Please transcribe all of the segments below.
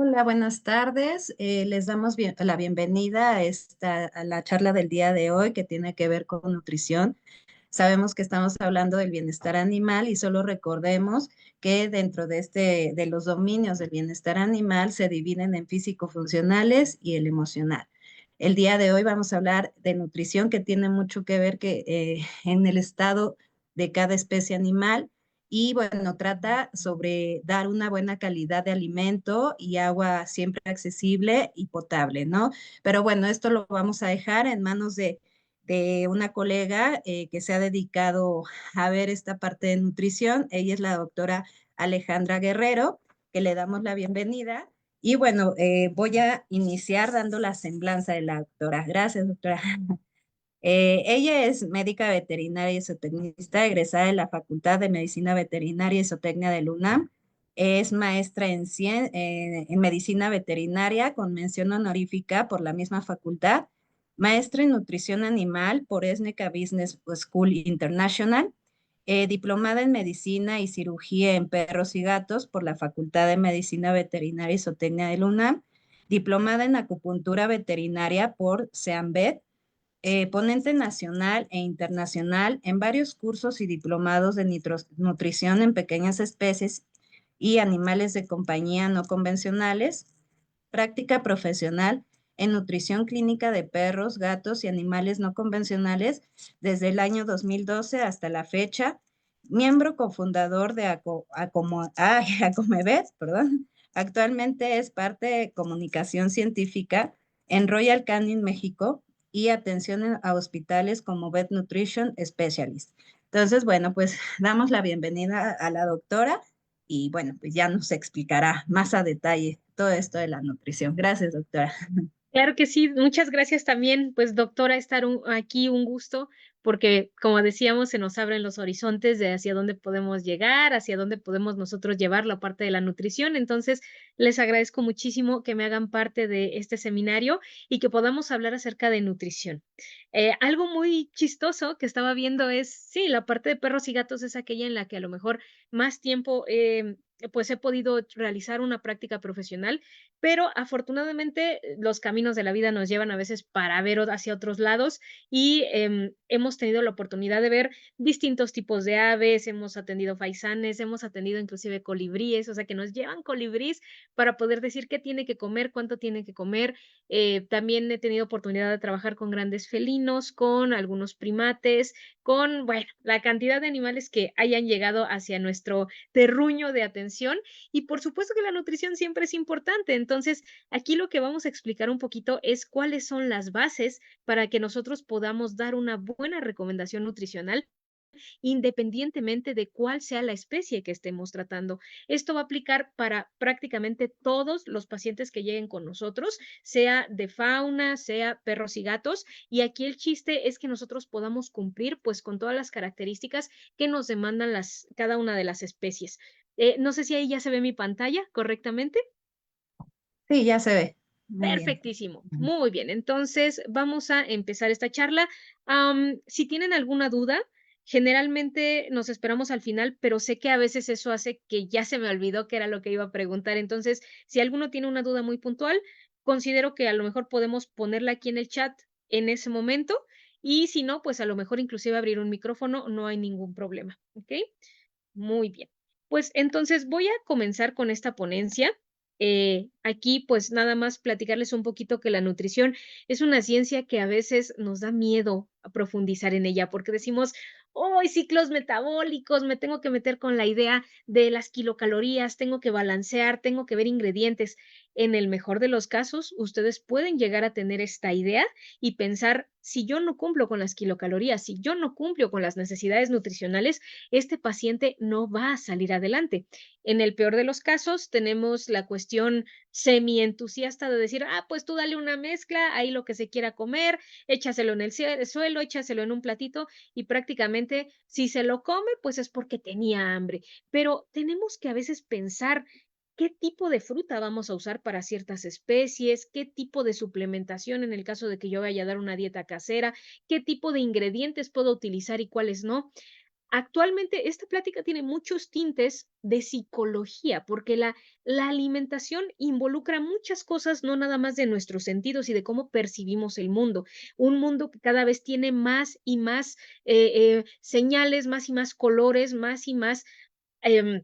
Hola, buenas tardes. Les damos la bienvenida a la charla del día de hoy que tiene que ver con nutrición. Sabemos que estamos hablando del bienestar animal y solo recordemos que dentro de los dominios del bienestar animal se dividen en físico-funcionales y el emocional. El día de hoy vamos a hablar de nutrición que tiene mucho que ver en el estado de cada especie animal y bueno, trata sobre dar una buena calidad de alimento y agua siempre accesible y potable, ¿no? Pero bueno, esto lo vamos a dejar en manos de una colega que se ha dedicado a ver esta parte de nutrición. Ella es la doctora Alejandra Guerrero, que le damos la bienvenida. Y bueno, voy a iniciar dando la semblanza de la doctora. Gracias, doctora. Ella es médica veterinaria y zootecnista, egresada de la Facultad de Medicina Veterinaria y Zootecnia del UNAM. Es maestra en medicina veterinaria con mención honorífica por la misma facultad, maestra en nutrición animal por ESNECA Business School International, diplomada en medicina y cirugía en perros y gatos por la Facultad de Medicina Veterinaria y Zootecnia del UNAM, diplomada en acupuntura veterinaria por SEAMVET, ponente nacional e internacional en varios cursos y diplomados de nutrición en pequeñas especies y animales de compañía no convencionales, práctica profesional en nutrición clínica de perros, gatos y animales no convencionales desde el año 2012 hasta la fecha, miembro cofundador de Acomevet, perdón. Actualmente es parte de comunicación científica en Royal Canin, México, y atención a hospitales como Vet Nutrition Specialist. Entonces, bueno, pues damos la bienvenida a la doctora y bueno, pues ya nos explicará más a detalle todo esto de la nutrición. Gracias, doctora. Claro que sí, muchas gracias también, pues doctora, estar aquí un gusto, porque como decíamos, se nos abren los horizontes de hacia dónde podemos llegar, hacia dónde podemos nosotros llevar la parte de la nutrición. Entonces, les agradezco muchísimo que me hagan parte de este seminario y que podamos hablar acerca de nutrición. Algo muy chistoso que estaba viendo es, sí, la parte de perros y gatos es aquella en la que a lo mejor más tiempo, pues he podido realizar una práctica profesional, pero afortunadamente los caminos de la vida nos llevan a veces para ver hacia otros lados y hemos tenido la oportunidad de ver distintos tipos de aves, hemos atendido faisanes, hemos atendido inclusive colibríes, o sea que nos llevan colibríes para poder decir qué tiene que comer, cuánto tiene que comer. También he tenido oportunidad de trabajar con grandes felinos, con algunos primates, con, bueno, la cantidad de animales que hayan llegado hacia nuestro terruño de atención y por supuesto que la nutrición siempre es importante. Entonces, aquí lo que vamos a explicar un poquito es cuáles son las bases para que nosotros podamos dar una buena recomendación nutricional independientemente de cuál sea la especie que estemos tratando. Esto va a aplicar para prácticamente todos los pacientes que lleguen con nosotros, sea de fauna, sea perros y gatos. Y aquí el chiste es que nosotros podamos cumplir pues con todas las características que nos demandan cada una de las especies. No sé si ahí ya se ve mi pantalla correctamente. Sí, ya se ve. Muy bien. Perfectísimo. Muy bien. Entonces, vamos a empezar esta charla. Si tienen alguna duda, generalmente nos esperamos al final, pero sé que a veces eso hace que ya se me olvidó qué era lo que iba a preguntar. Entonces, si alguno tiene una duda muy puntual, considero que a lo mejor podemos ponerla aquí en el chat en ese momento. Y si no, pues a lo mejor inclusive abrir un micrófono, no hay ningún problema. ¿Ok? Muy bien. Pues entonces voy a comenzar con esta ponencia. Aquí, pues nada más platicarles un poquito que la nutrición es una ciencia que a veces nos da miedo a profundizar en ella, porque decimos, oh, ciclos metabólicos, me tengo que meter con la idea de las kilocalorías, tengo que balancear, tengo que ver ingredientes. En el mejor de los casos, ustedes pueden llegar a tener esta idea y pensar, si yo no cumplo con las kilocalorías, si yo no cumplo con las necesidades nutricionales, este paciente no va a salir adelante. En el peor de los casos, tenemos la cuestión semi-entusiasta de decir, ah, pues tú dale una mezcla, ahí lo que se quiera comer, échaselo en el suelo, échaselo en un platito y prácticamente si se lo come, pues es porque tenía hambre. Pero tenemos que a veces pensar qué tipo de fruta vamos a usar para ciertas especies, qué tipo de suplementación en el caso de que yo vaya a dar una dieta casera, qué tipo de ingredientes puedo utilizar y cuáles no. Actualmente esta plática tiene muchos tintes de psicología, porque la alimentación involucra muchas cosas, no nada más de nuestros sentidos y de cómo percibimos el mundo. Un mundo que cada vez tiene más y más señales, más y más colores, más y más em,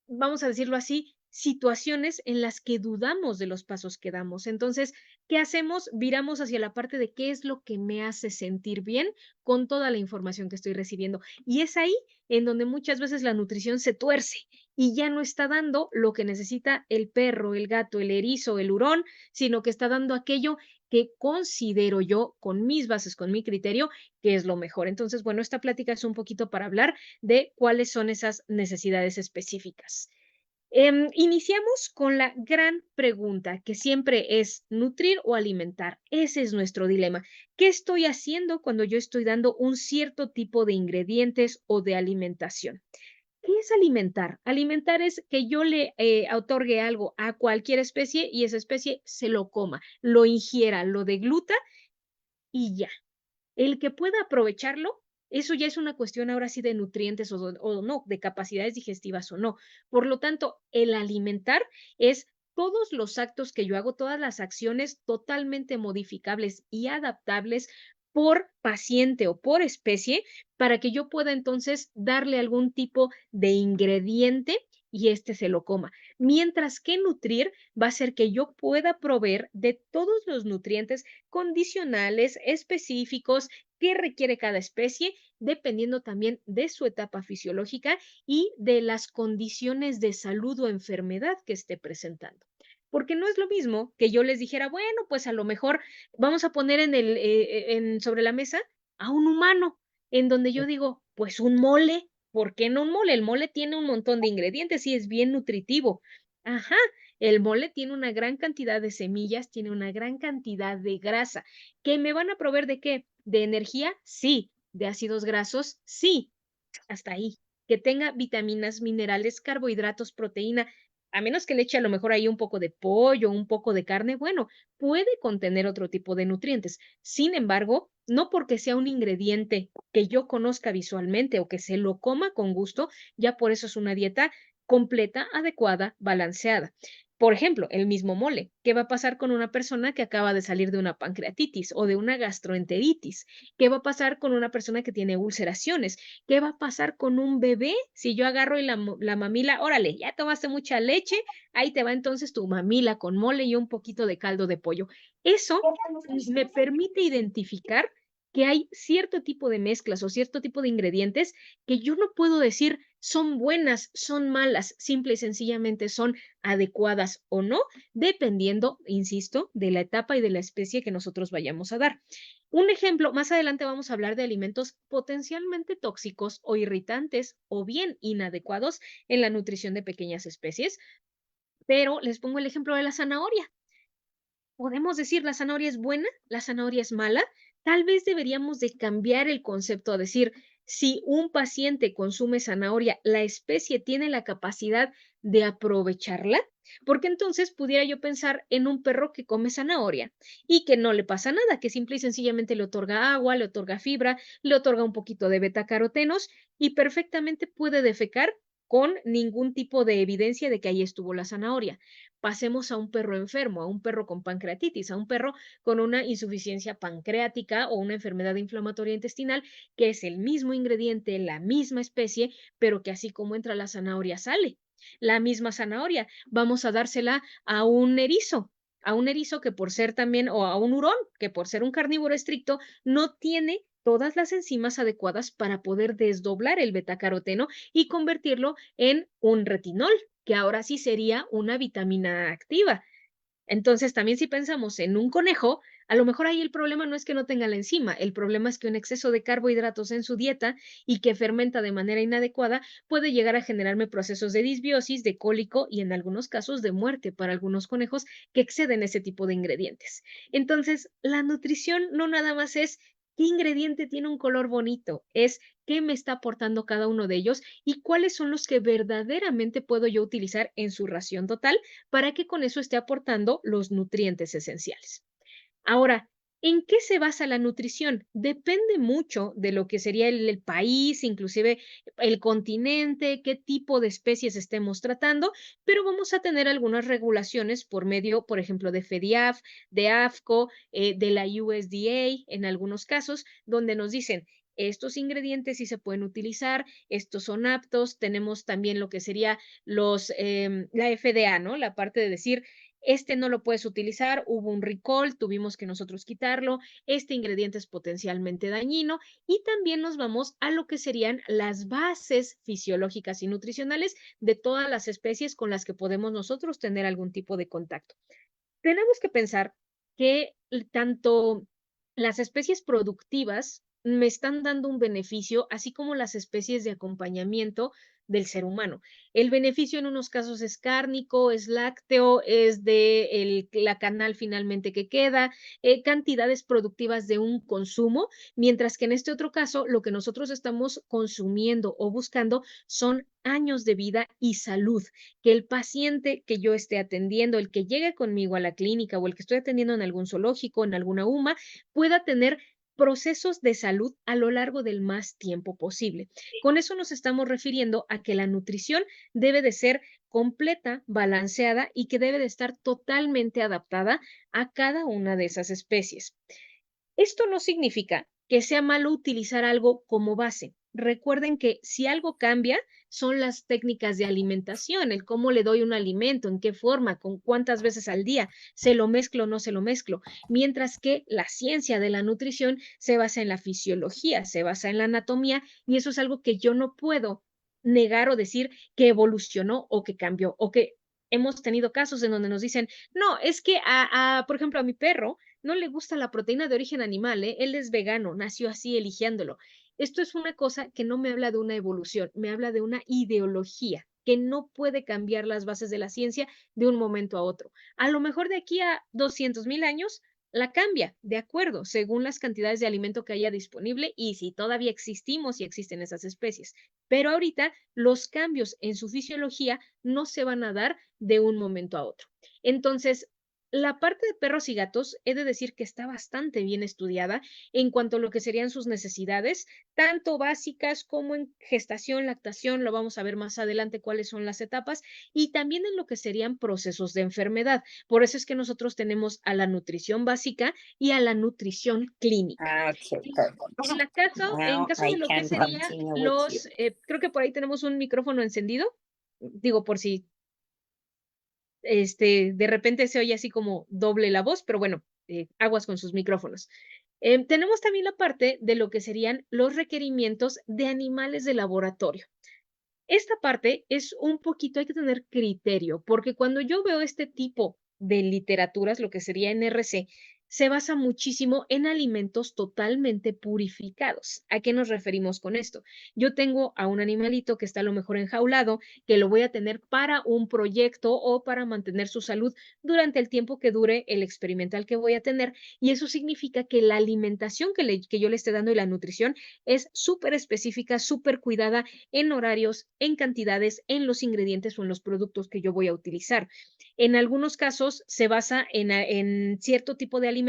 vamos a decirlo así, situaciones en las que dudamos de los pasos que damos. Entonces, ¿qué hacemos? Viramos hacia la parte de qué es lo que me hace sentir bien con toda la información que estoy recibiendo. Y es ahí en donde muchas veces la nutrición se tuerce y ya no está dando lo que necesita el perro, el gato, el erizo, el hurón, sino que está dando aquello que considero yo, con mis bases, con mi criterio, que es lo mejor. Entonces, bueno, esta plática es un poquito para hablar de cuáles son esas necesidades específicas. Iniciamos con la gran pregunta, que siempre es nutrir o alimentar. Ese es nuestro dilema. ¿Qué estoy haciendo cuando yo estoy dando un cierto tipo de ingredientes o de alimentación? ¿Qué es alimentar? Alimentar es que yo le otorgue algo a cualquier especie y esa especie se lo coma, lo ingiera, lo degluta y ya. El que pueda aprovecharlo, eso ya es una cuestión ahora sí de nutrientes o no, de capacidades digestivas o no. Por lo tanto, el alimentar es todos los actos que yo hago, todas las acciones totalmente modificables y adaptables por paciente o por especie para que yo pueda entonces darle algún tipo de ingrediente y este se lo coma. Mientras que nutrir va a ser que yo pueda proveer de todos los nutrientes condicionales, específicos, que requiere cada especie, dependiendo también de su etapa fisiológica y de las condiciones de salud o enfermedad que esté presentando. Porque no es lo mismo que yo les dijera, bueno, pues a lo mejor vamos a poner sobre la mesa a un humano, en donde yo digo, pues un mole, ¿por qué no un mole? El mole tiene un montón de ingredientes y es bien nutritivo. Ajá, el mole tiene una gran cantidad de semillas, tiene una gran cantidad de grasa. ¿Que me van a proveer de qué? ¿De energía? Sí. ¿De ácidos grasos? Sí. Hasta ahí. Que tenga vitaminas, minerales, carbohidratos, proteína, a menos que le eche a lo mejor ahí un poco de pollo, un poco de carne, bueno, puede contener otro tipo de nutrientes. Sin embargo, no porque sea un ingrediente que yo conozca visualmente o que se lo coma con gusto, ya por eso es una dieta completa, adecuada, balanceada. Por ejemplo, el mismo mole. ¿Qué va a pasar con una persona que acaba de salir de una pancreatitis o de una gastroenteritis? ¿Qué va a pasar con una persona que tiene ulceraciones? ¿Qué va a pasar con un bebé si yo agarro y la mamila, órale, ya tomaste mucha leche, ahí te va entonces tu mamila con mole y un poquito de caldo de pollo? Eso me permite identificar que hay cierto tipo de mezclas o cierto tipo de ingredientes que yo no puedo decir son buenas, son malas, simple y sencillamente son adecuadas o no, dependiendo, insisto, de la etapa y de la especie que nosotros vayamos a dar. Un ejemplo, más adelante vamos a hablar de alimentos potencialmente tóxicos o irritantes o bien inadecuados en la nutrición de pequeñas especies, pero les pongo el ejemplo de la zanahoria. ¿Podemos decir la zanahoria es buena, la zanahoria es mala? Tal vez deberíamos de cambiar el concepto a decir, si un paciente consume zanahoria, ¿la especie tiene la capacidad de aprovecharla? Porque entonces pudiera yo pensar en un perro que come zanahoria y que no le pasa nada, que simple y sencillamente le otorga agua, le otorga fibra, le otorga un poquito de betacarotenos y perfectamente puede defecar con ningún tipo de evidencia de que ahí estuvo la zanahoria. Pasemos a un perro enfermo, a un perro con pancreatitis, a un perro con una insuficiencia pancreática o una enfermedad inflamatoria intestinal, que es el mismo ingrediente, la misma especie, pero que así como entra la zanahoria sale. La misma zanahoria, vamos a dársela a un erizo que por ser también, o a un hurón, que por ser un carnívoro estricto, no tiene todas las enzimas adecuadas para poder desdoblar el betacaroteno y convertirlo en un retinol, que ahora sí sería una vitamina activa. Entonces, también si pensamos en un conejo, a lo mejor ahí el problema no es que no tenga la enzima, el problema es que un exceso de carbohidratos en su dieta y que fermenta de manera inadecuada puede llegar a generarme procesos de disbiosis, de cólico y en algunos casos de muerte para algunos conejos que exceden ese tipo de ingredientes. Entonces, la nutrición no nada más es qué ingrediente tiene un color bonito, es qué me está aportando cada uno de ellos y cuáles son los que verdaderamente puedo yo utilizar en su ración total para que con eso esté aportando los nutrientes esenciales. Ahora, ¿En qué se basa la nutrición? Depende mucho de lo que sería el país, inclusive el continente, qué tipo de especies estemos tratando, pero vamos a tener algunas regulaciones por medio, por ejemplo, de FEDIAF, de AFCO, de la USDA, en algunos casos, donde nos dicen, estos ingredientes sí se pueden utilizar, estos son aptos, tenemos también lo que sería la FDA, ¿no? La parte de decir, este no lo puedes utilizar, hubo un recall, tuvimos que nosotros quitarlo, este ingrediente es potencialmente dañino y también nos vamos a lo que serían las bases fisiológicas y nutricionales de todas las especies con las que podemos nosotros tener algún tipo de contacto. Tenemos que pensar que tanto las especies productivas me están dando un beneficio, así como las especies de acompañamiento del ser humano. El beneficio en unos casos es cárnico, es lácteo, es de la canal finalmente que queda, cantidades productivas de un consumo, mientras que en este otro caso lo que nosotros estamos consumiendo o buscando son años de vida y salud, que el paciente que yo esté atendiendo, el que llegue conmigo a la clínica o el que estoy atendiendo en algún zoológico, en alguna UMA, pueda tener procesos de salud a lo largo del más tiempo posible. Con eso nos estamos refiriendo a que la nutrición debe de ser completa, balanceada y que debe de estar totalmente adaptada a cada una de esas especies. Esto no significa que sea malo utilizar algo como base. Recuerden que si algo cambia, son las técnicas de alimentación, el cómo le doy un alimento, en qué forma, con cuántas veces al día, se lo mezclo o no se lo mezclo. Mientras que la ciencia de la nutrición se basa en la fisiología, se basa en la anatomía, y eso es algo que yo no puedo negar o decir que evolucionó o que cambió, o que hemos tenido casos en donde nos dicen, no, es que por ejemplo, a mi perro no le gusta la proteína de origen animal, ¿eh? Él es vegano, nació así eligiéndolo. Esto es una cosa que no me habla de una evolución, me habla de una ideología que no puede cambiar las bases de la ciencia de un momento a otro. A lo mejor de aquí a 200,000 años la cambia, de acuerdo, según las cantidades de alimento que haya disponible y si todavía existimos y existen esas especies. Pero ahorita los cambios en su fisiología no se van a dar de un momento a otro. Entonces, la parte de perros y gatos, he de decir que está bastante bien estudiada en cuanto a lo que serían sus necesidades, tanto básicas como en gestación, lactación, lo vamos a ver más adelante cuáles son las etapas, y también en lo que serían procesos de enfermedad. Por eso es que nosotros tenemos a la nutrición básica y a la nutrición clínica. Okay, En perfect. en Now caso de I lo que can sería continue with you. creo que por ahí tenemos un micrófono encendido, digo, por si de repente se oye así como doble la voz, pero bueno, aguas con sus micrófonos. Tenemos también la parte de lo que serían los requerimientos de animales de laboratorio. Esta parte es un poquito, hay que tener criterio, porque cuando yo veo este tipo de literaturas, lo que sería NRC, se basa muchísimo en alimentos totalmente purificados. ¿A qué nos referimos con esto? Yo tengo a un animalito que está a lo mejor enjaulado, que lo voy a tener para un proyecto o para mantener su salud durante el tiempo que dure el experimental que voy a tener. Y eso significa que la alimentación que yo le esté dando y la nutrición es súper específica, súper cuidada en horarios, en cantidades, en los ingredientes o en los productos que yo voy a utilizar. En algunos casos se basa en cierto tipo de alimentos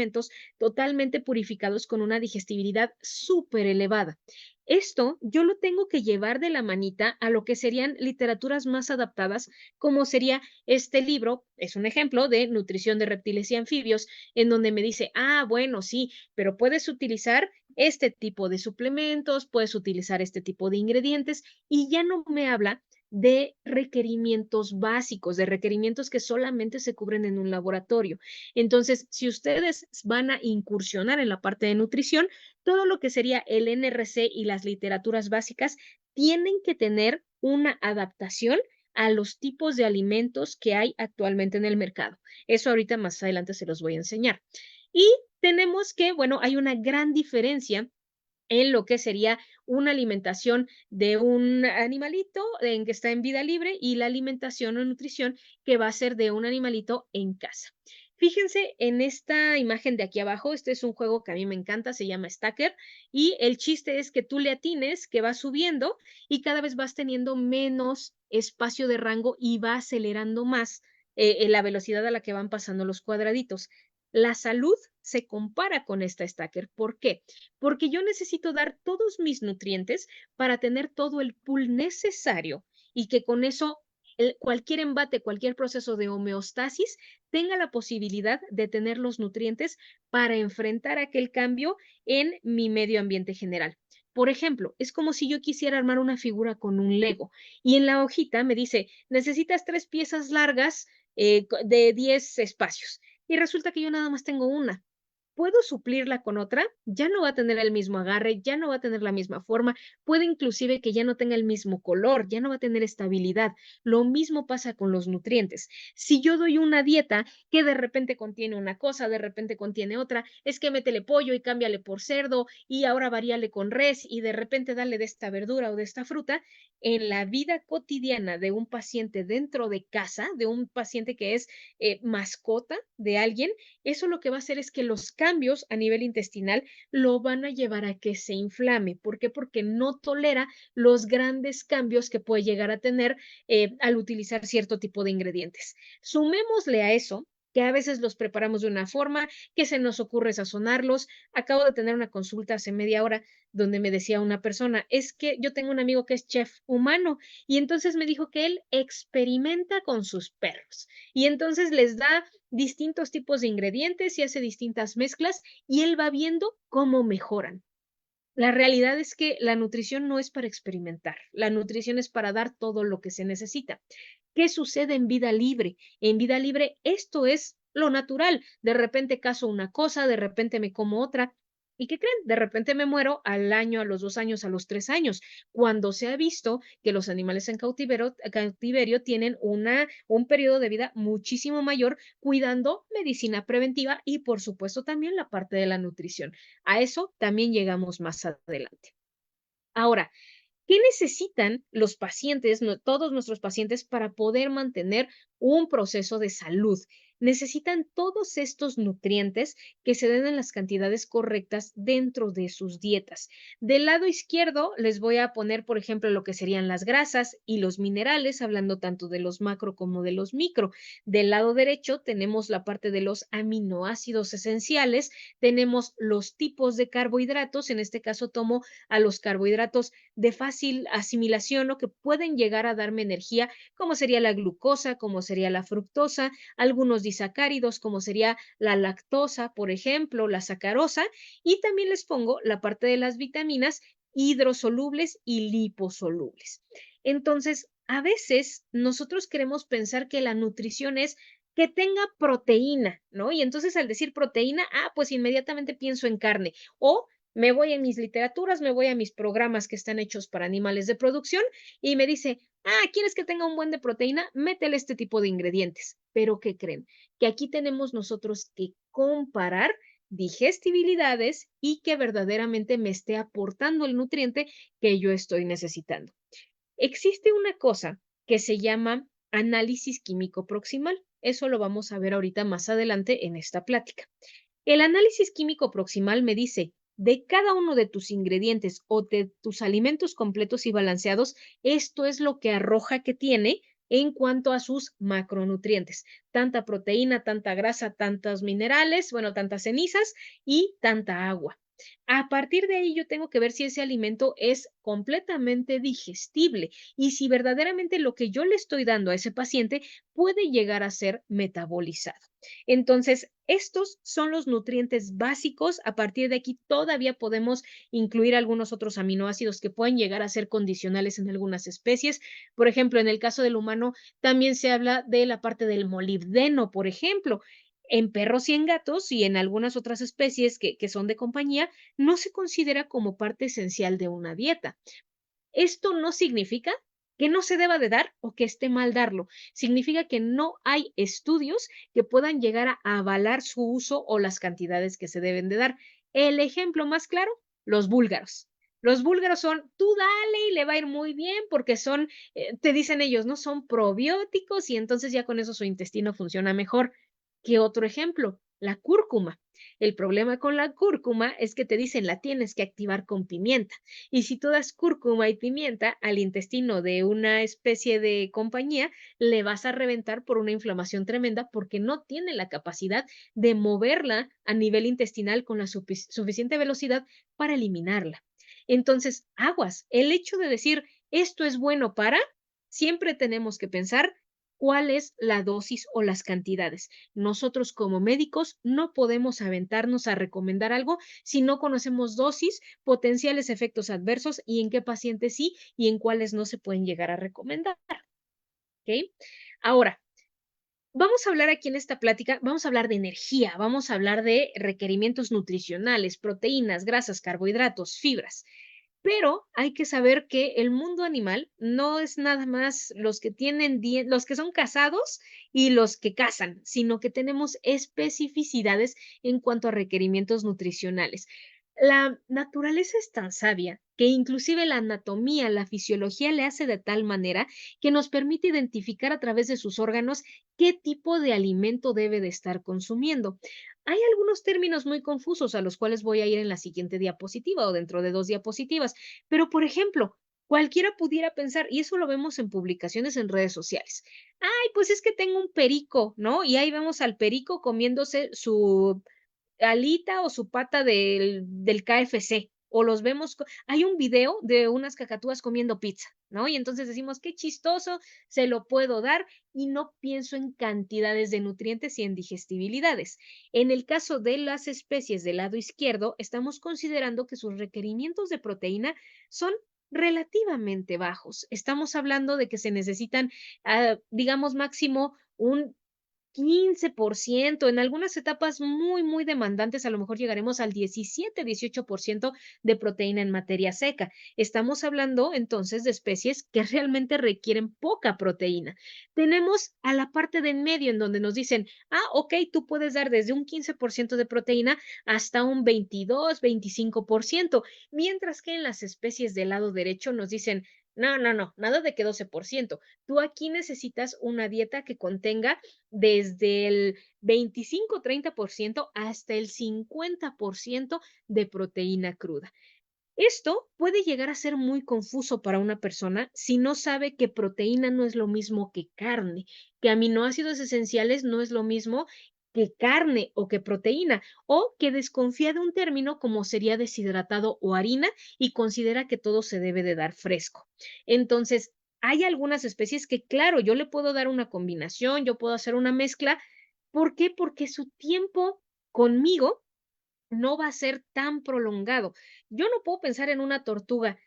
totalmente purificados con una digestibilidad súper elevada. Esto yo lo tengo que llevar de la manita a lo que serían literaturas más adaptadas, como sería este libro, es un ejemplo de nutrición de reptiles y anfibios, en donde me dice, bueno, sí, pero puedes utilizar este tipo de suplementos, puedes utilizar este tipo de ingredientes y ya no me habla de requerimientos básicos, de requerimientos que solamente se cubren en un laboratorio. Entonces, si ustedes van a incursionar en la parte de nutrición, todo lo que sería el NRC y las literaturas básicas tienen que tener una adaptación a los tipos de alimentos que hay actualmente en el mercado. Eso ahorita más adelante se los voy a enseñar. Y tenemos que, bueno, hay una gran diferencia en lo que sería una alimentación de un animalito en que está en vida libre y la alimentación o nutrición que va a ser de un animalito en casa. Fíjense en esta imagen de aquí abajo, este es un juego que a mí me encanta, se llama Stacker, y el chiste es que tú le atines, que va subiendo y cada vez vas teniendo menos espacio de rango y va acelerando más la velocidad a la que van pasando los cuadraditos. La salud se compara con esta stacker. ¿Por qué? Porque yo necesito dar todos mis nutrientes para tener todo el pool necesario y que con eso cualquier embate, cualquier proceso de homeostasis tenga la posibilidad de tener los nutrientes para enfrentar aquel cambio en mi medio ambiente general. Por ejemplo, es como si yo quisiera armar una figura con un Lego y en la hojita me dice, necesitas 3 piezas largas de 10 espacios. Y resulta que yo nada más tengo una. ¿Puedo suplirla con otra? Ya no va a tener el mismo agarre, ya no va a tener la misma forma, puede inclusive que ya no tenga el mismo color, ya no va a tener estabilidad. Lo mismo pasa con los nutrientes. Si yo doy una dieta que de repente contiene una cosa, de repente contiene otra, es que métele pollo y cámbiale por cerdo y ahora varíale con res y de repente dale de esta verdura o de esta fruta, en la vida cotidiana de un paciente dentro de casa, de un paciente que es mascota de alguien, eso lo que va a hacer es que los cambios a nivel intestinal lo van a llevar a que se inflame. ¿Por qué? Porque no tolera los grandes cambios que puede llegar a tener al utilizar cierto tipo de ingredientes. Sumémosle a eso que a veces los preparamos de una forma, que se nos ocurre sazonarlos. Acabo de tener una consulta hace media hora donde me decía una persona, es que yo tengo un amigo que es chef humano y entonces me dijo que él experimenta con sus perros y entonces les da distintos tipos de ingredientes y hace distintas mezclas y él va viendo cómo mejoran. La realidad es que la nutrición no es para experimentar, la nutrición es para dar todo lo que se necesita. ¿Qué sucede en vida libre? En vida libre esto es lo natural. De repente caso una cosa, de repente me como otra. ¿Y qué creen? De repente me muero al año, a los 2 años, a los 3 años, cuando se ha visto que los animales en cautiverio tienen un periodo de vida muchísimo mayor cuidando medicina preventiva y por supuesto también la parte de la nutrición. A eso también llegamos más adelante. Ahora, ¿qué necesitan los pacientes, todos nuestros pacientes, para poder mantener un proceso de salud? Necesitan todos estos nutrientes que se den en las cantidades correctas dentro de sus dietas. Del lado izquierdo les voy a poner, por ejemplo, lo que serían las grasas y los minerales, hablando tanto de los macro como de los micro. Del lado derecho tenemos la parte de los aminoácidos esenciales, tenemos los tipos de carbohidratos, en este caso tomo a los carbohidratos de fácil asimilación o que pueden llegar a darme energía, como sería la glucosa, como sería la fructosa, algunos disacáridos, como sería la lactosa, por ejemplo, la sacarosa, y también les pongo la parte de las vitaminas hidrosolubles y liposolubles. Entonces, a veces nosotros queremos pensar que la nutrición es que tenga proteína, ¿no? Y entonces al decir proteína, pues inmediatamente pienso en carne o me voy a mis literaturas, me voy a mis programas que están hechos para animales de producción y me dice, ¿quieres que tenga un buen de proteína? Métele este tipo de ingredientes. Pero ¿qué creen? Que aquí tenemos nosotros que comparar digestibilidades y que verdaderamente me esté aportando el nutriente que yo estoy necesitando. Existe una cosa que se llama análisis químico proximal. Eso lo vamos a ver ahorita más adelante en esta plática. El análisis químico proximal me dice, de cada uno de tus ingredientes o de tus alimentos completos y balanceados, esto es lo que arroja que tiene en cuanto a sus macronutrientes. Tanta proteína, tanta grasa, tantos minerales, bueno, tantas cenizas y tanta agua. A partir de ahí yo tengo que ver si ese alimento es completamente digestible y si verdaderamente lo que yo le estoy dando a ese paciente puede llegar a ser metabolizado. Entonces, estos son los nutrientes básicos. A partir de aquí todavía podemos incluir algunos otros aminoácidos que pueden llegar a ser condicionales en algunas especies. Por ejemplo, en el caso del humano también se habla de la parte del molibdeno, por ejemplo. En perros y en gatos y en algunas otras especies que son de compañía, no se considera como parte esencial de una dieta. Esto no significa que no se deba de dar o que esté mal darlo. Significa que no hay estudios que puedan llegar a avalar su uso o las cantidades que se deben de dar. El ejemplo más claro, los búlgaros. Los búlgaros son, tú dale y le va a ir muy bien porque son, te dicen ellos, no son probióticos y entonces ya con eso su intestino funciona mejor. ¿Qué otro ejemplo? La cúrcuma. El problema con la cúrcuma es que te dicen la tienes que activar con pimienta. Y si tú das cúrcuma y pimienta al intestino de una especie de compañía, le vas a reventar por una inflamación tremenda porque no tiene la capacidad de moverla a nivel intestinal con la suficiente velocidad para eliminarla. Entonces, aguas, el hecho de decir esto es bueno para, siempre tenemos que pensar cuál es la dosis o las cantidades. Nosotros como médicos no podemos aventarnos a recomendar algo si no conocemos dosis, potenciales efectos adversos y en qué pacientes sí y en cuáles no se pueden llegar a recomendar. ¿Ok? Ahora, vamos a hablar aquí en esta plática, vamos a hablar de energía, vamos a hablar de requerimientos nutricionales, proteínas, grasas, carbohidratos, fibras. Pero hay que saber que el mundo animal no es nada más los que tienen los que son casados y los que cazan, sino que tenemos especificidades en cuanto a requerimientos nutricionales. La naturaleza es tan sabia que inclusive la anatomía, la fisiología le hace de tal manera que nos permite identificar a través de sus órganos qué tipo de alimento debe de estar consumiendo. Hay algunos términos muy confusos a los cuales voy a ir en la siguiente diapositiva o dentro de 2 diapositivas, pero, por ejemplo, cualquiera pudiera pensar, y eso lo vemos en publicaciones en redes sociales: "Ay, pues es que tengo un perico", ¿no? Y ahí vemos al perico comiéndose su alita o su pata del KFC, o los vemos hay un video de unas cacatúas comiendo pizza, ¿no? Y entonces decimos: "Qué chistoso, se lo puedo dar", y no pienso en cantidades de nutrientes y en digestibilidades. En el caso de las especies del lado izquierdo, estamos considerando que sus requerimientos de proteína son relativamente bajos. Estamos hablando de que se necesitan, digamos, máximo un 15%, en algunas etapas muy, muy demandantes, a lo mejor llegaremos al 17, 18% de proteína en materia seca. Estamos hablando entonces de especies que realmente requieren poca proteína. Tenemos a la parte de en medio en donde nos dicen, ok, tú puedes dar desde un 15% de proteína hasta un 22, 25%, mientras que en las especies del lado derecho nos dicen, no, no, no, nada de que 12%. Tú aquí necesitas una dieta que contenga desde el 25, 30% hasta el 50% de proteína cruda. Esto puede llegar a ser muy confuso para una persona si no sabe que proteína no es lo mismo que carne, que aminoácidos esenciales no es lo mismo que carne o que proteína, o que desconfía de un término como sería deshidratado o harina y considera que todo se debe de dar fresco. Entonces, hay algunas especies que, claro, yo le puedo dar una combinación, yo puedo hacer una mezcla. ¿Por qué? Porque su tiempo conmigo no va a ser tan prolongado. Yo no puedo pensar en una tortuga,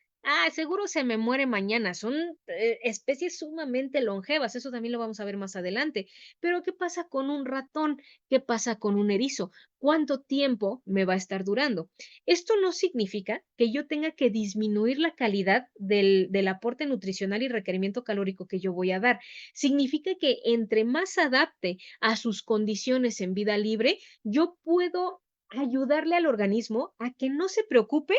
seguro se me muere mañana. Son especies sumamente longevas, eso también lo vamos a ver más adelante. Pero ¿qué pasa con un ratón? ¿Qué pasa con un erizo? ¿Cuánto tiempo me va a estar durando? Esto no significa que yo tenga que disminuir la calidad del aporte nutricional y requerimiento calórico que yo voy a dar. Significa que entre más adapte a sus condiciones en vida libre, yo puedo ayudarle al organismo a que no se preocupe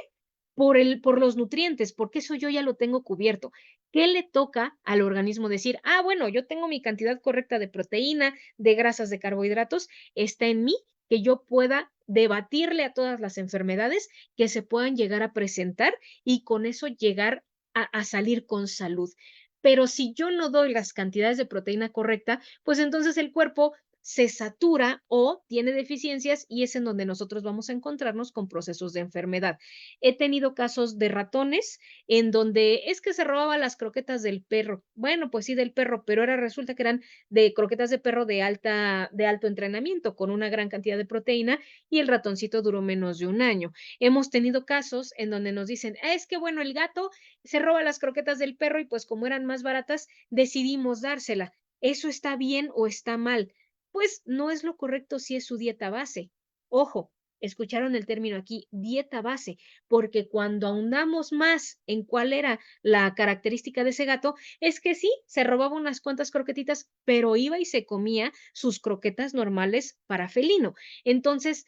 por los nutrientes, porque eso yo ya lo tengo cubierto. ¿Qué le toca al organismo decir? Bueno, yo tengo mi cantidad correcta de proteína, de grasas, de carbohidratos, está en mí que yo pueda debatirle a todas las enfermedades que se puedan llegar a presentar y con eso llegar a salir con salud. Pero si yo no doy las cantidades de proteína correcta, pues entonces el cuerpo se satura o tiene deficiencias y es en donde nosotros vamos a encontrarnos con procesos de enfermedad. He tenido casos de ratones en donde es que se robaba las croquetas del perro. Bueno, pues sí, del perro, pero ahora resulta que eran de croquetas de perro de alto entrenamiento, con una gran cantidad de proteína, y el ratoncito duró menos de un año. Hemos tenido casos en donde nos dicen, es que bueno, el gato se roba las croquetas del perro y pues como eran más baratas, decidimos dársela. ¿Eso está bien o está mal? Pues no es lo correcto si es su dieta base. Ojo, escucharon el término aquí, dieta base, porque cuando ahondamos más en cuál era la característica de ese gato, es que sí, se robaba unas cuantas croquetitas, pero iba y se comía sus croquetas normales para felino. Entonces,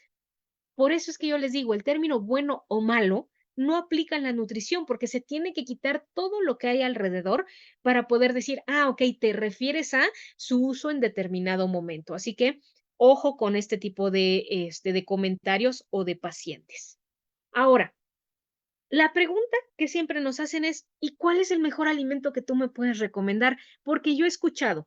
por eso es que yo les digo, el término bueno o malo no aplica en la nutrición, porque se tiene que quitar todo lo que hay alrededor para poder decir, ok, te refieres a su uso en determinado momento. Así que Ojo con este tipo de comentarios o de pacientes. Ahora, la pregunta que siempre nos hacen es, ¿y cuál es el mejor alimento que tú me puedes recomendar? Porque yo he escuchado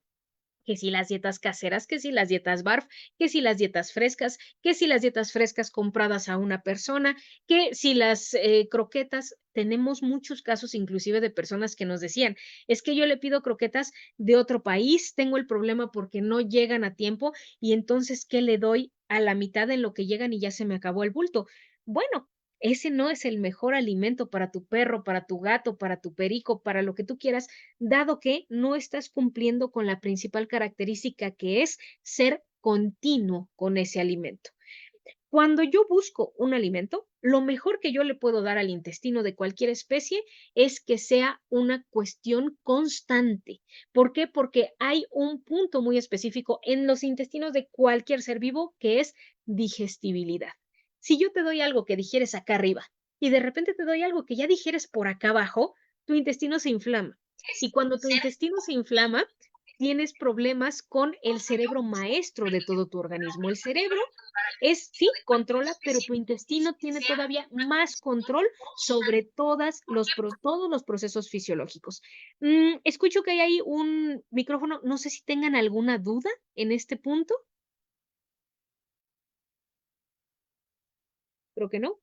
que si las dietas caseras, que si las dietas BARF, que si las dietas frescas, que si las dietas frescas compradas a una persona, que si las croquetas, tenemos muchos casos inclusive de personas que nos decían, es que yo le pido croquetas de otro país, tengo el problema porque no llegan a tiempo y entonces, ¿qué le doy a la mitad en lo que llegan y ya se me acabó el bulto? Bueno. Ese no es el mejor alimento para tu perro, para tu gato, para tu perico, para lo que tú quieras, dado que no estás cumpliendo con la principal característica que es ser continuo con ese alimento. Cuando yo busco un alimento, lo mejor que yo le puedo dar al intestino de cualquier especie es que sea una cuestión constante. ¿Por qué? Porque hay un punto muy específico en los intestinos de cualquier ser vivo que es digestibilidad. Si yo te doy algo que digieres acá arriba y de repente te doy algo que ya digieres por acá abajo, tu intestino se inflama. Y cuando tu intestino se inflama, tienes problemas con el cerebro maestro de todo tu organismo. El cerebro sí, controla, pero tu intestino tiene todavía más control sobre todos los procesos fisiológicos. Escucho que hay ahí un micrófono, no sé si tengan alguna duda en este punto. Creo que no.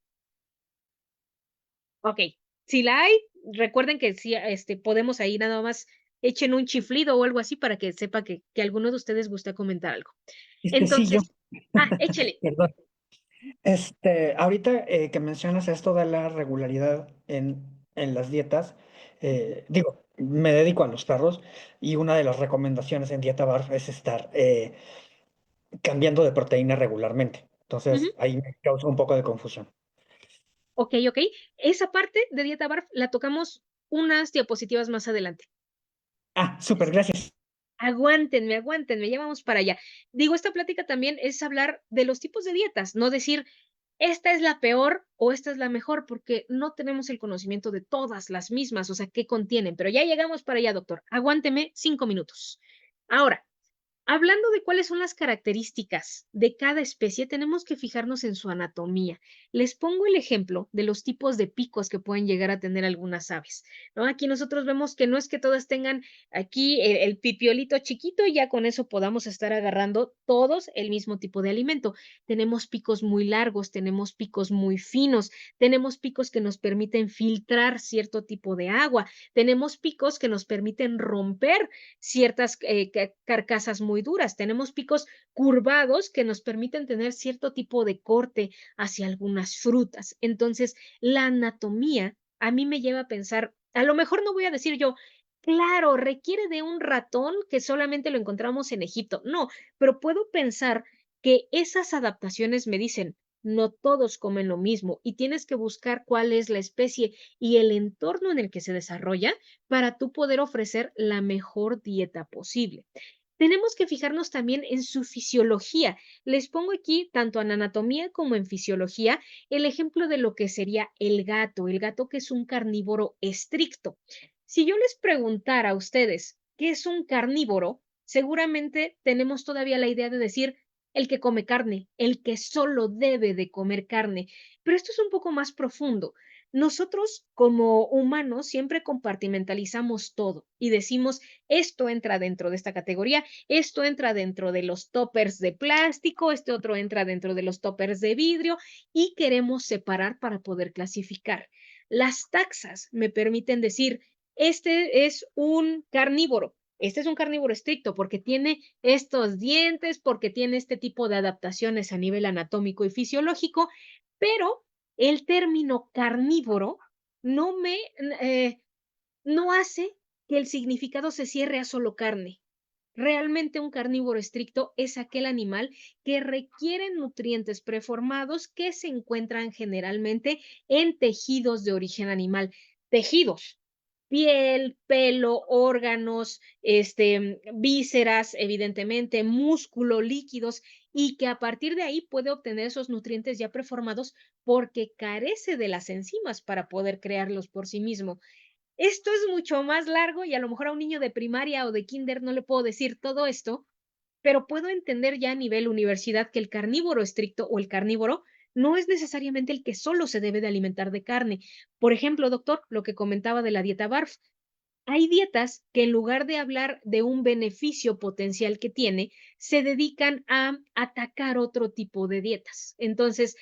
Okey. Si la hay, recuerden que sí, podemos ahí nada más echen un chiflido o algo así para que sepa que alguno de ustedes gusta comentar algo. Sí, yo. Entonces échele. Perdón. Ahorita que mencionas esto de la regularidad en las dietas, digo, me dedico a los perros y una de las recomendaciones en dieta BARF es estar cambiando de proteína regularmente. Ujú. Entonces, ahí me causa un poco de confusión. Okey. Esa parte de dieta BARF la tocamos unas diapositivas más adelante. Súper, gracias. Aguántenme, aguántenme, ya vamos para allá. Digo, esta plática también es hablar de los tipos de dietas, no decir, esta es la peor o esta es la mejor, porque no tenemos el conocimiento de todas las mismas, o sea, qué contienen, pero ya llegamos para allá, doctor. Aguánteme 5 minutos. Ahora, hablando de cuáles son las características de cada especie, tenemos que fijarnos en su anatomía. Les pongo el ejemplo de los tipos de picos que pueden llegar a tener algunas aves, ¿no? Aquí nosotros vemos que no es que todas tengan aquí el pipiolito chiquito y ya con eso podamos estar agarrando todos el mismo tipo de alimento. Tenemos picos muy largos, tenemos picos muy finos, tenemos picos que nos permiten filtrar cierto tipo de agua, tenemos picos que nos permiten romper ciertas carcasas muy duras. Tenemos picos curvados que nos permiten tener cierto tipo de corte hacia algunas frutas. Entonces, la anatomía a mí me lleva a pensar, a lo mejor no voy a decir yo, claro, requiere de un ratón que solamente lo encontramos en Egipto. No, pero puedo pensar que esas adaptaciones me dicen, no todos comen lo mismo y tienes que buscar cuál es la especie y el entorno en el que se desarrolla para tú poder ofrecer la mejor dieta posible. Tenemos que fijarnos también en su fisiología. Les pongo aquí, tanto en anatomía como en fisiología, el ejemplo de lo que sería el gato que es un carnívoro estricto. Si yo les preguntara a ustedes qué es un carnívoro, seguramente tenemos todavía la idea de decir el que come carne, el que solo debe de comer carne, pero esto es un poco más profundo. Nosotros como humanos siempre compartimentalizamos todo y decimos, esto entra dentro de esta categoría, esto entra dentro de los toppers de plástico, este otro entra dentro de los toppers de vidrio y queremos separar para poder clasificar. Las taxas me permiten decir, este es un carnívoro. Este es un carnívoro estricto porque tiene estos dientes, porque tiene este tipo de adaptaciones a nivel anatómico y fisiológico, pero el término carnívoro no me, no hace que el significado se cierre a solo carne. Realmente un carnívoro estricto es aquel animal que requiere nutrientes preformados que se encuentran generalmente en tejidos de origen animal. Tejidos, piel, pelo, órganos, vísceras, evidentemente, músculo, líquidos, y que a partir de ahí puede obtener esos nutrientes ya preformados porque carece de las enzimas para poder crearlos por sí mismo. Esto es mucho más largo y a lo mejor a un niño de primaria o de kinder no le puedo decir todo esto, pero puedo entender ya a nivel universidad que el carnívoro estricto o el carnívoro no es necesariamente el que solo se debe de alimentar de carne. Por ejemplo, doctor, lo que comentaba de la dieta BARF. Hay dietas que en lugar de hablar de un beneficio potencial que tiene, se dedican a atacar otro tipo de dietas. Entonces,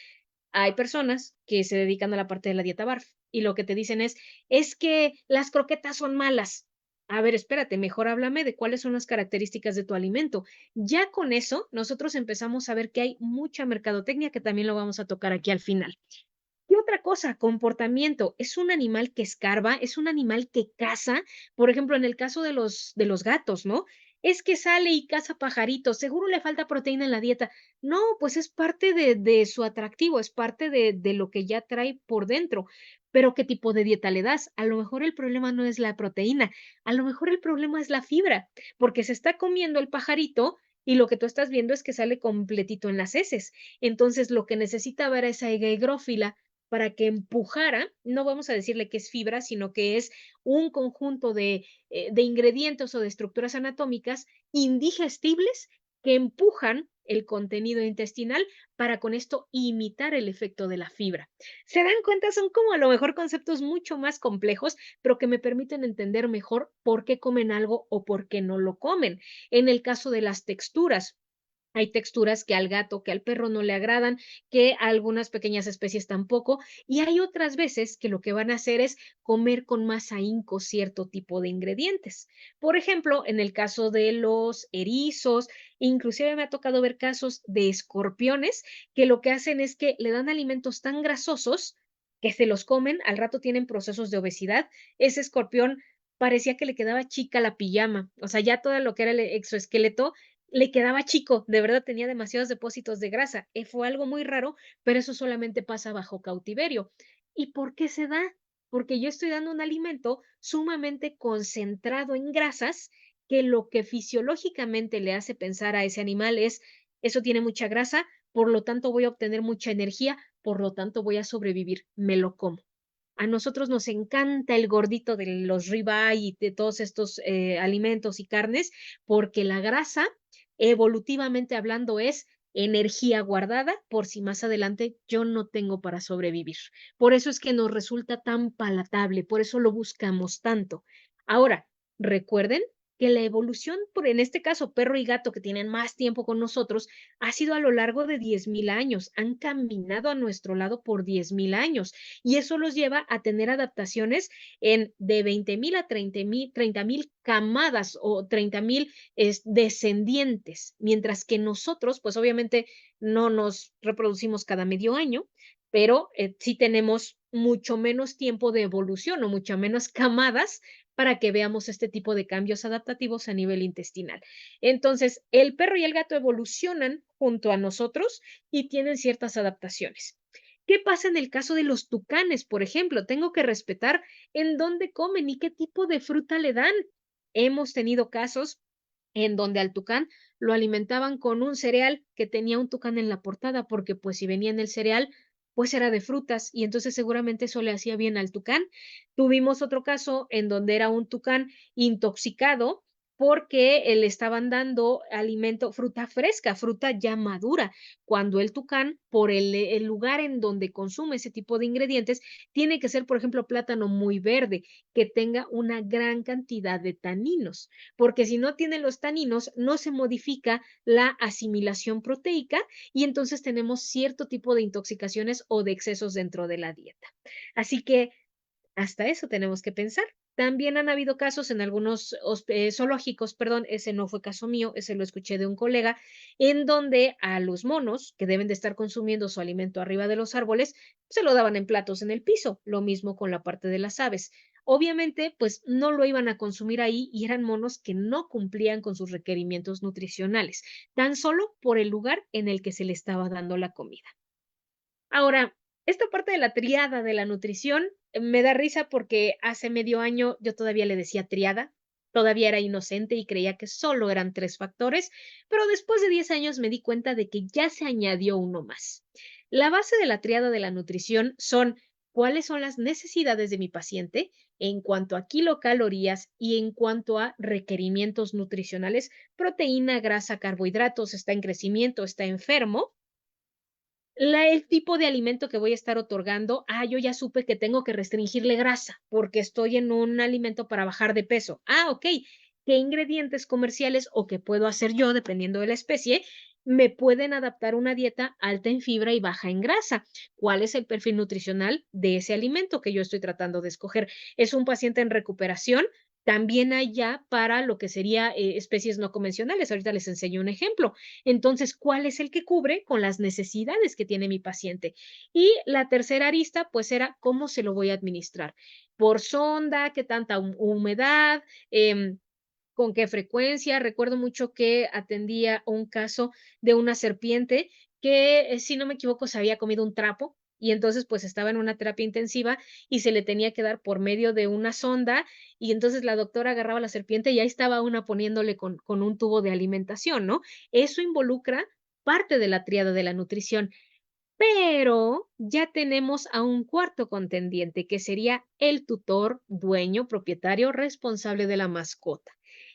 hay personas que se dedican a la parte de la dieta BARF y lo que te dicen es que las croquetas son malas. A ver, espérate, mejor háblame de cuáles son las características de tu alimento. Ya con eso, nosotros empezamos a ver que hay mucha mercadotecnia que también lo vamos a tocar aquí al final. ¿Qué otra cosa? Comportamiento. Es un animal que escarba, es un animal que caza. Por ejemplo, en el caso de los gatos, ¿no? Es que sale y caza pajaritos. Seguro le falta proteína en la dieta. No, pues es parte de su atractivo, es parte de lo que ya trae por dentro. Pero ¿qué tipo de dieta le das? A lo mejor el problema no es la proteína, a lo mejor el problema es la fibra, porque se está comiendo el pajarito y lo que tú estás viendo es que sale completito en las heces. Entonces, lo que necesitaba era esa higrófila para que empujara, no vamos a decirle que es fibra, sino que es un conjunto de ingredientes o de estructuras anatómicas indigestibles que empujan el contenido intestinal para con esto imitar el efecto de la fibra. ¿Se dan cuenta? Son como a lo mejor conceptos mucho más complejos, pero que me permiten entender mejor por qué comen algo o por qué no lo comen. En el caso de las texturas, hay texturas que al gato, que al perro no le agradan, que a algunas pequeñas especies tampoco, y hay otras veces que lo que van a hacer es comer con más ahínco cierto tipo de ingredientes. Por ejemplo, en el caso de los erizos, inclusive me ha tocado ver casos de escorpiones que lo que hacen es que le dan alimentos tan grasosos que se los comen, al rato tienen procesos de obesidad. Ese escorpión parecía que le quedaba chica la pijama, o sea, ya todo lo que era el exoesqueleto le quedaba chico, de verdad tenía demasiados depósitos de grasa. Fue algo muy raro, pero eso solamente pasa bajo cautiverio. ¿Y por qué se da? Porque yo estoy dando un alimento sumamente concentrado en grasas que lo que fisiológicamente le hace pensar a ese animal es, eso tiene mucha grasa, por lo tanto voy a obtener mucha energía, por lo tanto voy a sobrevivir, me lo como. A nosotros nos encanta el gordito de los ribeye y de todos estos alimentos y carnes, porque la grasa, evolutivamente hablando, es energía guardada por si más adelante yo no tengo para sobrevivir. Por eso es que nos resulta tan palatable, por eso lo buscamos tanto. Ahora, recuerden que la evolución, en este caso perro y gato que tienen más tiempo con nosotros, ha sido a lo largo de 10,000 años, han caminado a nuestro lado por 10,000 años y eso los lleva a tener adaptaciones en de 20,000 a 30,000 camadas o 30,000 descendientes, mientras que nosotros, pues obviamente no nos reproducimos cada medio año, pero sí tenemos mucho menos tiempo de evolución o mucho menos camadas para que veamos este tipo de cambios adaptativos a nivel intestinal. Entonces, el perro y el gato evolucionan junto a nosotros y tienen ciertas adaptaciones. ¿Qué pasa en el caso de los tucanes, por ejemplo? Tengo que respetar en dónde comen y qué tipo de fruta le dan. Hemos tenido casos en donde al tucán lo alimentaban con un cereal que tenía un tucán en la portada, porque pues si venía en el cereal, pues era de frutas y entonces seguramente eso le hacía bien al tucán. Tuvimos otro caso en donde era un tucán intoxicado porque le estaban dando alimento, fruta fresca, fruta ya madura, cuando el tucán, por el lugar en donde consume ese tipo de ingredientes, tiene que ser, por ejemplo, plátano muy verde, que tenga una gran cantidad de taninos, porque si no tiene los taninos, no se modifica la asimilación proteica y entonces tenemos cierto tipo de intoxicaciones o de excesos dentro de la dieta. Así que hasta eso tenemos que pensar. También han habido casos en algunos zoológicos, perdón, ese no fue caso mío, ese lo escuché de un colega, en donde a los monos que deben de estar consumiendo su alimento arriba de los árboles, se lo daban en platos en el piso, lo mismo con la parte de las aves. Obviamente, pues no lo iban a consumir ahí y eran monos que no cumplían con sus requerimientos nutricionales, tan solo por el lugar en el que se le estaba dando la comida. Ahora, esta parte de la triada de la nutrición me da risa porque hace medio año yo todavía le decía triada, todavía era inocente y creía que solo eran 3 factores, pero después de 10 años me di cuenta de que ya se añadió uno más. La base de la triada de la nutrición son cuáles son las necesidades de mi paciente en cuanto a kilocalorías y en cuanto a requerimientos nutricionales, proteína, grasa, carbohidratos, está en crecimiento, está enfermo, el tipo de alimento que voy a estar otorgando, yo ya supe que tengo que restringirle grasa porque estoy en un alimento para bajar de peso. Ok, ¿qué ingredientes comerciales o qué puedo hacer yo, dependiendo de la especie, me pueden adaptar una dieta alta en fibra y baja en grasa? ¿Cuál es el perfil nutricional de ese alimento que yo estoy tratando de escoger? ¿Es un paciente en recuperación? También hay ya para lo que sería especies no convencionales. Ahorita les enseño un ejemplo. Entonces, ¿cuál es el que cubre con las necesidades que tiene mi paciente? Y la tercera arista, pues era cómo se lo voy a administrar. Por sonda, qué tanta humedad, con qué frecuencia. Recuerdo mucho que atendía un caso de una serpiente que, si no me equivoco, se había comido un trapo y entonces pues estaba en una terapia intensiva y se le tenía que dar por medio de una sonda y entonces la doctora agarraba la serpiente y ahí estaba una poniéndole con un tubo de alimentación, ¿no? Eso involucra parte de la tríada de la nutrición. Pero ya tenemos a un cuarto contendiente, que sería el tutor, dueño, propietario, responsable de la mascota.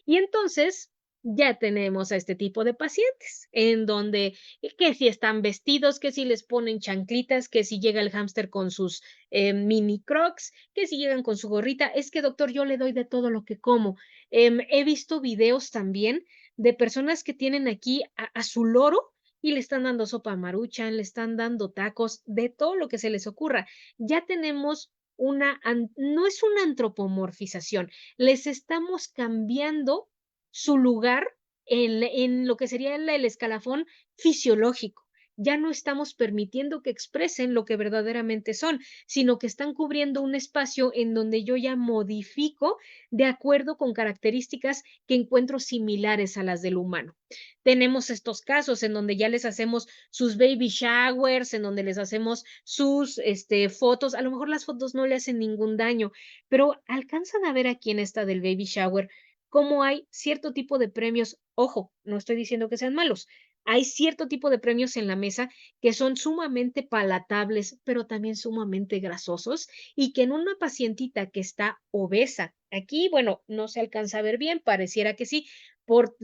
Y entonces ya tenemos a este tipo de pacientes, en donde que si están vestidos, que si les ponen chanclitas, que si llega el hámster con sus mini crocs, que si llegan con su gorrita. Es que, doctor, yo le doy de todo lo que como. He visto videos también de personas que tienen aquí a su loro y le están dando sopa maruchan, le están dando tacos, de todo lo que se les ocurra. Ya tenemos no es una antropomorfización, les estamos cambiando su lugar en lo que sería el escalafón fisiológico. Ya no estamos permitiendo que expresen lo que verdaderamente son, sino que están cubriendo un espacio en donde yo ya modifico de acuerdo con características que encuentro similares a las del humano. Tenemos estos casos en donde ya les hacemos sus baby showers, en donde les hacemos sus fotos. A lo mejor las fotos no le hacen ningún daño, pero alcanzan a ver aquí en esta del baby shower cómo hay cierto tipo de premios. Ojo, no estoy diciendo que sean malos. Hay cierto tipo de premios en la mesa que son sumamente palatables, pero también sumamente grasosos y que en una pacientita que está obesa, aquí, bueno, no se alcanza a ver bien, pareciera que sí,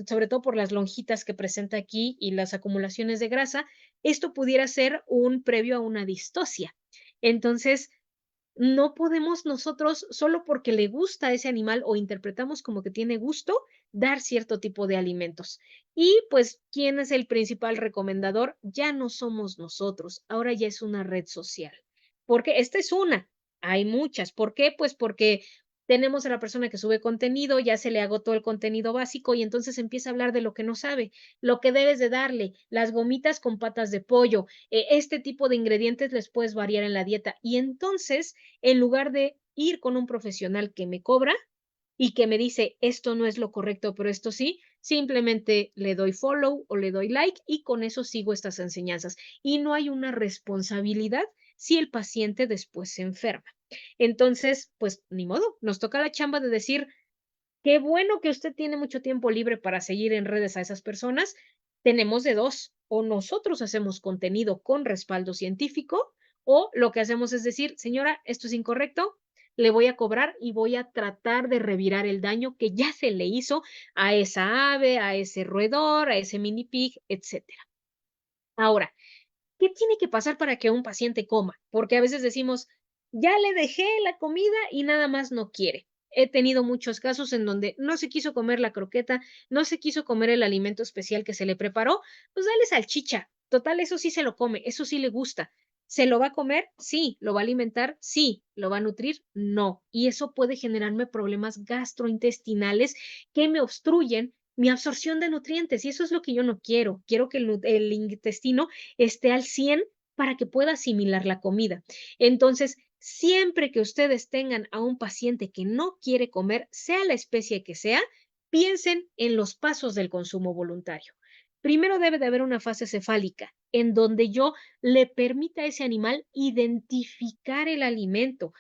sobre todo por las lonjitas que presenta aquí y las acumulaciones de grasa, esto pudiera ser un previo a una distosia. Entonces, no podemos nosotros, solo porque le gusta a ese animal o interpretamos como que tiene gusto, dar cierto tipo de alimentos. Y pues, ¿quién es el principal recomendador? Ya no somos nosotros, ahora ya es una red social. Porque esta es una, hay muchas. ¿Por qué? Pues porque tenemos a la persona que sube contenido, ya se le agotó el contenido básico y entonces empieza a hablar de lo que no sabe, lo que debes de darle, las gomitas con patas de pollo, este tipo de ingredientes les puedes variar en la dieta. Y entonces, en lugar de ir con un profesional que me cobra y que me dice, esto no es lo correcto, pero esto sí, simplemente le doy follow o le doy like y con eso sigo estas enseñanzas. Y no hay una responsabilidad si el paciente después se enferma. Entonces, pues ni modo, nos toca la chamba de decir, qué bueno que usted tiene mucho tiempo libre para seguir en redes a esas personas. Tenemos de dos, o nosotros hacemos contenido con respaldo científico, o lo que hacemos es decir, señora, esto es incorrecto, le voy a cobrar y voy a tratar de revirar el daño que ya se le hizo a esa ave, a ese roedor, a ese mini pig, etcétera. Ahora, ¿qué tiene que pasar para que un paciente coma? Porque a veces decimos, ya le dejé la comida y nada más no quiere. He tenido muchos casos en donde no se quiso comer la croqueta, no se quiso comer el alimento especial que se le preparó, pues dale salchicha. Total, eso sí se lo come, eso sí le gusta. ¿Se lo va a comer? Sí. ¿Lo va a alimentar? Sí. ¿Lo va a nutrir? No. Y eso puede generarme problemas gastrointestinales que me obstruyen mi absorción de nutrientes. Y eso es lo que yo no quiero. Quiero que el intestino esté al 100 para que pueda asimilar la comida. Entonces, siempre que ustedes tengan a un paciente que no quiere comer, sea la especie que sea, piensen en los pasos del consumo voluntario. Primero debe de haber una fase cefálica. en donde yo le permita a ese animal identificar el alimento.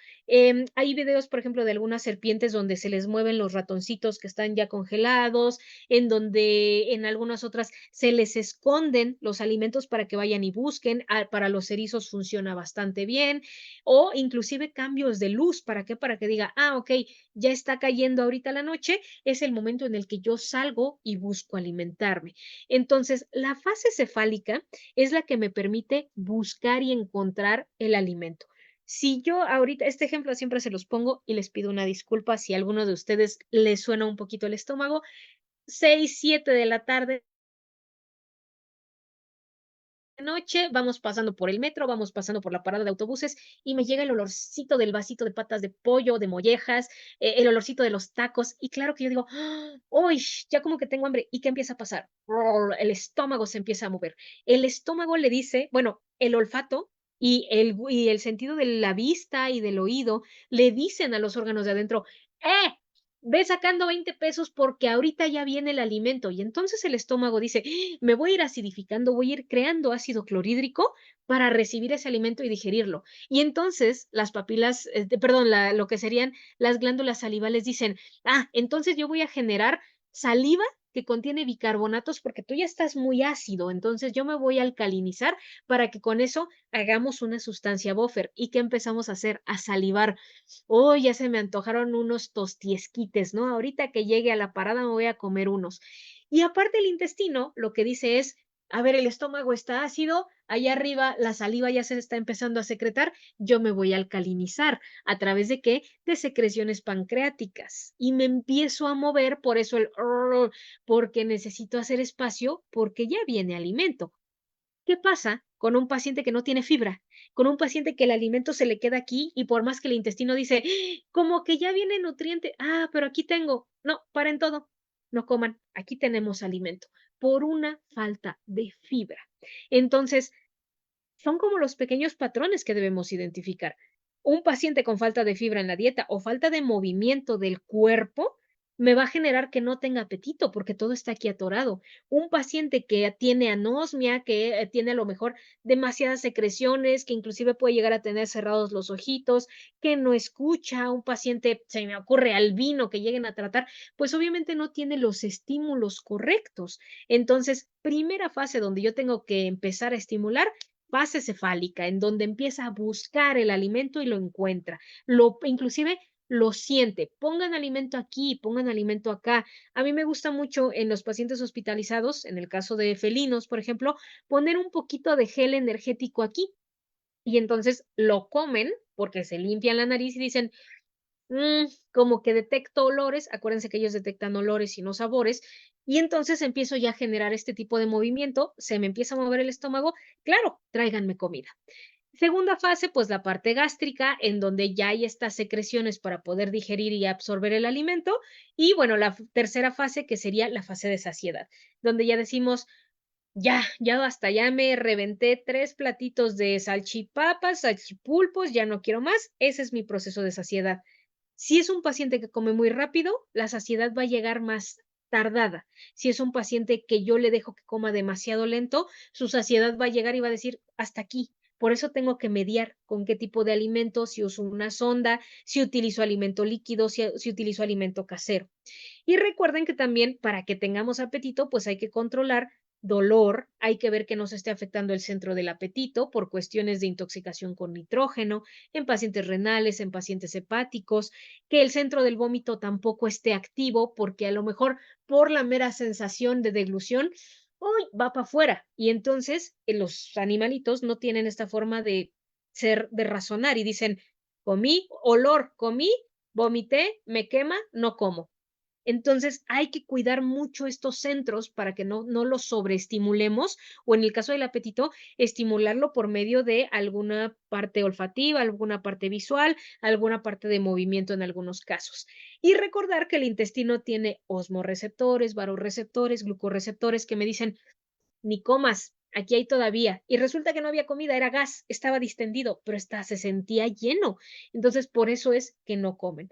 Hay videos, por ejemplo, de algunas serpientes donde se les mueven los ratoncitos que están ya congelados, en donde en algunas otras se les esconden los alimentos para que vayan y busquen. Para los erizos funciona bastante bien. O inclusive cambios de luz. ¿Para qué? Para que diga, ok, ya está cayendo ahorita la noche, es el momento en el que yo salgo y busco alimentarme. Entonces, la fase cefálica es la que me permite buscar y encontrar el alimento. Si yo ahorita, este ejemplo siempre se los pongo y les pido una disculpa si a alguno de ustedes les suena un poquito el estómago, 6, 7 de la tarde, noche, vamos pasando por el metro, vamos pasando por la parada de autobuses y me llega el olorcito del vasito de patas de pollo, de mollejas, el olorcito de los tacos y claro que yo digo, uy, ya como que tengo hambre. ¿Y qué empieza a pasar? El estómago se empieza a mover. El estómago le dice, bueno, el olfato y el sentido de la vista y del oído le dicen a los órganos de adentro, ve sacando 20 pesos porque ahorita ya viene el alimento. Y entonces el estómago dice, me voy a ir acidificando, voy a ir creando ácido clorhídrico para recibir ese alimento y digerirlo. Y entonces las papilas, perdón, lo que serían las glándulas salivales dicen, entonces yo voy a generar saliva que contiene bicarbonatos porque tú ya estás muy ácido, entonces yo me voy a alcalinizar para que con eso hagamos una sustancia buffer. ¿Y qué empezamos a hacer? A salivar. Oh, ya se me antojaron unos tostiesquites, ¿no? Ahorita que llegue a la parada me voy a comer unos. Y aparte el intestino, lo que dice es, a ver, el estómago está ácido, allá arriba la saliva ya se está empezando a secretar, yo me voy a alcalinizar. ¿A través de qué? De secreciones pancreáticas. Y me empiezo a mover, por eso porque necesito hacer espacio, porque ya viene alimento. ¿Qué pasa con un paciente que no tiene fibra? Con un paciente que el alimento se le queda aquí y por más que el intestino dice, como que ya viene nutriente, pero aquí tengo. No, paren todo, no coman, aquí tenemos alimento por una falta de fibra. Entonces, son como los pequeños patrones que debemos identificar. Un paciente con falta de fibra en la dieta o falta de movimiento del cuerpo me va a generar que no tenga apetito porque todo está aquí atorado. Un paciente que tiene anosmia, que tiene a lo mejor demasiadas secreciones, que inclusive puede llegar a tener cerrados los ojitos, que no escucha, un paciente, se me ocurre albino que lleguen a tratar, pues obviamente no tiene los estímulos correctos. Entonces, primera fase donde yo tengo que empezar a estimular fase cefálica, en donde empieza a buscar el alimento y lo encuentra. Inclusive lo siente. Pongan alimento aquí, pongan alimento acá. A mí me gusta mucho en los pacientes hospitalizados, en el caso de felinos, por ejemplo, poner un poquito de gel energético aquí. Y entonces lo comen porque se limpian la nariz y dicen, como que detecto olores, acuérdense que ellos detectan olores y no sabores, y entonces empiezo ya a generar este tipo de movimiento, se me empieza a mover el estómago, claro, tráiganme comida. Segunda fase, pues la parte gástrica, en donde ya hay estas secreciones para poder digerir y absorber el alimento, y bueno, la tercera fase que sería la fase de saciedad, donde ya decimos, ya basta, ya me reventé 3 platitos de salchipapas, salchipulpos, ya no quiero más, ese es mi proceso de saciedad. Si es un paciente que come muy rápido, la saciedad va a llegar más tardada. Si es un paciente que yo le dejo que coma demasiado lento, su saciedad va a llegar y va a decir, hasta aquí. Por eso tengo que mediar con qué tipo de alimento, si uso una sonda, si utilizo alimento líquido, si utilizo alimento casero. Y recuerden que también para que tengamos apetito, pues hay que controlar dolor, hay que ver que no se esté afectando el centro del apetito por cuestiones de intoxicación con nitrógeno, en pacientes renales, en pacientes hepáticos, que el centro del vómito tampoco esté activo porque a lo mejor por la mera sensación de deglución, uy, va para afuera. Y entonces los animalitos no tienen esta forma de de razonar y dicen, comí, olor, comí, vomité, me quema, no como. Entonces, hay que cuidar mucho estos centros para que no los sobreestimulemos, o en el caso del apetito, estimularlo por medio de alguna parte olfativa, alguna parte visual, alguna parte de movimiento en algunos casos. Y recordar que el intestino tiene osmorreceptores, varorreceptores, glucorreceptores que me dicen: "Ni comas, aquí hay todavía". Y resulta que no había comida, era gas, estaba distendido, pero se sentía lleno. Entonces, por eso es que no comen.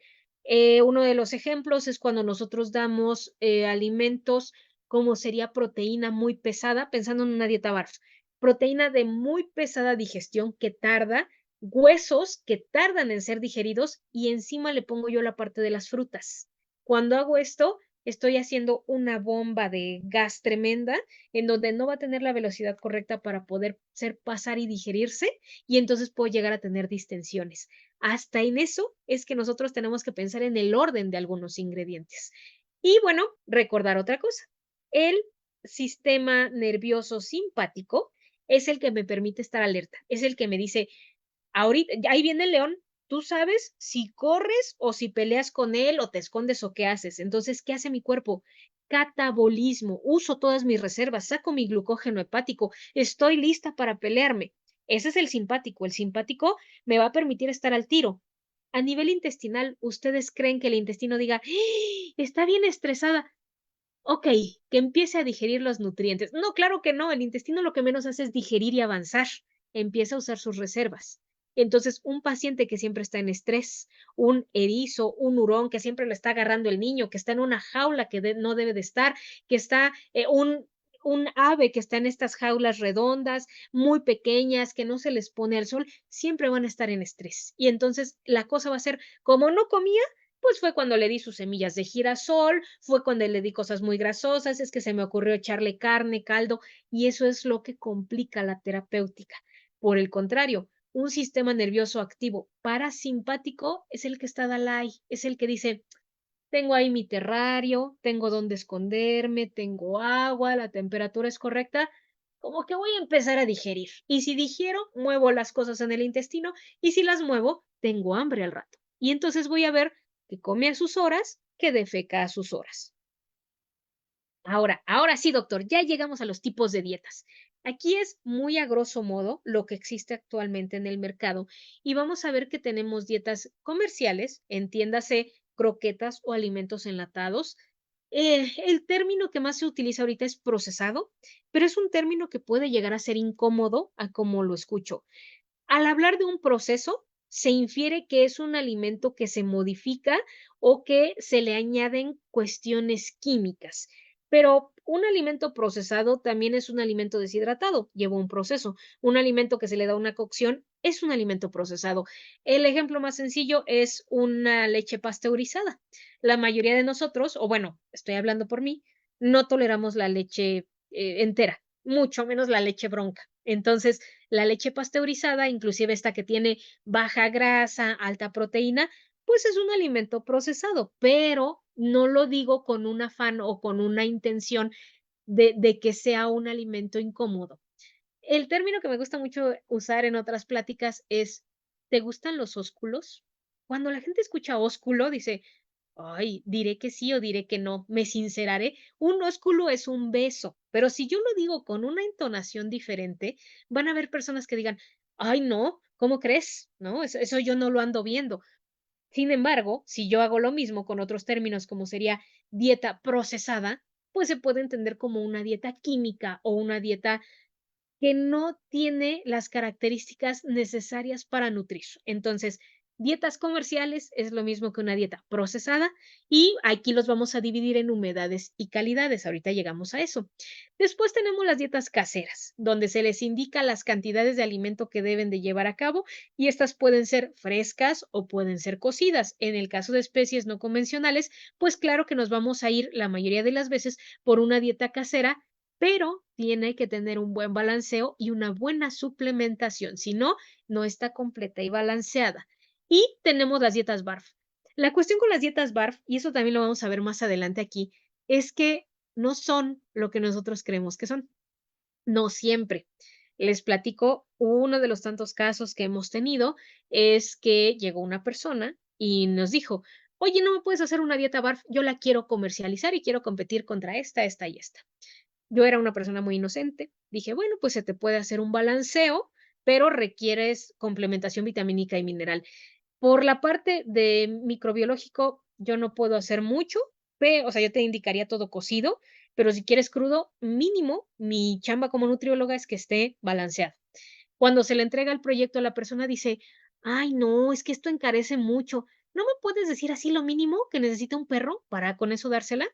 Uno de los ejemplos es cuando nosotros damos alimentos como sería proteína muy pesada, pensando en una dieta BARF. proteína de muy pesada digestión que tarda, huesos que tardan en ser digeridos y encima le pongo yo la parte de las frutas. Cuando hago esto, estoy haciendo una bomba de gas tremenda en donde no va a tener la velocidad correcta para poder pasar y digerirse y entonces puedo llegar a tener distensiones. Hasta en eso es que nosotros tenemos que pensar en el orden de algunos ingredientes. Y bueno, recordar otra cosa. El sistema nervioso simpático es el que me permite estar alerta, es el que me dice, ahorita, ahí viene el león, tú sabes si corres o si peleas con él o te escondes o qué haces. Entonces, ¿qué hace mi cuerpo? Catabolismo, uso todas mis reservas, saco mi glucógeno hepático, estoy lista para pelearme. Ese es el simpático. El simpático me va a permitir estar al tiro. A nivel intestinal, ¿ustedes creen que el intestino diga, ¡ah! Está bien estresada? Ok, que empiece a digerir los nutrientes. No, claro que no, el intestino lo que menos hace es digerir y avanzar, empieza a usar sus reservas. Entonces, un paciente que siempre está en estrés, un erizo, un hurón que siempre lo está agarrando el niño, que está en una jaula que no debe de estar, que está un ave que está en estas jaulas redondas, muy pequeñas, que no se les pone al sol, siempre van a estar en estrés. Y entonces la cosa va a ser, como no comía, pues fue cuando le di sus semillas de girasol, fue cuando le di cosas muy grasosas, es que se me ocurrió echarle carne, caldo, y eso es lo que complica la terapéutica. Por el contrario, un sistema nervioso activo parasimpático es el que está Dalai, es el que dice, tengo ahí mi terrario, tengo donde esconderme, tengo agua, la temperatura es correcta, como que voy a empezar a digerir. Y si digiero, muevo las cosas en el intestino, y si las muevo, tengo hambre al rato. Y entonces voy a ver que come a sus horas, que defeca a sus horas. Ahora sí, doctor, ya llegamos a los tipos de dietas. Aquí es muy a grosso modo lo que existe actualmente en el mercado y vamos a ver que tenemos dietas comerciales, entiéndase croquetas o alimentos enlatados. El término que más se utiliza ahorita es procesado, pero es un término que puede llegar a ser incómodo a como lo escucho. Al hablar de un proceso, se infiere que es un alimento que se modifica o que se le añaden cuestiones químicas. Pero un alimento procesado también es un alimento deshidratado, lleva un proceso. Un alimento que se le da una cocción es un alimento procesado. El ejemplo más sencillo es una leche pasteurizada. La mayoría de nosotros, o bueno, estoy hablando por mí, no toleramos la leche entera, mucho menos la leche bronca. Entonces, la leche pasteurizada, inclusive esta que tiene baja grasa, alta proteína, pues es un alimento procesado, pero no lo digo con un afán o con una intención de que sea un alimento incómodo. El término que me gusta mucho usar en otras pláticas es, ¿te gustan los ósculos? Cuando la gente escucha ósculo, dice, ay, diré que sí o diré que no, me sinceraré. Un ósculo es un beso, pero si yo lo digo con una entonación diferente, van a haber personas que digan, ay, no, ¿cómo crees? No, eso yo no lo ando viendo. Sin embargo, si yo hago lo mismo con otros términos como sería dieta procesada, pues se puede entender como una dieta química o una dieta que no tiene las características necesarias para nutrir. Entonces, dietas comerciales es lo mismo que una dieta procesada y aquí los vamos a dividir en humedades y calidades. Ahorita llegamos a eso. Después tenemos las dietas caseras, donde se les indica las cantidades de alimento que deben de llevar a cabo y estas pueden ser frescas o pueden ser cocidas. En el caso de especies no convencionales, pues claro que nos vamos a ir la mayoría de las veces por una dieta casera, pero tiene que tener un buen balanceo y una buena suplementación, si no, no está completa y balanceada. Y tenemos las dietas BARF. La cuestión con las dietas BARF, y eso también lo vamos a ver más adelante aquí, es que no son lo que nosotros creemos que son. No siempre. Les platico, uno de los tantos casos que hemos tenido es que llegó una persona y nos dijo, oye, ¿no me puedes hacer una dieta BARF? Yo la quiero comercializar y quiero competir contra esta y esta. Yo era una persona muy inocente. Dije, bueno, pues se te puede hacer un balanceo, pero requieres complementación vitamínica y mineral. Por la parte de microbiológico, yo no puedo hacer mucho, o sea, yo te indicaría todo cocido, pero si quieres crudo, mínimo, mi chamba como nutrióloga es que esté balanceado. Cuando se le entrega el proyecto, la persona dice, ay, no, es que esto encarece mucho. ¿No me puedes decir así lo mínimo que necesita un perro para con eso dársela?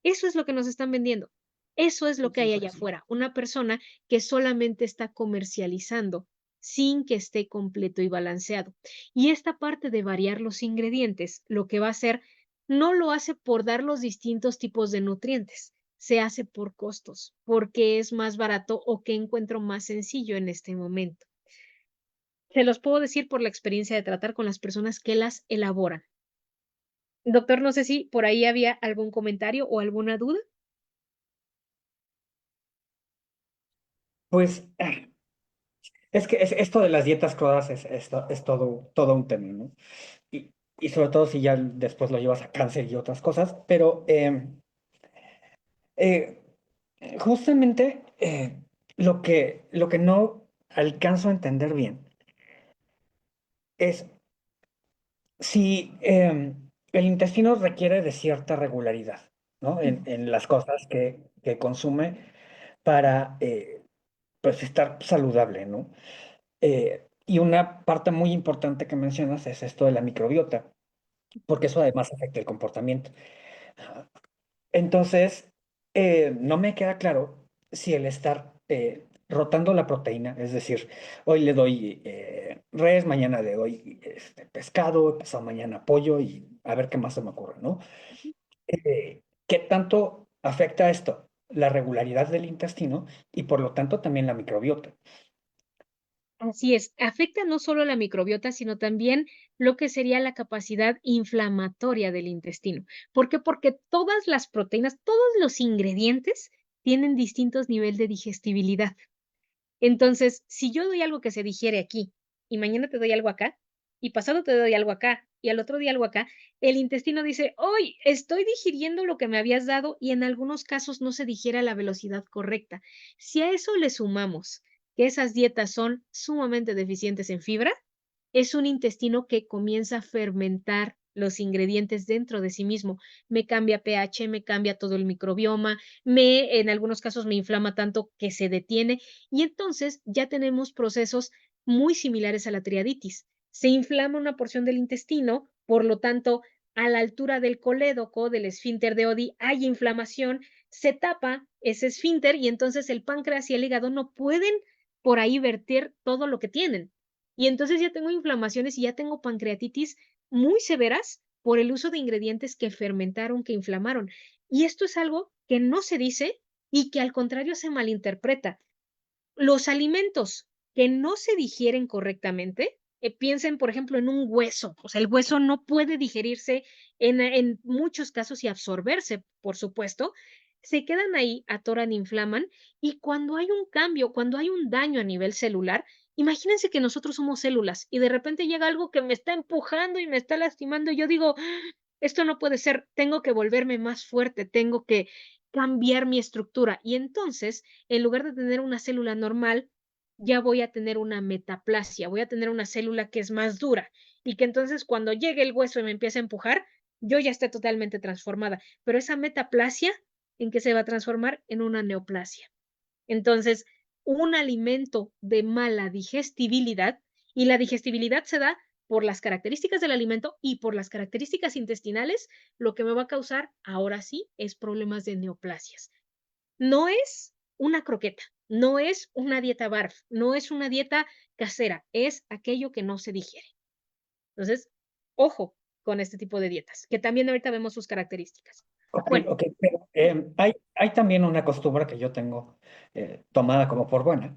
Eso es lo que nos están vendiendo. Eso es lo que hay allá Híjole, sí. afuera, una persona que solamente está comercializando sin que esté completo y balanceado. Y esta parte de variar los ingredientes, lo que va a hacer, no lo hace por dar los distintos tipos de nutrientes, se hace por costos, porque es más barato o que encuentro más sencillo en este momento. Se los puedo decir por la experiencia de tratar con las personas que las elaboran. Doctor, no sé si por ahí había algún comentario o alguna duda. Pues, es que esto de las dietas crudas es todo un tema, ¿no? Y, y sobre todo si ya después lo llevas a cáncer y otras cosas, pero eh, justamente lo que no alcanzo a entender bien es si el intestino requiere de cierta regularidad, ¿no? Ujú. En las cosas que consume para pues estar saludable, ¿no? Y una parte muy importante que mencionas es esto de la microbiota, porque eso además afecta el comportamiento. Entonces, no me queda claro si el estar rotando la proteína, es decir, hoy le doy res, mañana le doy pescado, pasado mañana pollo y a ver qué más se me ocurre, ¿no? ¿Qué tanto afecta esto? La regularidad del intestino y por lo tanto también la microbiota. Así es, afecta no solo la microbiota, sino también lo que sería la capacidad inflamatoria del intestino. ¿Por qué? Porque todas las proteínas, todos los ingredientes tienen distintos niveles de digestibilidad. Entonces, si yo doy algo que se digiere aquí y mañana te doy algo acá y pasado te doy algo acá y al otro día algo acá, el intestino dice, hoy estoy digiriendo lo que me habías dado y en algunos casos no se digiere a la velocidad correcta. Si a eso le sumamos que esas dietas son sumamente deficientes en fibra, es un intestino que comienza a fermentar los ingredientes dentro de sí mismo. Me cambia pH, me cambia todo el microbioma, en algunos casos me inflama tanto que se detiene y entonces ya tenemos procesos muy similares a la triaditis. Se inflama una porción del intestino, por lo tanto, a la altura del colédoco, del esfínter de Oddi, hay inflamación, se tapa ese esfínter y entonces el páncreas y el hígado no pueden por ahí verter todo lo que tienen. Y entonces ya tengo inflamaciones y ya tengo pancreatitis muy severas por el uso de ingredientes que fermentaron, que inflamaron. Y esto es algo que no se dice y que al contrario se malinterpreta. Los alimentos que no se digieren correctamente, piensen, por ejemplo, en un hueso. O sea, el hueso no puede digerirse en muchos casos y absorberse, por supuesto. Se quedan ahí, atoran, inflaman, y cuando hay un cambio, cuando hay un daño a nivel celular, imagínense que nosotros somos células y de repente llega algo que me está empujando y me está lastimando, y yo digo, esto no puede ser, tengo que volverme más fuerte, tengo que cambiar mi estructura. Y entonces, en lugar de tener una célula normal, ya voy a tener una metaplasia, voy a tener una célula que es más dura y que entonces cuando llegue el hueso y me empiece a empujar, yo ya esté totalmente transformada. Pero esa metaplasia, ¿en qué se va a transformar? En una neoplasia. Entonces, un alimento de mala digestibilidad, y la digestibilidad se da por las características del alimento y por las características intestinales, lo que me va a causar, ahora sí, es problemas de neoplasias. No es una croqueta, no es una dieta BARF, no es una dieta casera, es aquello que no se digiere. Entonces, ojo con este tipo de dietas, que también ahorita vemos sus características. Ok, Bueno, ok, pero hay también una costumbre que yo tengo tomada como por buena,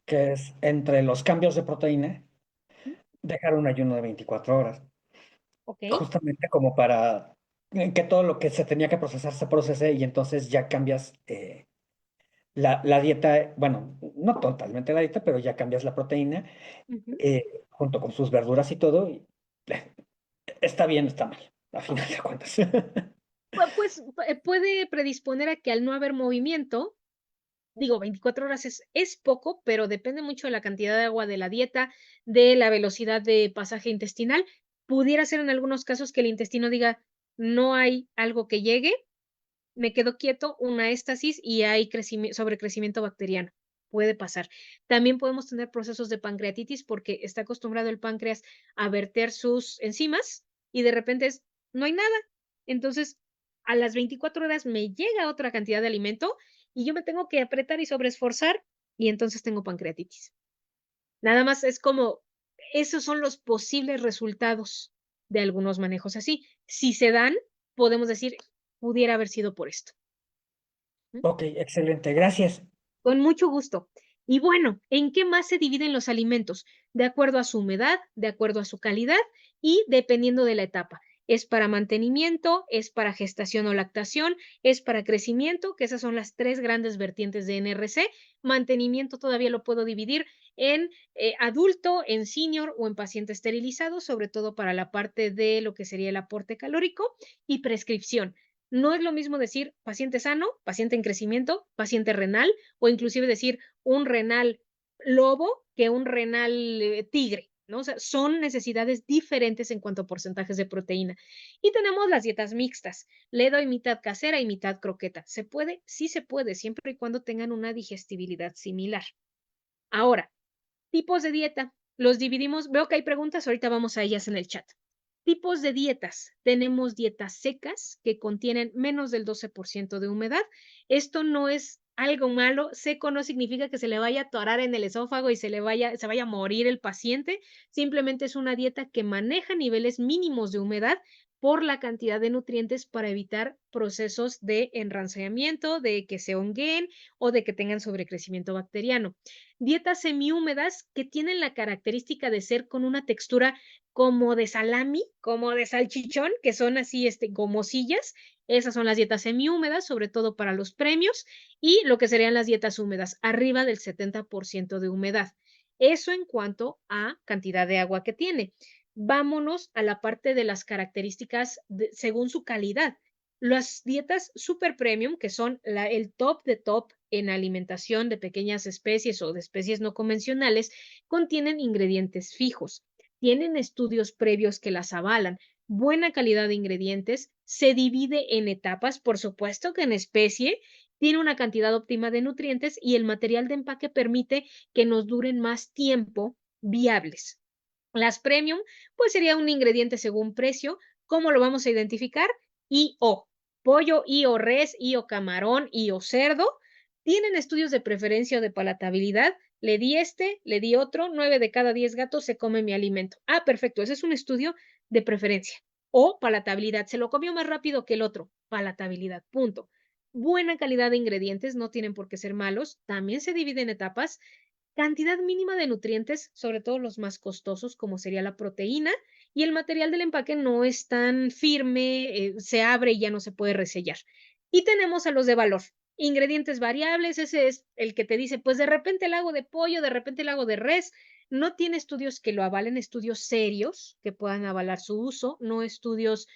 que es entre los cambios de proteína, dejar un ayuno de 24 horas, ok, justamente como para que todo lo que se tenía que procesar se procese y entonces ya cambias la dieta, bueno, no totalmente la dieta, pero ya cambias la proteína ujú. junto con sus verduras y todo, y está bien, está mal, a final de cuentas. Pues puede predisponer a que al no haber movimiento, digo, 24 horas es poco, pero depende mucho de la cantidad de agua de la dieta, de la velocidad de pasaje intestinal. Pudiera ser en algunos casos que el intestino diga, no hay algo que llegue, me quedo quieto, una éstasis y hay sobrecrecimiento bacteriano. Puede pasar. También podemos tener procesos de pancreatitis porque está acostumbrado el páncreas a verter sus enzimas y de repente no hay nada. Entonces, a las 24 horas me llega otra cantidad de alimento y yo me tengo que apretar y sobreesforzar y entonces tengo pancreatitis. Nada más es como, esos son los posibles resultados de algunos manejos así. Si se dan, podemos decir, pudiera haber sido por esto. Ok, excelente, gracias. Con mucho gusto. Y bueno, ¿en qué más se dividen los alimentos? De acuerdo a su humedad, de acuerdo a su calidad y dependiendo de la etapa. Es para mantenimiento, es para gestación o lactación, es para crecimiento, que esas son las tres grandes vertientes de NRC. Mantenimiento todavía lo puedo dividir en adulto, en senior o en paciente esterilizado, sobre todo para la parte de lo que sería el aporte calórico y prescripción. No es lo mismo decir paciente sano, paciente en crecimiento, paciente renal, o inclusive decir un renal lobo que un renal tigre, ¿no? O sea, son necesidades diferentes en cuanto a porcentajes de proteína. Y tenemos las dietas mixtas. Le doy mitad casera y mitad croqueta. ¿Se puede? Sí se puede, siempre y cuando tengan una digestibilidad similar. Ahora, tipos de dieta. Los dividimos. Veo que hay preguntas, ahorita vamos a ellas en el chat. Tipos de dietas. Tenemos dietas secas que contienen menos del 12% de humedad. Esto no es algo malo. Seco no significa que se le vaya a atorar en el esófago y se vaya a morir el paciente. Simplemente es una dieta que maneja niveles mínimos de humedad por la cantidad de nutrientes para evitar procesos de enranciamiento, de que se hongueen o de que tengan sobrecrecimiento bacteriano. Dietas semihúmedas que tienen la característica de ser con una textura como de salami, como de salchichón, que son así gomosillas. Esas son las dietas semihúmedas, sobre todo para los premios, y lo que serían las dietas húmedas, arriba del 70% de humedad. Eso en cuanto a cantidad de agua que tiene. Vámonos a la parte de las características según su calidad. Las dietas super premium, que son el top de top en alimentación de pequeñas especies o de especies no convencionales, contienen ingredientes fijos. Tienen estudios previos que las avalan. Buena calidad de ingredientes, se divide en etapas, por supuesto que en especie, tiene una cantidad óptima de nutrientes y el material de empaque permite que nos duren más tiempo viables. Las premium, pues sería un ingrediente según precio. ¿Cómo lo vamos a identificar? I o pollo, I o res, I o camarón, I o cerdo. Tienen estudios de preferencia o de palatabilidad. Le di le di otro, 9 de cada 10 gatos se come mi alimento. Ah, perfecto, ese es un estudio de preferencia. O palatabilidad, se lo comió más rápido que el otro. Palatabilidad, punto. Buena calidad de ingredientes, no tienen por qué ser malos. También se divide en etapas. Cantidad mínima de nutrientes, sobre todo los más costosos, como sería la proteína, y el material del empaque no es tan firme, se abre y ya no se puede resellar. Y tenemos a los de valor. Ingredientes variables, ese es el que te dice, pues de repente el hago de pollo, de repente el hago de res. No tiene estudios que lo avalen, estudios serios que puedan avalar su uso, no estudios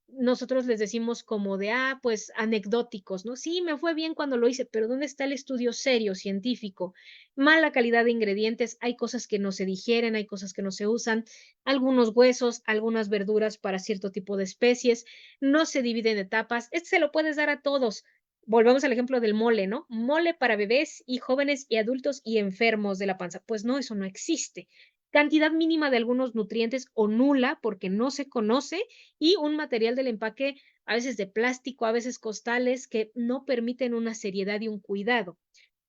nosotros les decimos como de, pues anecdóticos, ¿no? Sí, me fue bien cuando lo hice, pero ¿dónde está el estudio serio, científico? Mala calidad de ingredientes, hay cosas que no se digieren, hay cosas que no se usan, algunos huesos, algunas verduras para cierto tipo de especies, no se divide en etapas, se lo puedes dar a todos. Volvamos al ejemplo del mole, ¿no? Mole para bebés y jóvenes y adultos y enfermos de la panza. Pues no, eso no existe. Cantidad mínima de algunos nutrientes o nula porque no se conoce y un material del empaque a veces de plástico, a veces costales que no permiten una seriedad y un cuidado.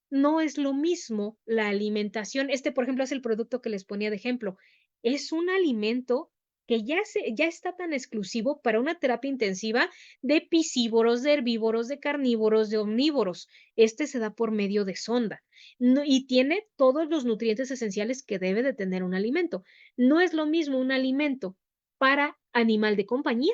No es lo mismo la alimentación. Por ejemplo, es el producto que les ponía de ejemplo. Es un alimento que ya está tan exclusivo para una terapia intensiva de piscívoros, de herbívoros, de carnívoros, de omnívoros. Se da por medio de sonda y tiene todos los nutrientes esenciales que debe de tener un alimento. No es lo mismo un alimento para animal de compañía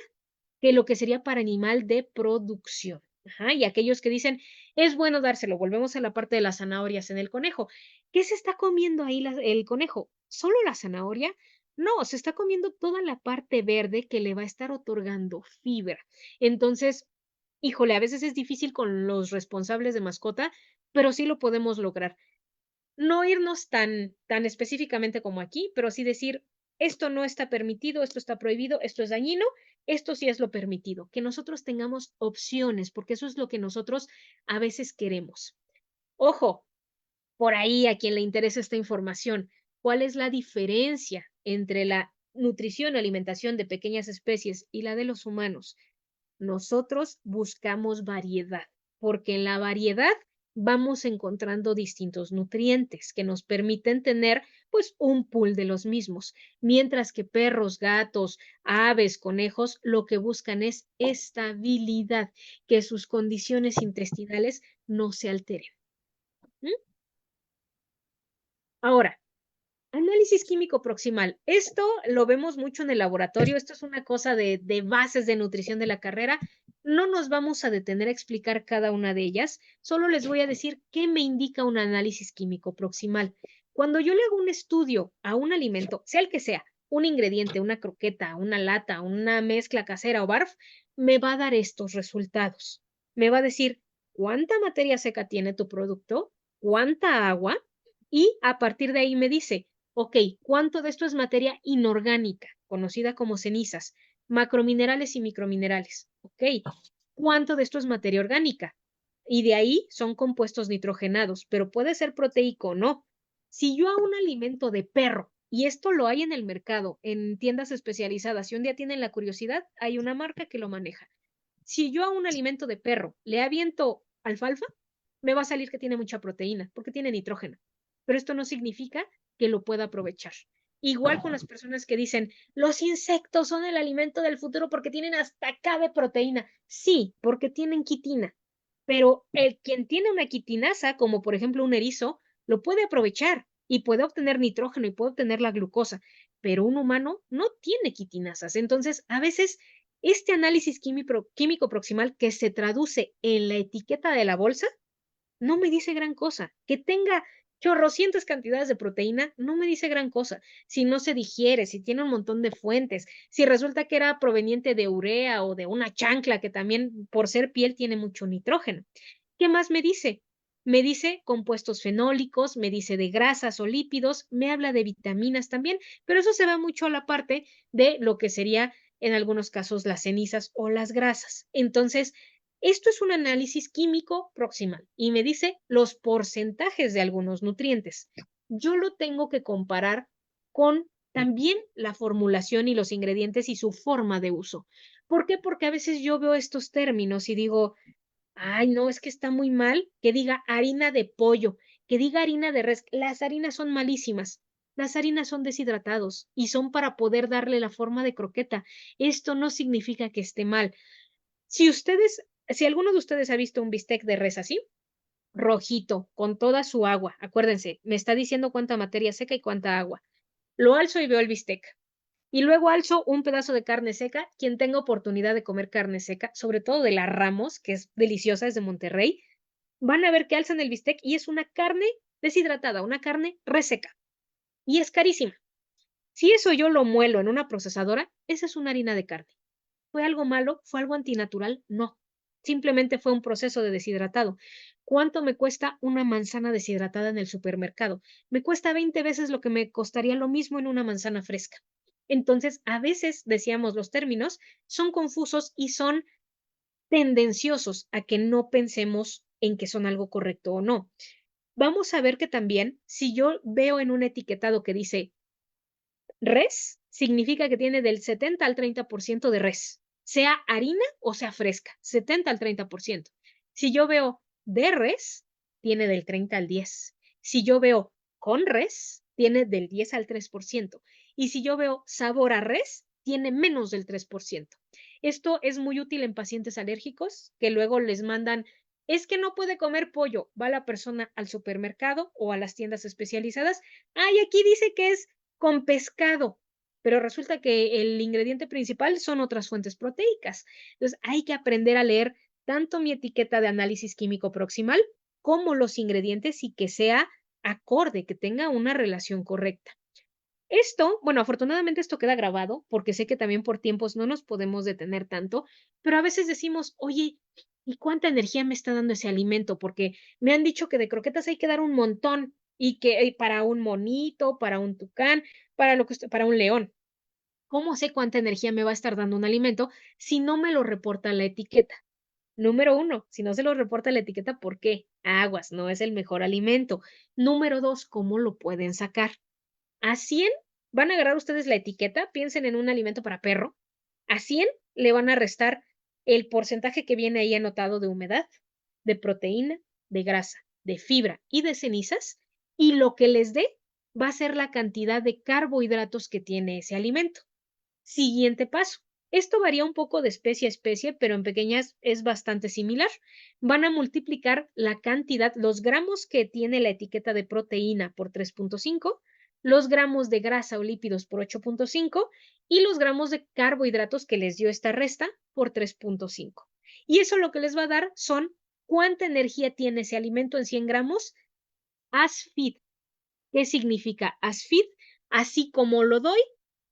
que lo que sería para animal de producción. Ajá, y aquellos que dicen, es bueno dárselo, volvemos a la parte de las zanahorias en el conejo. ¿Qué se está comiendo ahí el conejo? ¿Solo la zanahoria? No, se está comiendo toda la parte verde que le va a estar otorgando fibra. Entonces, híjole, a veces es difícil con los responsables de mascota, pero sí lo podemos lograr. No irnos tan específicamente como aquí, pero sí decir, esto no está permitido, esto está prohibido, esto es dañino, esto sí es lo permitido, que nosotros tengamos opciones, porque eso es lo que nosotros a veces queremos. Ojo, por ahí a quien le interesa esta información, ¿cuál es la diferencia entre la nutrición, alimentación de pequeñas especies y la de los humanos? Nosotros buscamos variedad, porque en la variedad vamos encontrando distintos nutrientes que nos permiten tener pues un pool de los mismos, mientras que perros, gatos, aves, conejos, lo que buscan es estabilidad, que sus condiciones intestinales no se alteren. ¿Mm? Ahora, análisis químico proximal. Esto lo vemos mucho en el laboratorio. Esto es una cosa de bases de nutrición de la carrera. No nos vamos a detener a explicar cada una de ellas. Solo les voy a decir qué me indica un análisis químico proximal. Cuando yo le hago un estudio a un alimento, sea el que sea, un ingrediente, una croqueta, una lata, una mezcla casera o barf, me va a dar estos resultados. Me va a decir cuánta materia seca tiene tu producto, cuánta agua, y a partir de ahí me dice, ok, ¿cuánto de esto es materia inorgánica, conocida como cenizas, macrominerales y microminerales? Ok, ¿cuánto de esto es materia orgánica? Y de ahí son compuestos nitrogenados, pero puede ser proteico o no. Si yo a un alimento de perro, y esto lo hay en el mercado, en tiendas especializadas, si un día tienen la curiosidad, hay una marca que lo maneja. Si yo a un alimento de perro le aviento alfalfa, me va a salir que tiene mucha proteína, porque tiene nitrógeno. Pero esto no significa que lo pueda aprovechar. Igual con las personas que dicen, los insectos son el alimento del futuro porque tienen hasta acá de proteína. Sí, porque tienen quitina. Pero el quien tiene una quitinasa, como por ejemplo un erizo, lo puede aprovechar y puede obtener nitrógeno y puede obtener la glucosa. Pero un humano no tiene quitinasas. Entonces, a veces este análisis químico proximal que se traduce en la etiqueta de la bolsa no me dice gran cosa. Que tenga chorrocientas cantidades de proteína no me dice gran cosa. Si no se digiere, si tiene un montón de fuentes, si resulta que era proveniente de urea o de una chancla que también por ser piel tiene mucho nitrógeno. ¿Qué más me dice? Me dice compuestos fenólicos, me dice de grasas o lípidos, me habla de vitaminas también, pero eso se va mucho a la parte de lo que sería en algunos casos las cenizas o las grasas. Entonces, esto es un análisis químico proximal y me dice los porcentajes de algunos nutrientes. Yo lo tengo que comparar con también la formulación y los ingredientes y su forma de uso. ¿Por qué? Porque a veces yo veo estos términos y digo, ay, no, es que está muy mal que diga harina de pollo, que diga harina de res. Las harinas son malísimas. Las harinas son deshidratados y son para poder darle la forma de croqueta. Esto no significa que esté mal. Si alguno de ustedes ha visto un bistec de res así, rojito, con toda su agua, acuérdense, me está diciendo cuánta materia seca y cuánta agua. Lo alzo y veo el bistec. Y luego alzo un pedazo de carne seca. Quien tenga oportunidad de comer carne seca, sobre todo de la Ramos, que es deliciosa, es de Monterrey, van a ver que alzan el bistec y es una carne deshidratada, una carne reseca. Y es carísima. Si eso yo lo muelo en una procesadora, esa es una harina de carne. ¿Fue algo malo? ¿Fue algo antinatural? No. Simplemente fue un proceso de deshidratado. ¿Cuánto me cuesta una manzana deshidratada en el supermercado? Me cuesta 20 veces lo que me costaría lo mismo en una manzana fresca. Entonces, a veces, decíamos, los términos son confusos y son tendenciosos a que no pensemos en que son algo correcto o no. Vamos a ver que también, si yo veo en un etiquetado que dice res, significa que tiene del 70 al 30% de res, sea harina o sea fresca, 70 al 30%. Si yo veo de res, tiene del 30 al 10. Si yo veo con res, tiene del 10 al 3%. Y si yo veo sabor a res, tiene menos del 3%. Esto es muy útil en pacientes alérgicos que luego les mandan, es que no puede comer pollo. Va la persona al supermercado o a las tiendas especializadas. Ay, aquí dice que es con pescado, pero resulta que el ingrediente principal son otras fuentes proteicas. Entonces, hay que aprender a leer tanto mi etiqueta de análisis químico proximal como los ingredientes y que sea acorde, que tenga una relación correcta. Esto, bueno, afortunadamente esto queda grabado porque sé que también por tiempos no nos podemos detener tanto, pero a veces decimos, oye, ¿y cuánta energía me está dando ese alimento? Porque me han dicho que de croquetas hay que dar un montón y que para un monito, para un tucán, para un león. ¿Cómo sé cuánta energía me va a estar dando un alimento si no me lo reporta la etiqueta? Número uno, si no se lo reporta la etiqueta, ¿por qué? Aguas, no es el mejor alimento. Número dos, ¿cómo lo pueden sacar? A 100 van a agarrar ustedes la etiqueta, piensen en un alimento para perro. A 100 le van a restar el porcentaje que viene ahí anotado de humedad, de proteína, de grasa, de fibra y de cenizas, y lo que les dé va a ser la cantidad de carbohidratos que tiene ese alimento. Siguiente paso. Esto varía un poco de especie a especie, pero en pequeñas es bastante similar. Van a multiplicar la cantidad, los gramos que tiene la etiqueta de proteína por 3.5, los gramos de grasa o lípidos por 8.5 y los gramos de carbohidratos que les dio esta resta por 3.5. Y eso lo que les va a dar son cuánta energía tiene ese alimento en 100 gramos as feed. ¿Qué significa as feed? Así como lo doy,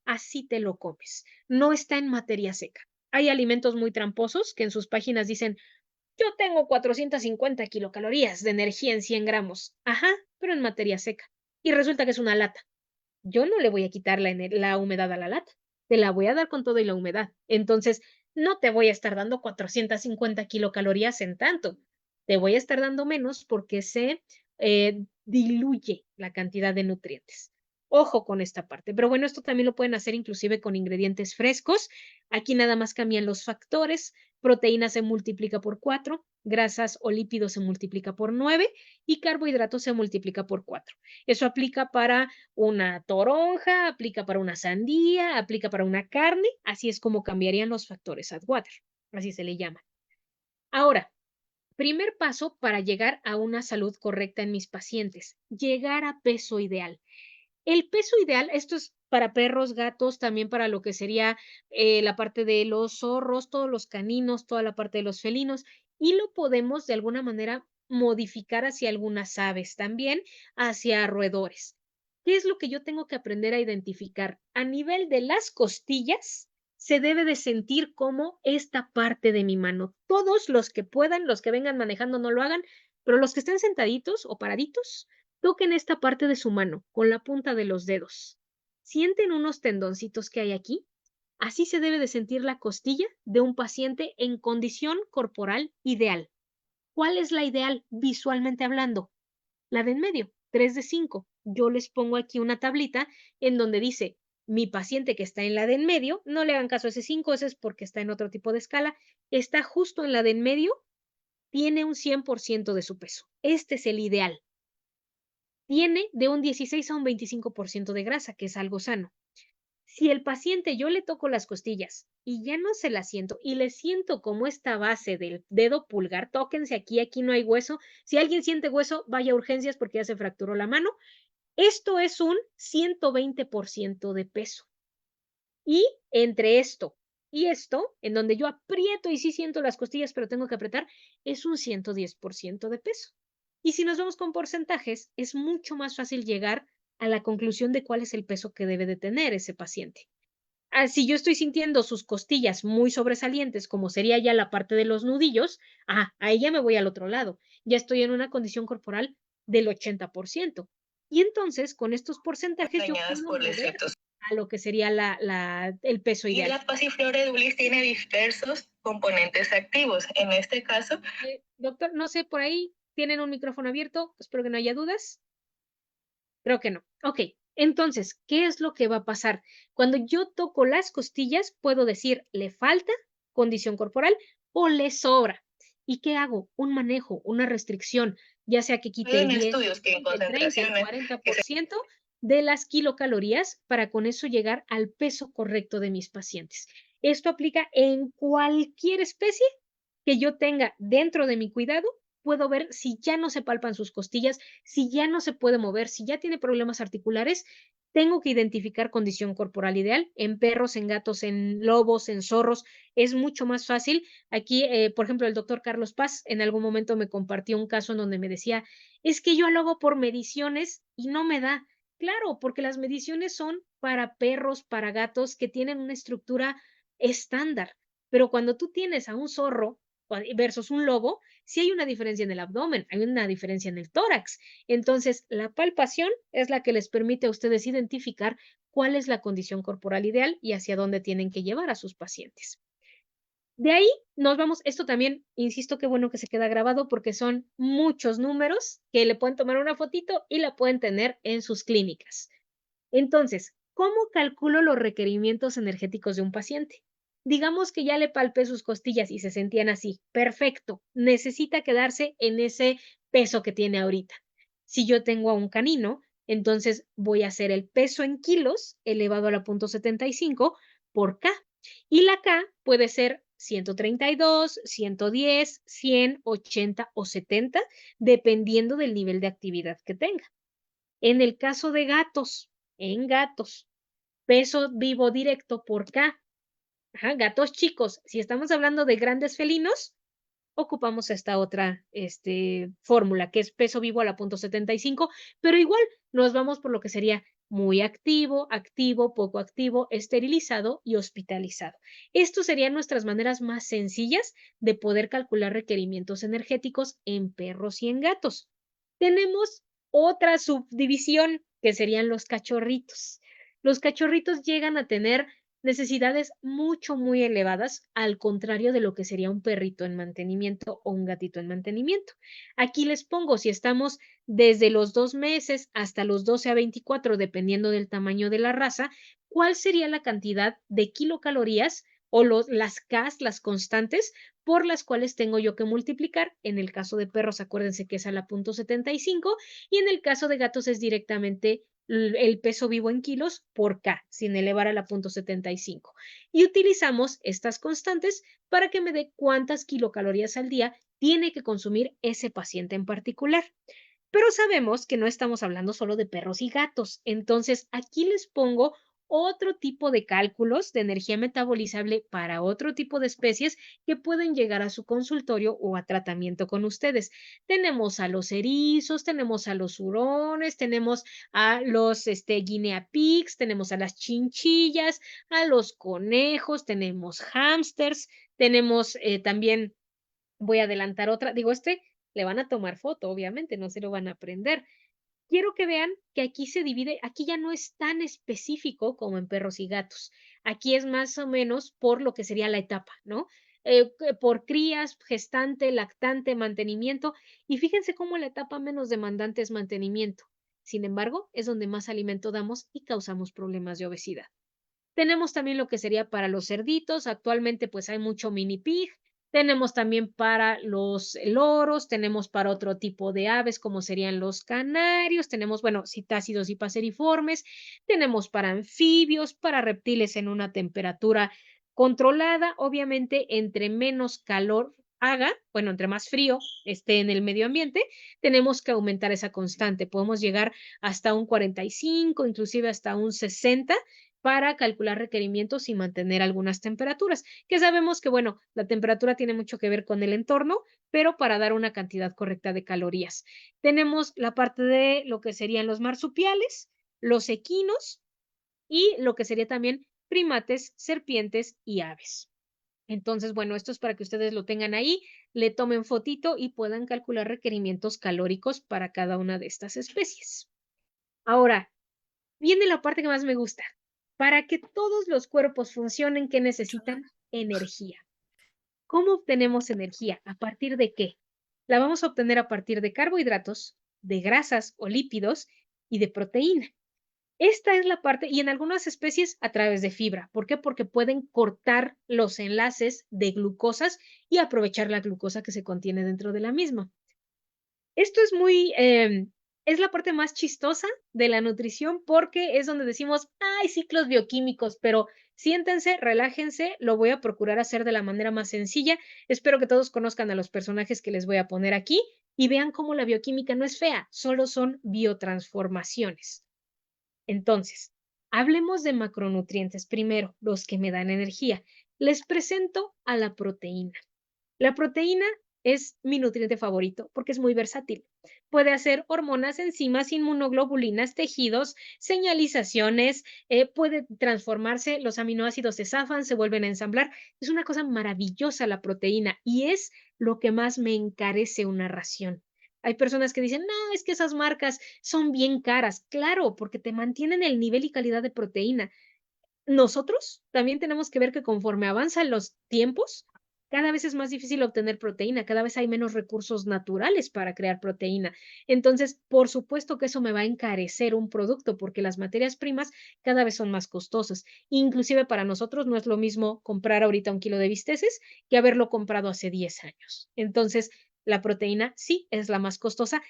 así te lo comes. No está en materia seca. Hay alimentos muy tramposos que en sus páginas dicen, yo tengo 450 kilocalorías de energía en 100 gramos. Ajá, pero en materia seca. Y resulta que es una lata. Yo no le voy a quitar la humedad a la lata. Te la voy a dar con todo y la humedad. Entonces, no te voy a estar dando 450 kilocalorías en tanto. Te voy a estar dando menos porque se diluye la cantidad de nutrientes. Ojo con esta parte. Pero bueno, esto también lo pueden hacer inclusive con ingredientes frescos. Aquí nada más cambian los factores. Proteína se multiplica por 4, grasas o lípidos se multiplica por 9 y carbohidratos se multiplica por 4. Eso aplica para una toronja, aplica para una sandía, aplica para una carne. Así es como cambiarían los factores Atwater. Así se le llama. Ahora, primer paso para llegar a una salud correcta en mis pacientes, llegar a peso ideal. El peso ideal, esto es para perros, gatos, también para lo que sería la parte de los zorros, todos los caninos, toda la parte de los felinos, y lo podemos de alguna manera modificar hacia algunas aves también, hacia roedores. ¿Qué es lo que yo tengo que aprender a identificar? A nivel de las costillas, se debe de sentir como esta parte de mi mano. Todos los que puedan, los que vengan manejando no lo hagan, pero los que estén sentaditos o paraditos, toquen esta parte de su mano con la punta de los dedos. ¿Sienten unos tendoncitos que hay aquí? Así se debe de sentir la costilla de un paciente en condición corporal ideal. ¿Cuál es la ideal visualmente hablando? La de en medio, 3 de 5. Yo les pongo aquí una tablita en donde dice, mi paciente que está en la de en medio, no le hagan caso a ese 5, ese es porque está en otro tipo de escala, está justo en la de en medio, tiene un 100% de su peso. Este es el ideal. Tiene de un 16 a un 25% de grasa, que es algo sano. Si el paciente yo le toco las costillas y ya no se las siento y le siento como esta base del dedo pulgar, tóquense aquí, aquí no hay hueso. Si alguien siente hueso, vaya a urgencias porque ya se fracturó la mano. Esto es un 120% de peso. Y entre esto y esto, en donde yo aprieto y sí siento las costillas, pero tengo que apretar, es un 110% de peso. Y si nos vamos con porcentajes, es mucho más fácil llegar a la conclusión de cuál es el peso que debe de tener ese paciente. Si yo estoy sintiendo sus costillas muy sobresalientes, como sería ya la parte de los nudillos, ahí ya me voy al otro lado. Ya estoy en una condición corporal del 80%. Y entonces, con estos porcentajes, yo puedo mover a lo que sería el peso Y ideal. la Passiflora edulis tiene diversos componentes activos. En este caso, Doctor, no sé, por ahí tienen un micrófono abierto. Espero que no haya dudas. Creo que no. Ok, entonces, ¿qué es lo que va a pasar? Cuando yo toco las costillas, puedo decir, le falta condición corporal o le sobra. ¿Y qué hago? Un manejo, una restricción, ya sea que quite el 10, estudios que en el 30, el concentraciones 40% de las kilocalorías para con eso llegar al peso correcto de mis pacientes. Esto aplica en cualquier especie que yo tenga dentro de mi cuidado. Puedo ver si ya no se palpan sus costillas, si ya no se puede mover, si ya tiene problemas articulares. Tengo que identificar condición corporal ideal en perros, en gatos, en lobos, en zorros. Es mucho más fácil. Aquí, por ejemplo, el doctor Carlos Paz en algún momento me compartió un caso en donde me decía, es que yo lo hago por mediciones y no me da. Claro, porque las mediciones son para perros, para gatos que tienen una estructura estándar. Pero cuando tú tienes a un zorro versus un lobo, sí hay una diferencia en el abdomen, hay una diferencia en el tórax. Entonces, la palpación es la que les permite a ustedes identificar cuál es la condición corporal ideal y hacia dónde tienen que llevar a sus pacientes. De ahí nos vamos, esto también, insisto, qué bueno que se queda grabado porque son muchos números que le pueden tomar una fotito y la pueden tener en sus clínicas. Entonces, ¿cómo calculo los requerimientos energéticos de un paciente? Digamos que ya le palpé sus costillas y se sentían así. Perfecto. Necesita quedarse en ese peso que tiene ahorita. Si yo tengo a un canino, entonces voy a hacer el peso en kilos elevado a la 0.75 por K. Y la K puede ser 132, 110, 100, 80 o 70, dependiendo del nivel de actividad que tenga. En el caso de gatos, en gatos, peso vivo directo por K. Ajá, gatos chicos. Si estamos hablando de grandes felinos, ocupamos esta otra fórmula, que es peso vivo a la 0.75, pero igual nos vamos por lo que sería muy activo, activo, poco activo, esterilizado y hospitalizado. Estas serían nuestras maneras más sencillas de poder calcular requerimientos energéticos en perros y en gatos. Tenemos otra subdivisión, que serían los cachorritos. Los cachorritos llegan a tener necesidades muy elevadas, al contrario de lo que sería un perrito en mantenimiento o un gatito en mantenimiento. Aquí les pongo, si estamos desde los 2 meses hasta los 12 a 24, dependiendo del tamaño de la raza, ¿cuál sería la cantidad de kilocalorías o las Ks, las constantes, por las cuales tengo yo que multiplicar? En el caso de perros, acuérdense que es a la 0.75, y en el caso de gatos es directamente el peso vivo en kilos por K, sin elevar a la 0.75. Y utilizamos estas constantes para que me dé cuántas kilocalorías al día tiene que consumir ese paciente en particular. Pero sabemos que no estamos hablando solo de perros y gatos. Entonces, aquí les pongo otro tipo de cálculos de energía metabolizable para otro tipo de especies que pueden llegar a su consultorio o a tratamiento con ustedes. Tenemos a los erizos, tenemos a los hurones, tenemos a los guinea pigs, tenemos a las chinchillas, a los conejos, tenemos hámsters, tenemos también, voy a adelantar otra, digo, le van a tomar foto, obviamente, no se lo van a aprender. Quiero que vean que aquí se divide, aquí ya no es tan específico como en perros y gatos. Aquí es más o menos por lo que sería la etapa, ¿no? Por crías, gestante, lactante, mantenimiento. Y fíjense cómo la etapa menos demandante es mantenimiento. Sin embargo, es donde más alimento damos y causamos problemas de obesidad. Tenemos también lo que sería para los cerditos. Actualmente pues hay mucho mini pig. Tenemos también para los loros, tenemos para otro tipo de aves como serían los canarios, tenemos, bueno, citácidos y paseriformes, tenemos para anfibios, para reptiles en una temperatura controlada, obviamente entre menos calor haga, bueno, entre más frío esté en el medio ambiente, tenemos que aumentar esa constante. Podemos llegar hasta un 45, inclusive hasta un 60 para calcular requerimientos y mantener algunas temperaturas, que sabemos que, bueno, la temperatura tiene mucho que ver con el entorno, pero para dar una cantidad correcta de calorías. Tenemos la parte de lo que serían los marsupiales, los equinos y lo que sería también primates, serpientes y aves. Entonces, bueno, esto es para que ustedes lo tengan ahí, le tomen fotito y puedan calcular requerimientos calóricos para cada una de estas especies. Ahora, viene la parte que más me gusta. Para que todos los cuerpos funcionen, ¿qué necesitan? Energía. ¿Cómo obtenemos energía? ¿A partir de qué? La vamos a obtener a partir de carbohidratos, de grasas o lípidos y de proteína. Esta es la parte, y en algunas especies a través de fibra. ¿Por qué? Porque pueden cortar los enlaces de glucosas y aprovechar la glucosa que se contiene dentro de la misma. Esto es es la parte más chistosa de la nutrición porque es donde decimos, hay ciclos bioquímicos, pero siéntense, relájense, lo voy a procurar hacer de la manera más sencilla. Espero que todos conozcan a los personajes que les voy a poner aquí y vean cómo la bioquímica no es fea, solo son biotransformaciones. Entonces, hablemos de macronutrientes primero, los que me dan energía. Les presento a la proteína. La proteína es mi nutriente favorito porque es muy versátil. Puede hacer hormonas, enzimas, inmunoglobulinas, tejidos, señalizaciones, puede transformarse, los aminoácidos se zafan, se vuelven a ensamblar. Es una cosa maravillosa la proteína y es lo que más me encarece una ración. Hay personas que dicen, no, es que esas marcas son bien caras. Claro, porque te mantienen el nivel y calidad de proteína. Nosotros también tenemos que ver que conforme avanzan los tiempos, cada vez es más difícil obtener proteína, cada vez hay menos recursos naturales para crear proteína. Entonces, por supuesto que eso me va a encarecer un producto porque las materias primas cada vez son más costosas. Inclusive para nosotros no es lo mismo comprar ahorita 1 kilo de bisteces que haberlo comprado hace 10 años. Entonces, la proteína sí es la más costosa,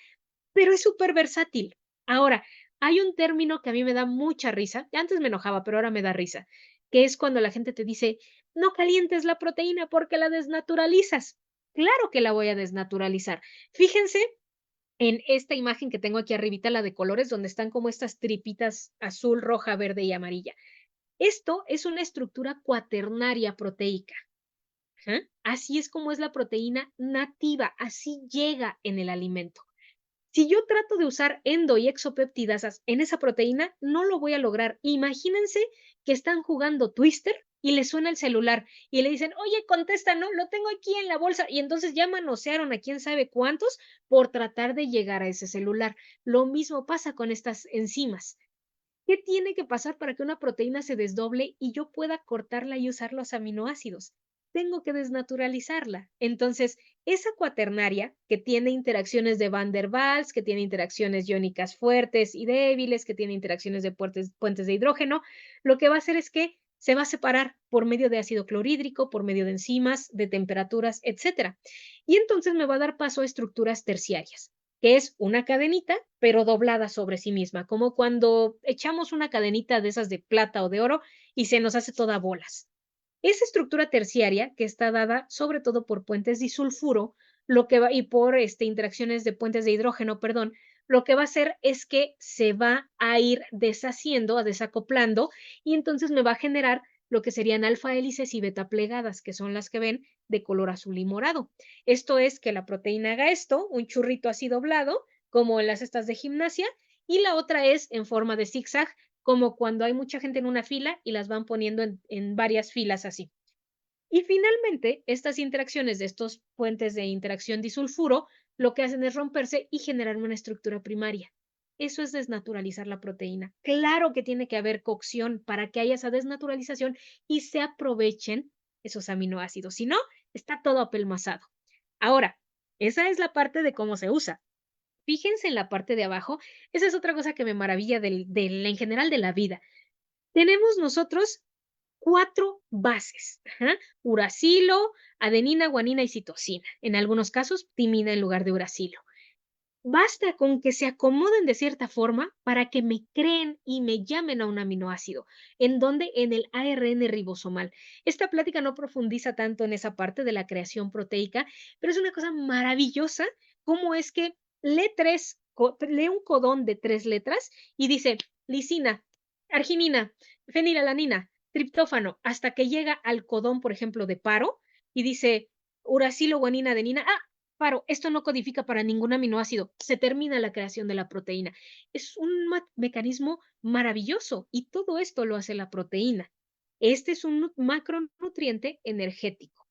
pero es súper versátil. Ahora, hay un término que a mí me da mucha risa, y antes me enojaba, pero ahora me da risa, que es cuando la gente te dice: "No calientes la proteína porque la desnaturalizas". Claro que la voy a desnaturalizar. Fíjense en esta imagen que tengo aquí arribita, la de colores, donde están como estas tripitas azul, roja, verde y amarilla. Esto es una estructura cuaternaria proteica. Ajá. Así es como es la proteína nativa, así llega en el alimento. Si yo trato de usar endo y exopeptidasas en esa proteína, no lo voy a lograr. Imagínense que están jugando Twister y le suena el celular y le dicen: "Oye, contesta, no, lo tengo aquí en la bolsa", y entonces ya manosearon a quién sabe cuántos por tratar de llegar a ese celular. Lo mismo pasa con estas enzimas. ¿Qué tiene que pasar para que una proteína se desdoble y yo pueda cortarla y usar los aminoácidos? Tengo que desnaturalizarla. Entonces, esa cuaternaria que tiene interacciones de Van der Waals, que tiene interacciones iónicas fuertes y débiles, que tiene interacciones de puentes de hidrógeno, lo que va a hacer es que se va a separar por medio de ácido clorhídrico, por medio de enzimas, de temperaturas, etcétera. Y entonces me va a dar paso a estructuras terciarias, que es una cadenita, pero doblada sobre sí misma, como cuando echamos una cadenita de esas de plata o de oro y se nos hace toda bolas. Esa estructura terciaria, que está dada sobre todo por puentes disulfuro, lo que va, y por interacciones de puentes de hidrógeno, perdón, lo que va a hacer es que se va a ir deshaciendo, a desacoplando, y entonces me va a generar lo que serían alfa hélices y beta plegadas, que son las que ven de color azul y morado. Esto es que la proteína haga esto, un churrito así doblado, como en las cestas de gimnasia, y la otra es en forma de zigzag, como cuando hay mucha gente en una fila y las van poniendo en varias filas así. Y finalmente, estas interacciones de estos puentes de interacción disulfuro lo que hacen es romperse y generar una estructura primaria. Eso es desnaturalizar la proteína. Claro que tiene que haber cocción para que haya esa desnaturalización y se aprovechen esos aminoácidos. Si no, está todo apelmazado. Ahora, esa es la parte de cómo se usa. Fíjense en la parte de abajo, esa es otra cosa que me maravilla en general de la vida. Tenemos nosotros 4 bases, ajá, uracilo, adenina, guanina y citosina. En algunos casos, timina en lugar de uracilo. Basta con que se acomoden de cierta forma para que me creen y me llamen a un aminoácido, en donde en el ARN ribosomal. Esta plática no profundiza tanto en esa parte de la creación proteica, pero es una cosa maravillosa cómo es que lee un codón de 3 letras y dice lisina, arginina, fenilalanina, triptófano, hasta que llega al codón, por ejemplo, de paro y dice uracilo, guanina, adenina. Paro, esto no codifica para ningún aminoácido, se termina la creación de la proteína. Es un mecanismo maravilloso y todo esto lo hace la proteína. Este es un macronutriente energético.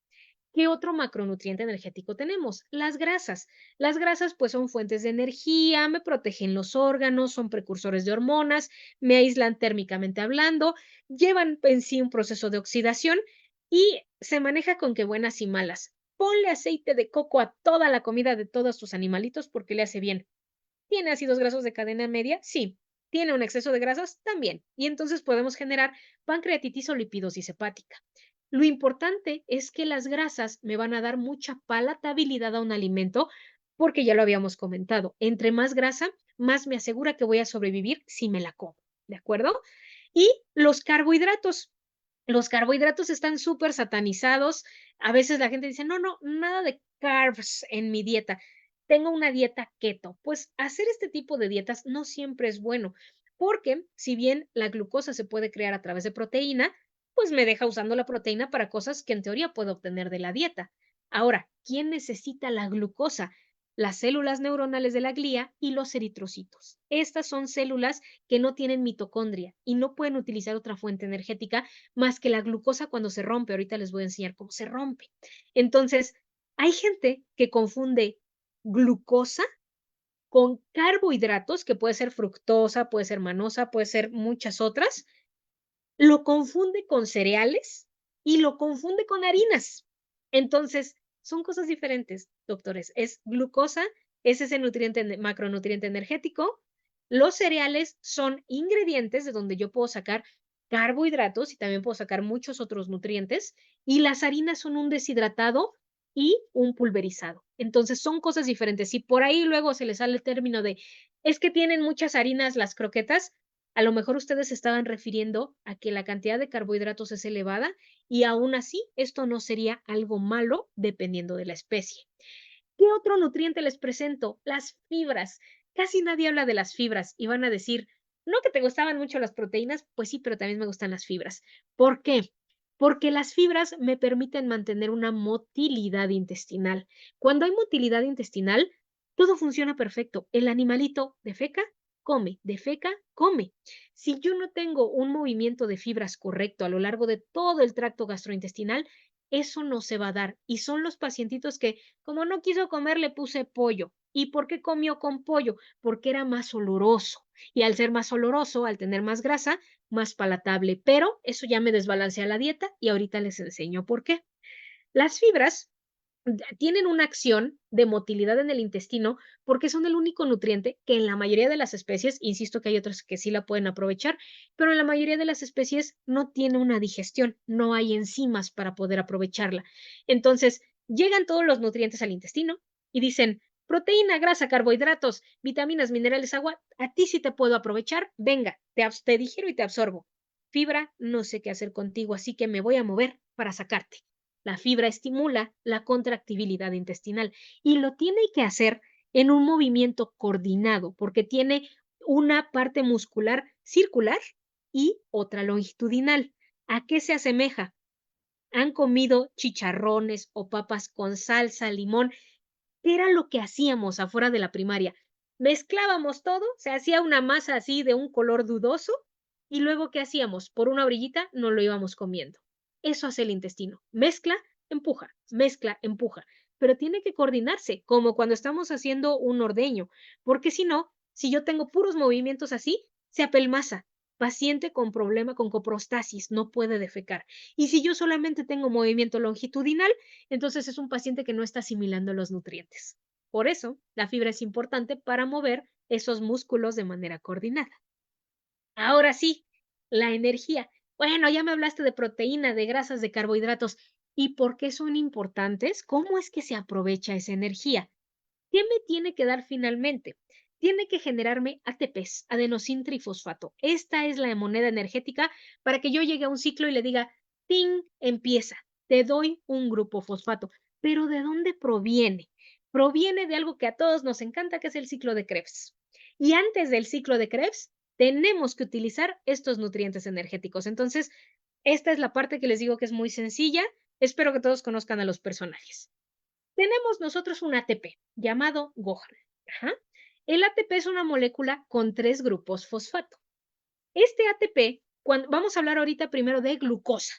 ¿Qué otro macronutriente energético tenemos? Las grasas. Las grasas pues son fuentes de energía, me protegen los órganos, son precursores de hormonas, me aíslan térmicamente hablando, llevan en sí un proceso de oxidación y se maneja con que buenas y malas. Ponle aceite de coco a toda la comida de todos tus animalitos porque le hace bien. ¿Tiene ácidos grasos de cadena media? Sí. ¿Tiene un exceso de grasas? También. Y entonces podemos generar pancreatitis o lipidosis hepática. Lo importante es que las grasas me van a dar mucha palatabilidad a un alimento porque ya lo habíamos comentado. Entre más grasa, más me asegura que voy a sobrevivir si me la como. ¿De acuerdo? Y los carbohidratos. Los carbohidratos están súper satanizados. A veces la gente dice, no, no, nada de carbs en mi dieta. Tengo una dieta keto. Pues hacer este tipo de dietas no siempre es bueno, porque si bien la glucosa se puede crear a través de proteína, pues me deja usando la proteína para cosas que en teoría puedo obtener de la dieta. Ahora, ¿quién necesita la glucosa? Las células neuronales de la glía y los eritrocitos. Estas son células que no tienen mitocondria y no pueden utilizar otra fuente energética más que la glucosa cuando se rompe. Ahorita les voy a enseñar cómo se rompe. Entonces, hay gente que confunde glucosa con carbohidratos, que puede ser fructosa, puede ser manosa, puede ser muchas otras, lo confunde con cereales y lo confunde con harinas. Entonces, son cosas diferentes, doctores. Es glucosa, es ese nutriente, macronutriente energético. Los cereales son ingredientes de donde yo puedo sacar carbohidratos y también puedo sacar muchos otros nutrientes. Y las harinas son un deshidratado y un pulverizado. Entonces, son cosas diferentes. Si por ahí luego se les sale el término de, es que tienen muchas harinas las croquetas, a lo mejor ustedes se estaban refiriendo a que la cantidad de carbohidratos es elevada y aún así esto no sería algo malo dependiendo de la especie. ¿Qué otro nutriente les presento? Las fibras. Casi nadie habla de las fibras y van a decir, no que te gustaban mucho las proteínas, pues sí, pero también me gustan las fibras. ¿Por qué? Porque las fibras me permiten mantener una motilidad intestinal. Cuando hay motilidad intestinal, todo funciona perfecto. El animalito defeca, come. Si yo no tengo un movimiento de fibras correcto a lo largo de todo el tracto gastrointestinal, eso no se va a dar. Y son los pacientitos que, como no quiso comer, le puse pollo. ¿Y por qué comió con pollo? Porque era más oloroso. Y al ser más oloroso, al tener más grasa, más palatable. Pero eso ya me desbalancea la dieta y ahorita les enseño por qué. Las fibras tienen una acción de motilidad en el intestino porque son el único nutriente que en la mayoría de las especies, insisto que hay otras que sí la pueden aprovechar, pero en la mayoría de las especies no tiene una digestión, no hay enzimas para poder aprovecharla. Entonces, llegan todos los nutrientes al intestino y dicen, proteína, grasa, carbohidratos, vitaminas, minerales, agua, a ti sí te puedo aprovechar, venga, te digiero y te absorbo. Fibra, no sé qué hacer contigo, así que me voy a mover para sacarte. La fibra estimula la contractibilidad intestinal y lo tiene que hacer en un movimiento coordinado porque tiene una parte muscular circular y otra longitudinal. ¿A qué se asemeja? ¿Han comido chicharrones o papas con salsa, limón? ¿Qué era lo que hacíamos afuera de la primaria? Mezclábamos todo, se hacía una masa así de un color dudoso y luego ¿qué hacíamos? Por una orillita no lo íbamos comiendo. Eso hace el intestino. Mezcla, empuja, pero tiene que coordinarse, como cuando estamos haciendo un ordeño, porque si no, si yo tengo puros movimientos así, se apelmaza. Paciente con problema con coprostasis no puede defecar. Y si yo solamente tengo movimiento longitudinal, entonces es un paciente que no está asimilando los nutrientes. Por eso, la fibra es importante para mover esos músculos de manera coordinada. Ahora sí, la energía. Bueno, ya me hablaste de proteína, de grasas, de carbohidratos. ¿Y por qué son importantes? ¿Cómo es que se aprovecha esa energía? ¿Qué me tiene que dar finalmente? Tiene que generarme ATPs, adenosintrifosfato. Esta es la moneda energética para que yo llegue a un ciclo y le diga, ¡ting! Empieza, te doy un grupo fosfato. Pero ¿de dónde proviene? Proviene de algo que a todos nos encanta, que es el ciclo de Krebs. Y antes del ciclo de Krebs, tenemos que utilizar estos nutrientes energéticos. Entonces, esta es la parte que les digo que es muy sencilla. Espero que todos conozcan a los personajes. Tenemos nosotros un ATP llamado Gohan. Ajá. El ATP es una molécula con 3 grupos fosfato. Este ATP, vamos a hablar ahorita primero de glucosa.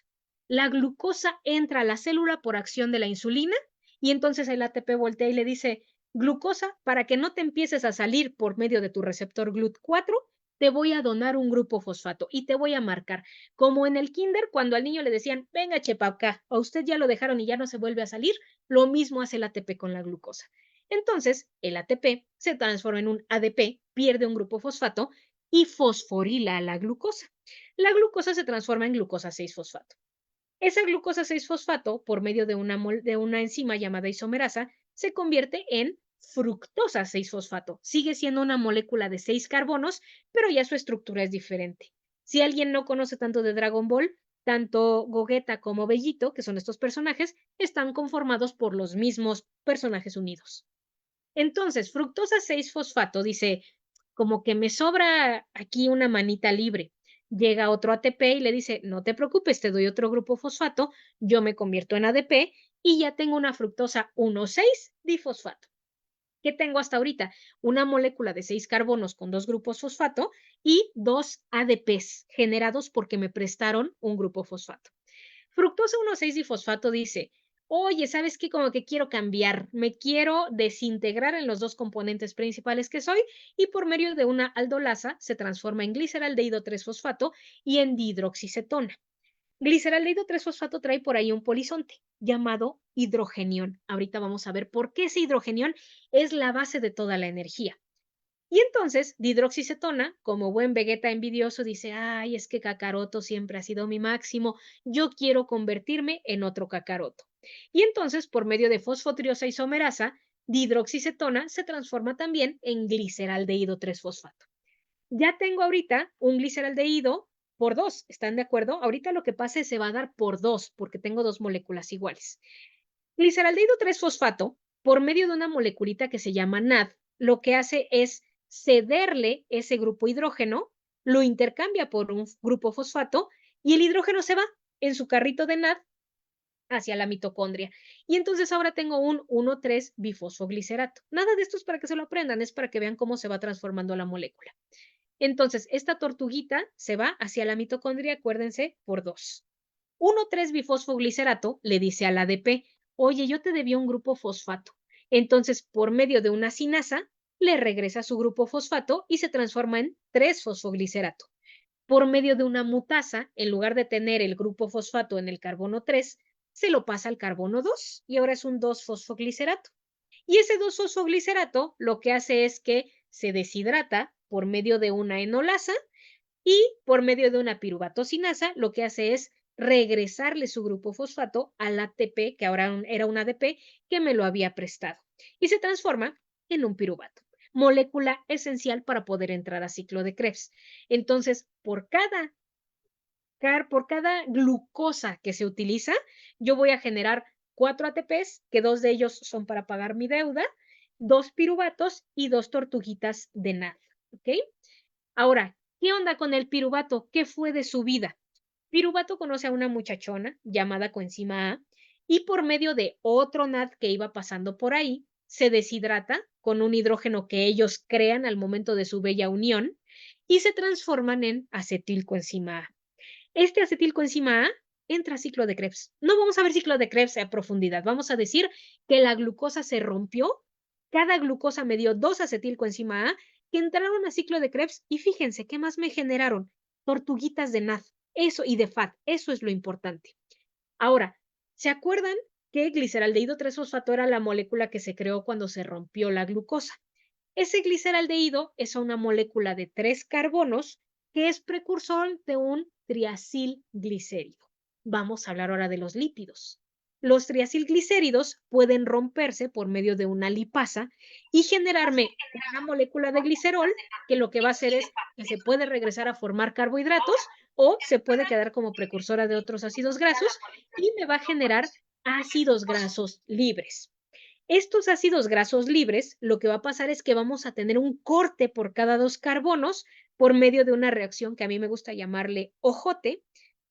La glucosa entra a la célula por acción de la insulina y entonces el ATP voltea y le dice, glucosa, para que no te empieces a salir por medio de tu receptor GLUT4, te voy a donar un grupo fosfato y te voy a marcar. Como en el kinder, cuando al niño le decían, venga, chepa acá, a usted ya lo dejaron y ya no se vuelve a salir, lo mismo hace el ATP con la glucosa. Entonces, el ATP se transforma en un ADP, pierde un grupo fosfato y fosforila la glucosa. La glucosa se transforma en glucosa 6-fosfato. Esa glucosa 6-fosfato, por medio de una enzima llamada isomerasa, se convierte en fructosa 6-fosfato. Sigue siendo una molécula de 6 carbonos, pero ya su estructura es diferente. Si alguien no conoce tanto de Dragon Ball, tanto Gogeta como Bellito, que son estos personajes, están conformados por los mismos personajes unidos. Entonces, fructosa 6-fosfato dice, como que me sobra aquí una manita libre. Llega otro ATP y le dice, no te preocupes, te doy otro grupo fosfato, yo me convierto en ADP y ya tengo una fructosa 1,6-difosfato. ¿Qué tengo hasta ahorita? Una molécula de 6 carbonos con 2 grupos fosfato y 2 ADPs generados porque me prestaron un grupo fosfato. Fructosa 1,6-difosfato dice, oye, ¿sabes qué? Como que quiero cambiar, me quiero desintegrar en los dos componentes principales que soy y por medio de una aldolasa se transforma en gliceraldehído 3-fosfato y en dihidroxicetona. Gliceraldehído 3-fosfato trae por ahí un polizonte llamado hidrogenión. Ahorita vamos a ver por qué ese hidrogenión es la base de toda la energía. Y entonces, dihidroxicetona, como buen Vegeta envidioso, dice, ay, es que Kakaroto siempre ha sido mi máximo, yo quiero convertirme en otro Kakaroto. Y entonces, por medio de fosfotriosa isomerasa, dihidroxicetona se transforma también en gliceraldehído 3-fosfato. Ya tengo ahorita un gliceraldehído por 2, ¿están de acuerdo? Ahorita lo que pase se va a dar por 2, porque tengo 2 moléculas iguales. Gliceraldehído 3-fosfato, por medio de una moleculita que se llama NAD, lo que hace es cederle ese grupo hidrógeno, lo intercambia por un grupo fosfato y el hidrógeno se va en su carrito de NAD hacia la mitocondria. Y entonces ahora tengo un 1,3-bifosfoglicerato. Nada de esto es para que se lo aprendan, es para que vean cómo se va transformando la molécula. Entonces, esta tortuguita se va hacia la mitocondria, acuérdense, por 2. 1,3-bifosfoglicerato le dice al ADP, oye, yo te debía un grupo fosfato. Entonces, por medio de una sinasa, le regresa su grupo fosfato y se transforma en 3-fosfoglicerato. Por medio de una mutasa, en lugar de tener el grupo fosfato en el carbono 3, se lo pasa al carbono 2 y ahora es un 2-fosfoglicerato. Y ese 2-fosfoglicerato lo que hace es que se deshidrata por medio de una enolasa y por medio de una piruvatosinasa lo que hace es regresarle su grupo fosfato al ATP, que ahora era un ADP, que me lo había prestado. Y se transforma en un piruvato, molécula esencial para poder entrar a ciclo de Krebs. Entonces, por cada glucosa que se utiliza, yo voy a generar 4 ATPs, que 2 de ellos son para pagar mi deuda, 2 piruvatos y 2 tortuguitas de NAD. ¿Ok? Ahora, ¿qué onda con el piruvato? ¿Qué fue de su vida? Piruvato conoce a una muchachona llamada coenzima A y por medio de otro NAD que iba pasando por ahí, se deshidrata con un hidrógeno que ellos crean al momento de su bella unión y se transforman en acetilcoenzima A. Este acetilcoenzima A entra a ciclo de Krebs. No vamos a ver ciclo de Krebs a profundidad. Vamos a decir que la glucosa se rompió. Cada glucosa me dio 2 acetilcoenzima A que entraron a ciclo de Krebs y fíjense qué más me generaron. Tortuguitas de NAD. Eso y de FAT. Eso es lo importante. Ahora, ¿se acuerdan que gliceraldehído 3-fosfato era la molécula que se creó cuando se rompió la glucosa? Ese gliceraldehído es una molécula de 3 carbonos que es precursor de un triacilglicérido. Vamos a hablar ahora de los lípidos. Los triacilglicéridos pueden romperse por medio de una lipasa y generarme una molécula de glicerol que lo que va a hacer es que se puede regresar a formar carbohidratos o se puede quedar como precursora de otros ácidos grasos y me va a generar ácidos grasos libres. Estos ácidos grasos libres, lo que va a pasar es que vamos a tener un corte por cada 2 carbonos por medio de una reacción que a mí me gusta llamarle ojote,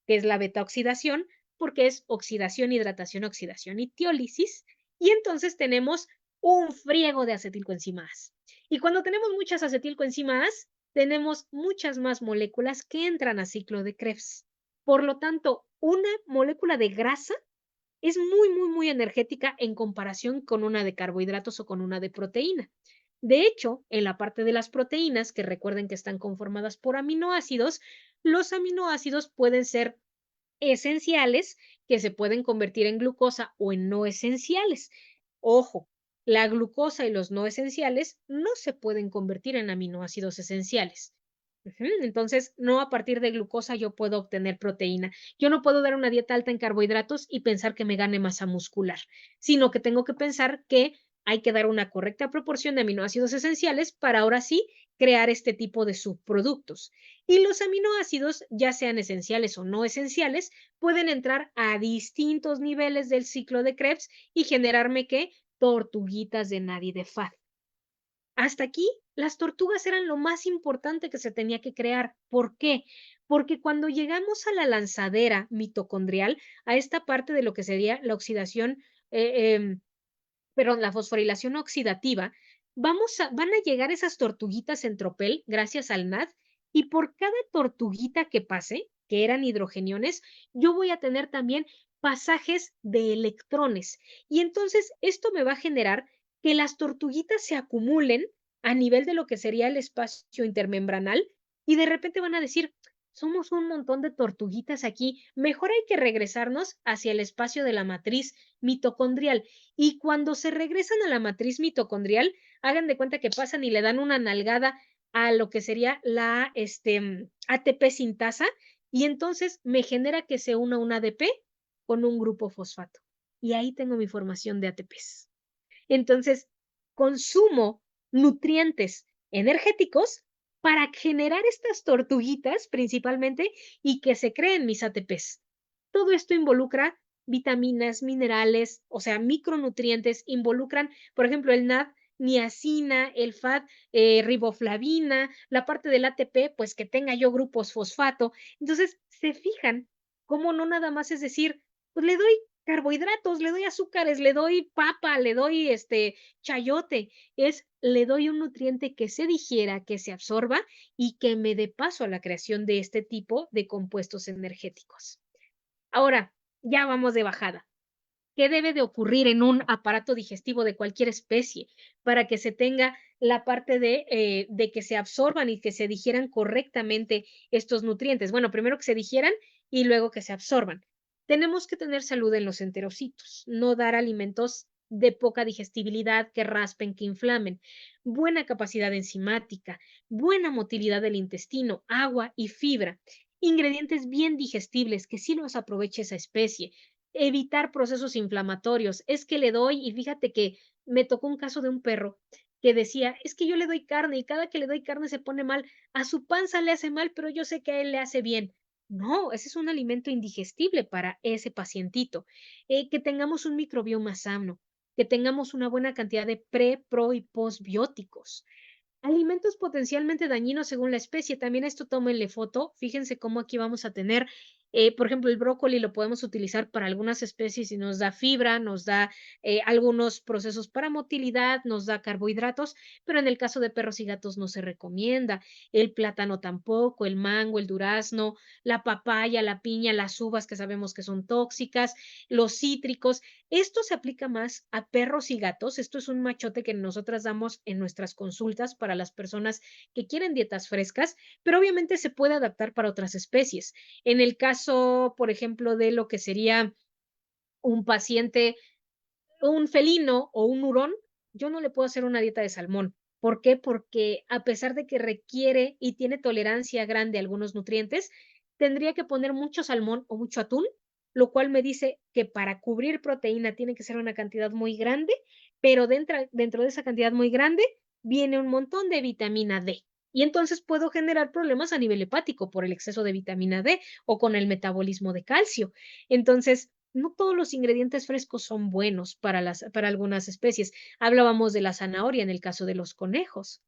que es la beta-oxidación, porque es oxidación, hidratación, oxidación y tiólisis. Y entonces tenemos un friego de acetilcoenzimas. Y cuando tenemos muchas acetilcoenzimas, tenemos muchas más moléculas que entran a ciclo de Krebs. Por lo tanto, una molécula de grasa es muy energética en comparación con una de carbohidratos o con una de proteína. De hecho, en la parte de las proteínas, que recuerden que están conformadas por aminoácidos, los aminoácidos pueden ser esenciales, que se pueden convertir en glucosa o en no esenciales. Ojo, la glucosa y los no esenciales no se pueden convertir en aminoácidos esenciales. Entonces, no a partir de glucosa yo puedo obtener proteína. Yo no puedo dar una dieta alta en carbohidratos y pensar que me gane masa muscular, sino que tengo que pensar que hay que dar una correcta proporción de aminoácidos esenciales para ahora sí crear este tipo de subproductos. Y los aminoácidos, ya sean esenciales o no esenciales, pueden entrar a distintos niveles del ciclo de Krebs y generarme ¿qué? Tortuguitas de NAD y de FAD. Hasta aquí, las tortugas eran lo más importante que se tenía que crear. ¿Por qué? Porque cuando llegamos a la lanzadera mitocondrial, a esta parte de lo que sería la oxidación, la fosforilación oxidativa, van a llegar esas tortuguitas en tropel gracias al NAD y por cada tortuguita que pase, que eran hidrogeniones, yo voy a tener también pasajes de electrones. Y entonces esto me va a generar que las tortuguitas se acumulen a nivel de lo que sería el espacio intermembranal y de repente van a decir, Somos un montón de tortuguitas aquí. Mejor hay que regresarnos hacia el espacio de la matriz mitocondrial. Y cuando se regresan a la matriz mitocondrial, hagan de cuenta que pasan y le dan una nalgada a lo que sería la ATP sintasa, y entonces me genera que se una un ADP con un grupo fosfato. Y ahí tengo mi formación de ATPs. Entonces, consumo nutrientes energéticos para generar estas tortuguitas principalmente y que se creen mis ATPs. Todo esto involucra vitaminas, minerales, o sea, micronutrientes, involucran, por ejemplo, el NAD, niacina, el FAD, riboflavina, la parte del ATP, pues que tenga yo grupos fosfato. Entonces, se fijan cómo no nada más es decir, pues le doy carbohidratos, le doy azúcares, le doy papa, le doy chayote, le doy un nutriente que se digiera, que se absorba y que me dé paso a la creación de este tipo de compuestos energéticos. Ahora, ya vamos de bajada. ¿Qué debe de ocurrir en un aparato digestivo de cualquier especie para que se tenga la parte de que se absorban y que se digieran correctamente estos nutrientes? Bueno, primero que se digieran y luego que se absorban. Tenemos que tener salud en los enterocitos, no dar alimentos de poca digestibilidad, que raspen, que inflamen, buena capacidad enzimática, buena motilidad del intestino, agua y fibra, ingredientes bien digestibles, que sí los aproveche esa especie, evitar procesos inflamatorios. Es que le doy, y fíjate que me tocó un caso de un perro que decía, es que yo le doy carne y cada que le doy carne se pone mal, a su panza le hace mal, pero yo sé que a él le hace bien. No, ese es un alimento indigestible para ese pacientito. Que tengamos un microbioma sano, que tengamos una buena cantidad de pre, pro y postbióticos. Alimentos potencialmente dañinos según la especie. También esto tómenle foto. Fíjense cómo aquí vamos a tener, por ejemplo, el brócoli lo podemos utilizar para algunas especies y nos da fibra, nos da algunos procesos para motilidad, nos da carbohidratos, pero en el caso de perros y gatos no se recomienda. El plátano tampoco, el mango, el durazno, la papaya, la piña, las uvas que sabemos que son tóxicas, los cítricos. Esto se aplica más a perros y gatos. Esto es un machote que nosotras damos en nuestras consultas para las personas que quieren dietas frescas, pero obviamente se puede adaptar para otras especies. En el caso, por ejemplo, de lo que sería un paciente, un felino o un hurón, yo no le puedo hacer una dieta de salmón. ¿Por qué? Porque a pesar de que requiere y tiene tolerancia grande a algunos nutrientes, tendría que poner mucho salmón o mucho atún, lo cual me dice que para cubrir proteína tiene que ser una cantidad muy grande, pero dentro de esa cantidad muy grande viene un montón de vitamina D. Y entonces puedo generar problemas a nivel hepático por el exceso de vitamina D o con el metabolismo de calcio. Entonces, no todos los ingredientes frescos son buenos para algunas especies. Hablábamos de la zanahoria en el caso de los conejos.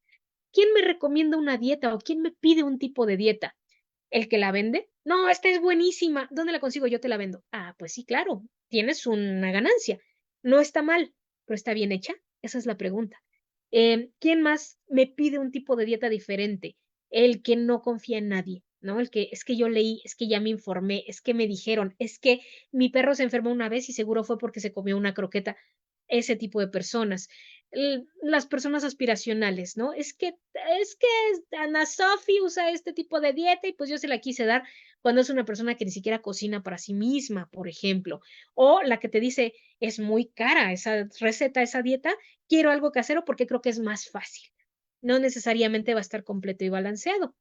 ¿Quién me recomienda una dieta o quién me pide un tipo de dieta? ¿El que la vende? No, esta es buenísima. ¿Dónde la consigo? Yo te la vendo. Ah, pues sí, claro, tienes una ganancia. No está mal, pero ¿está bien hecha? Esa es la pregunta. ¿Quién más me pide un tipo de dieta diferente? El que no confía en nadie, ¿no? El que es que yo leí, es que ya me informé, es que me dijeron, es que mi perro se enfermó una vez y seguro fue porque se comió una croqueta. Ese tipo de personas. Las personas aspiracionales, ¿no? Es que Ana Sofi usa este tipo de dieta y pues yo se la quise dar cuando es una persona que ni siquiera cocina para sí misma, por ejemplo. O la que te dice, es muy cara esa receta, esa dieta, quiero algo casero porque creo que es más fácil. No necesariamente va a estar completo y balanceado.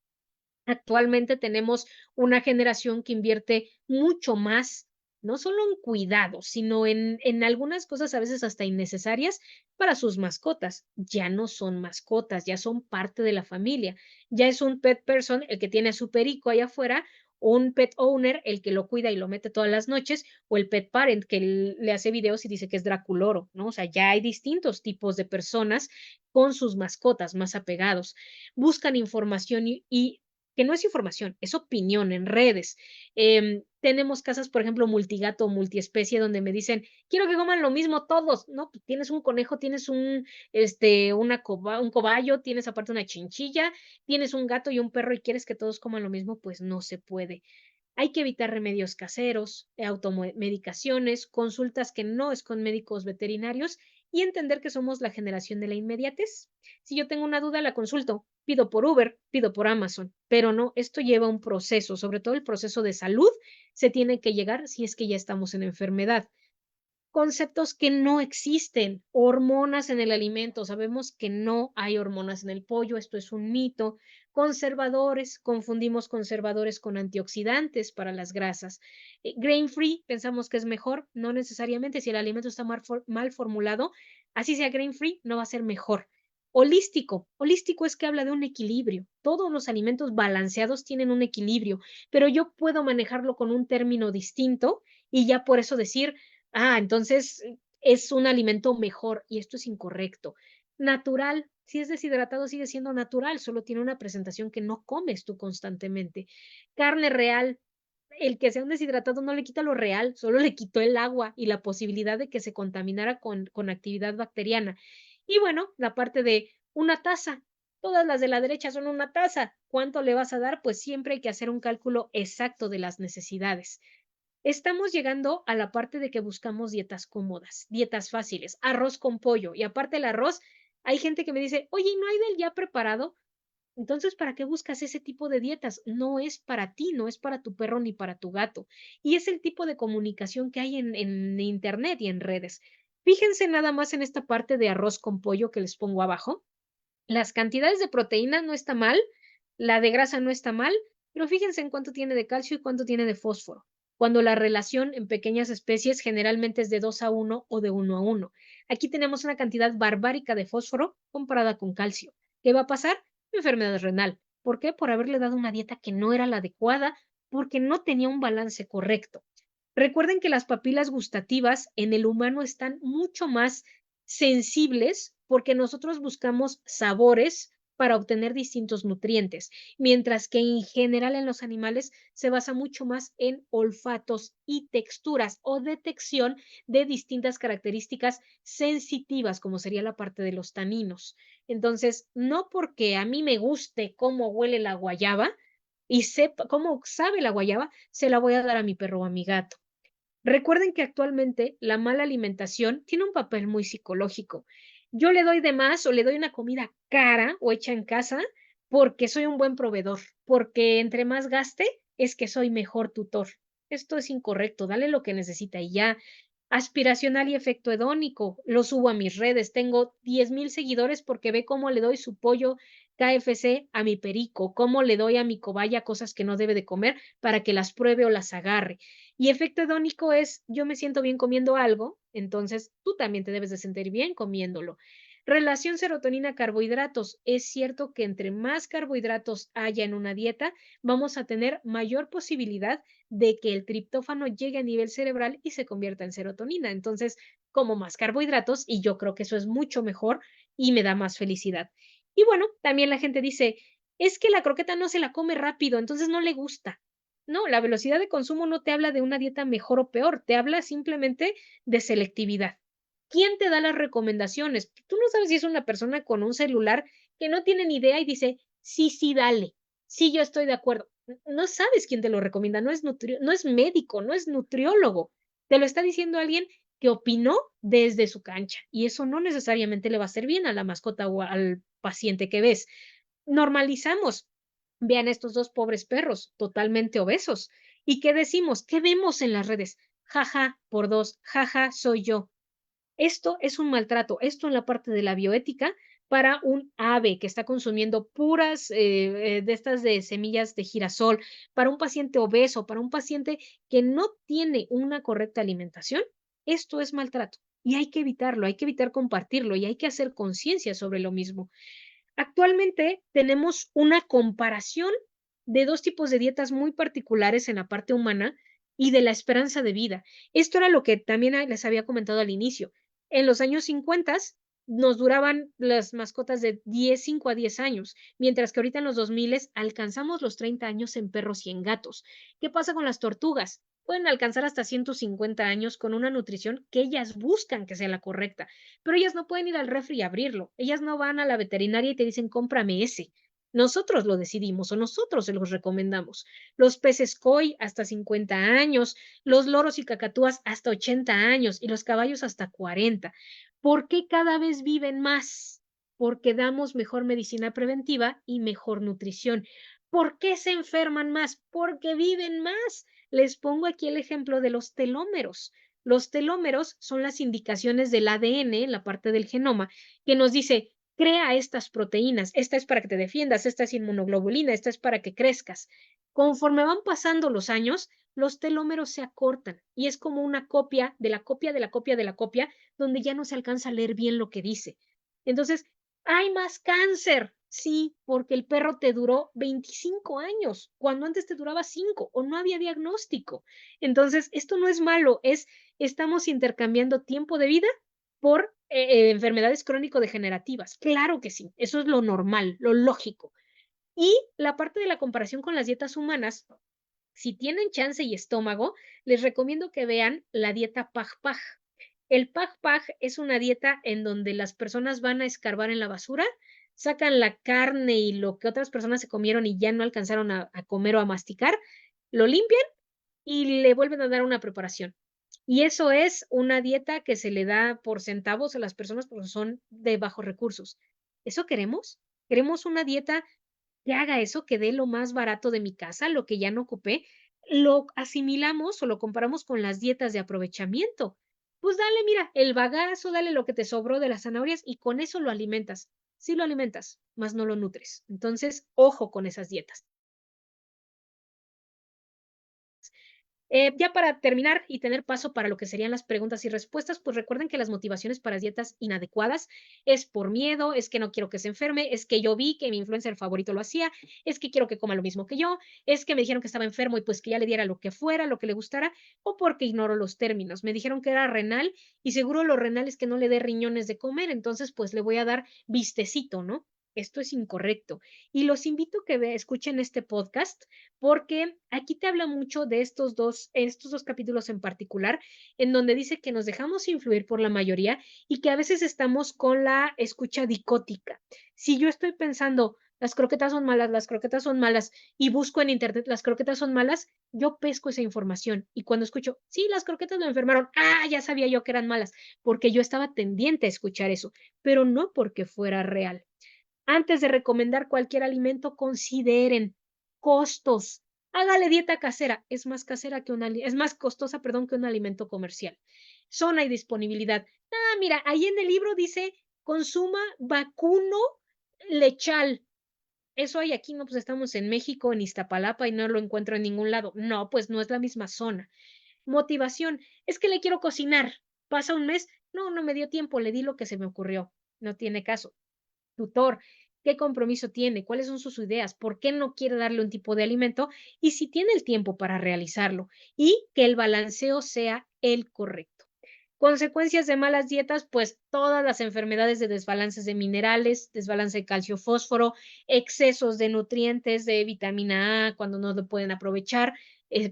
Actualmente tenemos una generación que invierte mucho más, no solo en cuidado, sino en algunas cosas a veces hasta innecesarias para sus mascotas. Ya no son mascotas, ya son parte de la familia. Ya es un pet person el que tiene a su perico allá afuera, o un pet owner el que lo cuida y lo mete todas las noches, o el pet parent que le hace videos y dice que es Draculoro, ¿no? O sea, ya hay distintos tipos de personas con sus mascotas más apegados. Buscan información y que no es información, es opinión en redes. Tenemos casas, por ejemplo, multigato o multiespecie, donde me dicen, quiero que coman lo mismo todos, ¿no? Pues tienes un conejo, tienes un cobayo, tienes aparte una chinchilla, tienes un gato y un perro y quieres que todos coman lo mismo, pues no se puede. Hay que evitar remedios caseros, automedicaciones, consultas que no es con médicos veterinarios y entender que somos la generación de la inmediatez. Si yo tengo una duda, la consulto, pido por Uber, pido por Amazon, pero no, esto lleva un proceso, sobre todo el proceso de salud, se tiene que llegar si es que ya estamos en enfermedad. Conceptos que no existen, hormonas en el alimento, sabemos que no hay hormonas en el pollo, esto es un mito. Conservadores, confundimos conservadores con antioxidantes para las grasas. Grain free, pensamos que es mejor, no necesariamente, si el alimento está mal formulado, así sea grain free, no va a ser mejor. Holístico es que habla de un equilibrio. Todos los alimentos balanceados tienen un equilibrio, pero yo puedo manejarlo con un término distinto y ya por eso decir, entonces es un alimento mejor y esto es incorrecto. Natural, si es deshidratado sigue siendo natural, solo tiene una presentación que no comes tú constantemente. Carne real, el que sea un deshidratado no le quita lo real, solo le quitó el agua y la posibilidad de que se contaminara con actividad bacteriana. Y bueno, la parte de una taza. Todas las de la derecha son una taza. ¿Cuánto le vas a dar? Pues siempre hay que hacer un cálculo exacto de las necesidades. Estamos llegando a la parte de que buscamos dietas cómodas, dietas fáciles, arroz con pollo. Y aparte el arroz, hay gente que me dice, oye, ¿no hay del ya preparado? Entonces, ¿para qué buscas ese tipo de dietas? No es para ti, no es para tu perro ni para tu gato. Y es el tipo de comunicación que hay en Internet y en redes. Fíjense nada más en esta parte de arroz con pollo que les pongo abajo. Las cantidades de proteína no está mal, la de grasa no está mal, pero fíjense en cuánto tiene de calcio y cuánto tiene de fósforo, cuando la relación en pequeñas especies generalmente es de 2:1 o de 1:1. Aquí tenemos una cantidad barbárica de fósforo comparada con calcio. ¿Qué va a pasar? Enfermedad renal. ¿Por qué? Por haberle dado una dieta que no era la adecuada, porque no tenía un balance correcto. Recuerden que las papilas gustativas en el humano están mucho más sensibles porque nosotros buscamos sabores para obtener distintos nutrientes, mientras que en general en los animales se basa mucho más en olfatos y texturas o detección de distintas características sensitivas, como sería la parte de los taninos. Entonces, no porque a mí me guste cómo huele la guayaba y sepa cómo sabe la guayaba, se la voy a dar a mi perro o a mi gato. Recuerden que actualmente la mala alimentación tiene un papel muy psicológico. Yo le doy de más o le doy una comida cara o hecha en casa porque soy un buen proveedor, porque entre más gaste es que soy mejor tutor. Esto es incorrecto, dale lo que necesita y ya. Aspiracional y efecto hedónico, lo subo a mis redes. Tengo 10,000 seguidores porque ve cómo le doy su pollo KFC a mi perico, cómo le doy a mi cobaya cosas que no debe de comer para que las pruebe o las agarre. Y efecto hedónico es, yo me siento bien comiendo algo, entonces tú también te debes de sentir bien comiéndolo. Relación serotonina-carbohidratos. Es cierto que entre más carbohidratos haya en una dieta, vamos a tener mayor posibilidad de que el triptófano llegue a nivel cerebral y se convierta en serotonina. Entonces, como más carbohidratos y yo creo que eso es mucho mejor y me da más felicidad. Y bueno, también la gente dice, es que la croqueta no se la come rápido, entonces no le gusta. No, la velocidad de consumo no te habla de una dieta mejor o peor, te habla simplemente de selectividad. ¿Quién te da las recomendaciones? Tú no sabes si es una persona con un celular que no tiene ni idea y dice, sí, sí, dale, sí, yo estoy de acuerdo. No sabes quién te lo recomienda, no es médico, no es nutriólogo. Te lo está diciendo alguien que opinó desde su cancha y eso no necesariamente le va a hacer bien a la mascota o al paciente que ves. Normalizamos. Vean estos dos pobres perros, totalmente obesos. ¿Y qué decimos? ¿Qué vemos en las redes? Jaja, por dos, jaja, soy yo. Esto es un maltrato, esto en la parte de la bioética para un ave que está consumiendo puras de estas de semillas de girasol, para un paciente obeso, para un paciente que no tiene una correcta alimentación, esto es maltrato y hay que evitarlo, hay que evitar compartirlo y hay que hacer conciencia sobre lo mismo. Actualmente tenemos una comparación de dos tipos de dietas muy particulares en la parte humana y de la esperanza de vida. Esto era lo que también les había comentado al inicio. En los años 50 nos duraban las mascotas de 5 a 10 años, mientras que ahorita en los 2000 alcanzamos los 30 años en perros y en gatos. ¿Qué pasa con las tortugas? Pueden alcanzar hasta 150 años con una nutrición que ellas buscan que sea la correcta, pero ellas no pueden ir al refri y abrirlo. Ellas no van a la veterinaria y te dicen, cómprame ese. Nosotros lo decidimos o nosotros se los recomendamos. Los peces koi hasta 50 años, los loros y cacatúas hasta 80 años y los caballos hasta 40. ¿Por qué cada vez viven más? Porque damos mejor medicina preventiva y mejor nutrición. ¿Por qué se enferman más? Porque viven más. Les pongo aquí el ejemplo de los telómeros. Los telómeros son las indicaciones del ADN, la parte del genoma, que nos dice, crea estas proteínas. Esta es para que te defiendas, esta es inmunoglobulina, esta es para que crezcas. Conforme van pasando los años, los telómeros se acortan y es como una copia de la copia de la copia de la copia donde ya no se alcanza a leer bien lo que dice. Entonces, hay más cáncer. Sí, porque el perro te duró 25 años, cuando antes te duraba 5 o no había diagnóstico. Entonces, esto no es malo, estamos intercambiando tiempo de vida por enfermedades crónico-degenerativas. Claro que sí, eso es lo normal, lo lógico. Y la parte de la comparación con las dietas humanas, si tienen chance y estómago, les recomiendo que vean la dieta PAJ-PAJ. El PAJ-PAJ es una dieta en donde las personas van a escarbar en la basura, sacan la carne y lo que otras personas se comieron y ya no alcanzaron a comer o a masticar, lo limpian y le vuelven a dar una preparación. Y eso es una dieta que se le da por centavos a las personas porque son de bajos recursos. ¿Eso queremos? ¿Queremos una dieta que haga eso, que dé lo más barato de mi casa, lo que ya no ocupé? Lo asimilamos o lo comparamos con las dietas de aprovechamiento. Pues dale, mira, el bagazo, dale lo que te sobró de las zanahorias y con eso lo alimentas. Sí lo alimentas, mas no lo nutres. Entonces, ojo con esas dietas. Ya para terminar y tener paso para lo que serían las preguntas y respuestas, pues recuerden que las motivaciones para dietas inadecuadas es por miedo, es que no quiero que se enferme, es que yo vi que mi influencer favorito lo hacía, es que quiero que coma lo mismo que yo, es que me dijeron que estaba enfermo y pues que ya le diera lo que fuera, lo que le gustara, o porque ignoro los términos. Me dijeron que era renal y seguro lo renal es que no le dé riñones de comer, entonces pues le voy a dar vistecito, ¿no? Esto es incorrecto. Y los invito a que escuchen este podcast porque aquí te habla mucho de estos dos capítulos en particular, en donde dice que nos dejamos influir por la mayoría y que a veces estamos con la escucha dicótica. Si yo estoy pensando, las croquetas son malas, y busco en internet, las croquetas son malas, yo pesco esa información. Y cuando escucho, sí, las croquetas lo enfermaron, ya sabía yo que eran malas, porque yo estaba tendiente a escuchar eso, pero no porque fuera real. Antes de recomendar cualquier alimento, consideren costos. Hágale dieta casera, es más casera que es más costosa, perdón, que un alimento comercial. Zona y disponibilidad. Mira, ahí en el libro dice consuma vacuno lechal. Eso hay aquí, no, pues estamos en México, en Iztapalapa y no lo encuentro en ningún lado. No, pues no es la misma zona. Motivación, es que le quiero cocinar. Pasa un mes, no me dio tiempo, le di lo que se me ocurrió. No tiene caso. Tutor, qué compromiso tiene, cuáles son sus ideas, por qué no quiere darle un tipo de alimento y si tiene el tiempo para realizarlo y que el balanceo sea el correcto. Consecuencias de malas dietas, pues todas las enfermedades de desbalances de minerales, desbalance de calcio, fósforo, excesos de nutrientes, de vitamina A cuando no lo pueden aprovechar,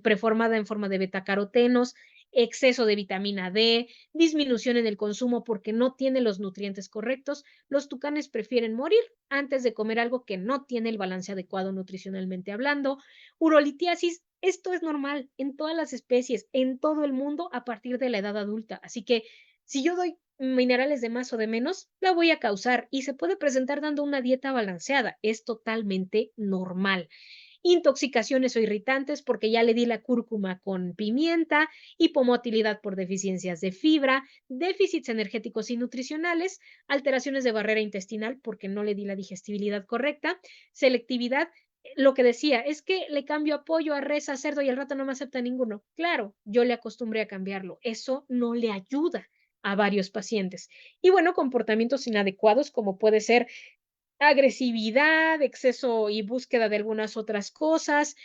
preformada en forma de betacarotenos, exceso de vitamina D, disminución en el consumo porque no tiene los nutrientes correctos. Los tucanes prefieren morir antes de comer algo que no tiene el balance adecuado nutricionalmente hablando. Urolitiasis, esto es normal en todas las especies, en todo el mundo a partir de la edad adulta. Así que si yo doy minerales de más o de menos, la voy a causar y se puede presentar dando una dieta balanceada. Es totalmente normal. Intoxicaciones o irritantes porque ya le di la cúrcuma con pimienta, hipomotilidad por deficiencias de fibra, déficits energéticos y nutricionales, alteraciones de barrera intestinal porque no le di la digestibilidad correcta, selectividad. Lo que decía es que le cambio a pollo, a res, a cerdo y al rato no me acepta ninguno. Claro, yo le acostumbré a cambiarlo. Eso no le ayuda a varios pacientes. Y bueno, comportamientos inadecuados como puede ser agresividad, exceso y búsqueda de algunas otras cosas,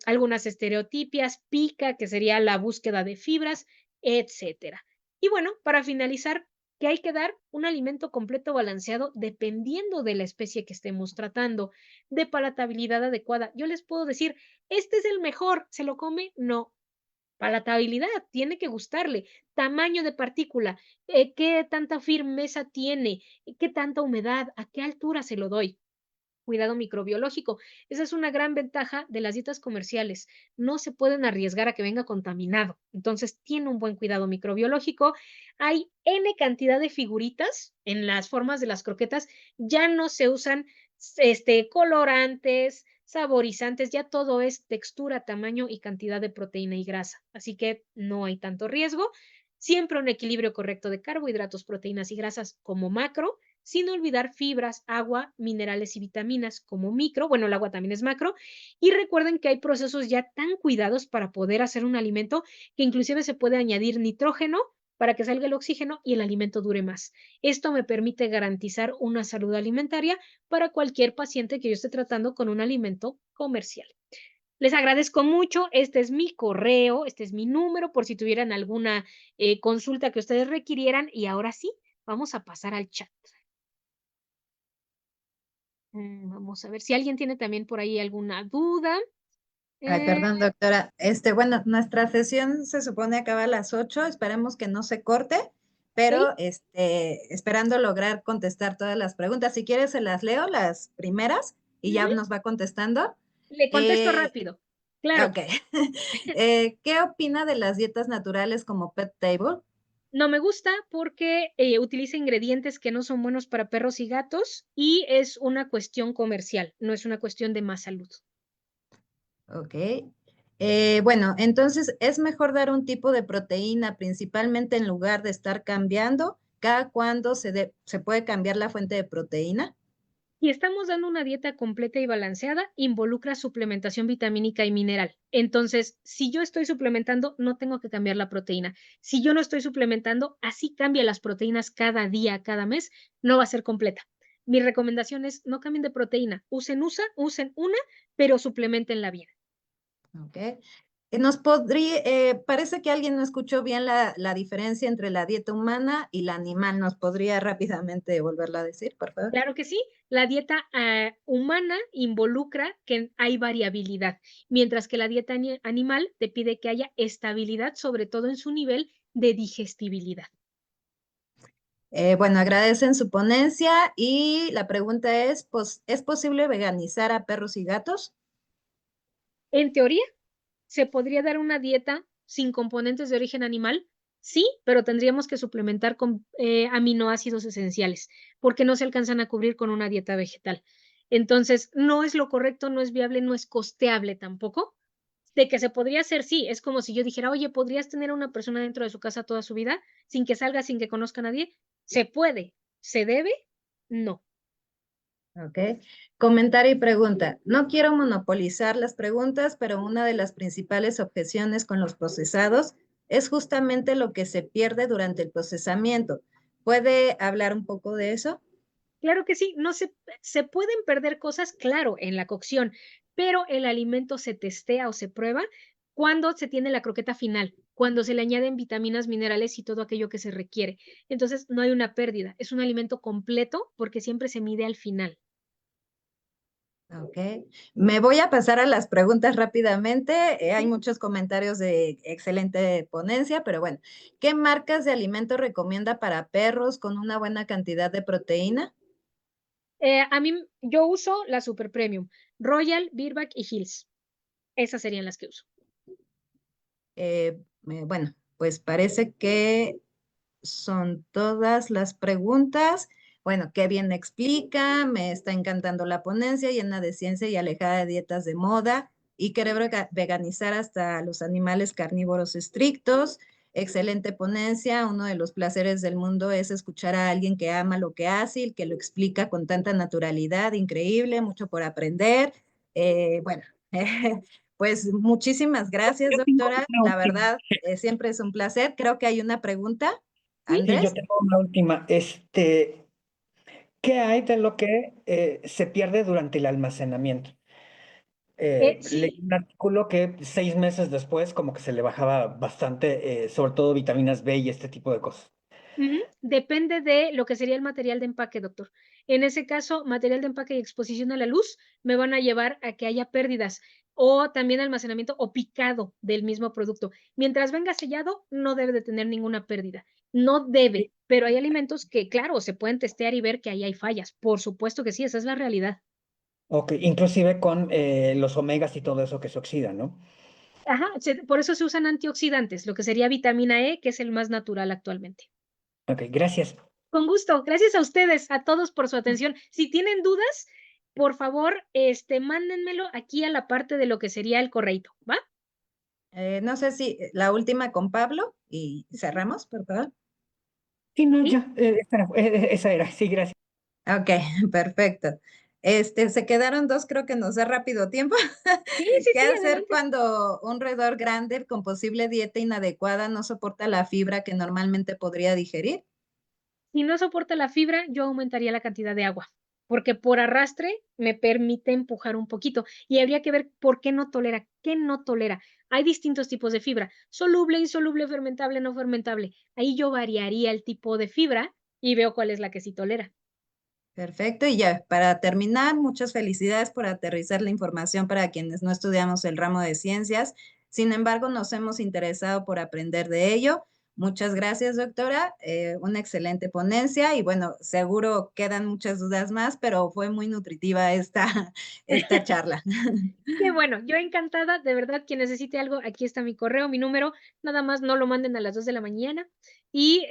algunas estereotipias, pica, que sería la búsqueda de fibras, etcétera. Y bueno, para finalizar, que hay que dar un alimento completo balanceado dependiendo de la especie que estemos tratando, de palatabilidad adecuada. Yo les puedo decir, este es el mejor, ¿se lo come? No, palatabilidad, tiene que gustarle. Tamaño de partícula, qué tanta firmeza tiene, qué tanta humedad, a qué altura se lo doy. cuidado microbiológico. Esa es una gran ventaja de las dietas comerciales. No se pueden arriesgar a que venga contaminado. Entonces, tiene un buen cuidado microbiológico. Hay N cantidad de figuritas en las formas de las croquetas. Ya no se usan colorantes, saborizantes, ya todo es textura, tamaño y cantidad de proteína y grasa. Así que no hay tanto riesgo. Siempre un equilibrio correcto de carbohidratos, proteínas y grasas como macro, sin olvidar fibras, agua, minerales y vitaminas como micro, bueno, el agua también es macro, y recuerden que hay procesos ya tan cuidados para poder hacer un alimento que inclusive se puede añadir nitrógeno para que salga el oxígeno y el alimento dure más. Esto me permite garantizar una salud alimentaria para cualquier paciente que yo esté tratando con un alimento comercial. Les agradezco mucho, este es mi correo, este es mi número por si tuvieran alguna consulta que ustedes requirieran y ahora sí, vamos a pasar al chat. Vamos a ver si alguien tiene también por ahí alguna duda. Ay, Eh, perdón, doctora. Bueno, nuestra sesión se supone acaba a las 8. Esperemos que no se corte, ¿Ok? pero esperando lograr contestar todas las preguntas. Si quieres, se las leo, las primeras, y ya Ujú. nos va contestando. Le contesto Eh, rápido. Claro, ok. ¿Qué opina de las dietas naturales como Pet Table? no me gusta porque utiliza ingredientes que no son buenos para perros y gatos y es una cuestión comercial, no es una cuestión de más salud. Ok. Bueno, entonces es mejor dar un tipo de proteína principalmente en lugar de estar cambiando. ¿Cada cuándo se puede cambiar la fuente de proteína? Y estamos dando una dieta completa y balanceada, involucra suplementación vitamínica y mineral. Entonces, si yo estoy suplementando, no tengo que cambiar la proteína. Si yo no estoy suplementando, así cambia las proteínas cada día, cada mes, no va a ser completa. Mi recomendación es no cambien de proteína, usen una, pero suplementenla bien. Ok. Parece que alguien no escuchó bien la diferencia entre la dieta humana y la animal. ¿Nos podría rápidamente volverla a decir, por favor? Claro que sí, la dieta humana involucra que hay variabilidad, mientras que la dieta animal te pide que haya estabilidad, sobre todo en su nivel de digestibilidad. Bueno, agradecen su ponencia y la pregunta es, pues, ¿es posible veganizar a perros y gatos? En teoría, ¿se podría dar una dieta sin componentes de origen animal? Sí, pero tendríamos que suplementar con aminoácidos esenciales, porque no se alcanzan a cubrir con una dieta vegetal. Entonces, no es lo correcto, no es viable, no es costeable tampoco. De que se podría hacer, sí, es como si yo dijera, oye, ¿podrías tener a una persona dentro de su casa toda su vida sin que salga, sin que conozca a nadie? Se puede, ¿se debe? No. Ok. Comentario y pregunta. No quiero monopolizar las preguntas, pero una de las principales objeciones con los procesados es justamente lo que se pierde durante el procesamiento. ¿Puede hablar un poco de eso? Claro que sí, no se pueden perder cosas, claro, en la cocción, pero el alimento se testea o se prueba cuando se tiene la croqueta final, cuando se le añaden vitaminas, minerales y todo aquello que se requiere. Entonces, no hay una pérdida, es un alimento completo porque siempre se mide al final. Ok. Me voy a pasar a las preguntas rápidamente. Hay ¿Sí? muchos comentarios de excelente ponencia, pero bueno, ¿qué marcas de alimento recomienda para perros con una buena cantidad de proteína? Yo uso la Super Premium, Royal, Birback y Hills. Esas serían las que uso. Bueno, pues parece que son todas las preguntas. Bueno, qué bien explica, me está encantando la ponencia, llena de ciencia y alejada de dietas de moda, y quiere veganizar hasta los animales carnívoros estrictos. Excelente ponencia, uno de los placeres del mundo es escuchar a alguien que ama lo que hace y que lo explica con tanta naturalidad, increíble, mucho por aprender. Bueno, pues muchísimas gracias, Yo tengo doctora. una La última. verdad, siempre es un placer. Creo que hay una pregunta. Sí, yo Andrés, tengo una última. ¿Qué hay de lo que se pierde durante el almacenamiento? Leí Sí, un artículo que 6 meses después como que se le bajaba bastante, sobre todo vitaminas B y este tipo de cosas. ujú. Depende de lo que sería el material de empaque, doctor. En ese caso, material de empaque y exposición a la luz me van a llevar a que haya pérdidas o también almacenamiento o picado del mismo producto. Mientras venga sellado, no debe de tener ninguna pérdida. No debe, pero hay alimentos que, claro, se pueden testear y ver que ahí hay fallas. Por supuesto que sí, esa es la realidad. Ok, inclusive con los omegas y todo eso que se oxida, ¿no? Ajá, por eso se usan antioxidantes, lo que sería vitamina E, que es el más natural actualmente. Ok, gracias. Con gusto, gracias a ustedes, a todos por su atención. Si tienen dudas, por favor, mándenmelo aquí a la parte de lo que sería el correíto, ¿va? No sé si la última con Pablo y cerramos, por favor. Sí, no, ¿Sí? ya, espera, esa era, sí, gracias. Ok, perfecto. Se quedaron dos, creo que nos da rápido tiempo. Sí, sí, ¿Qué sí, hacer adelante. cuando un roedor grande con posible dieta inadecuada no soporta la fibra que normalmente podría digerir? Si no soporta la fibra, yo aumentaría la cantidad de agua, porque por arrastre me permite empujar un poquito y habría que ver por qué no tolera, qué no tolera. Hay distintos tipos de fibra, soluble, insoluble, fermentable, no fermentable. Ahí yo variaría el tipo de fibra y veo cuál es la que sí tolera. Perfecto, y ya, para terminar, muchas felicidades por aterrizar la información para quienes no estudiamos el ramo de ciencias. Sin embargo, nos hemos interesado por aprender de ello. Muchas gracias, doctora. Una excelente ponencia y bueno, seguro quedan muchas dudas más, pero fue muy nutritiva esta charla. Qué bueno, yo encantada, de verdad, quien necesite algo, aquí está mi correo, mi número, nada más no lo manden a las 2 de la mañana y,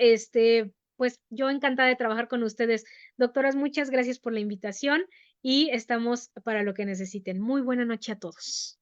pues, yo encantada de trabajar con ustedes. Doctoras, muchas gracias por la invitación y estamos para lo que necesiten. Muy buena noche a todos.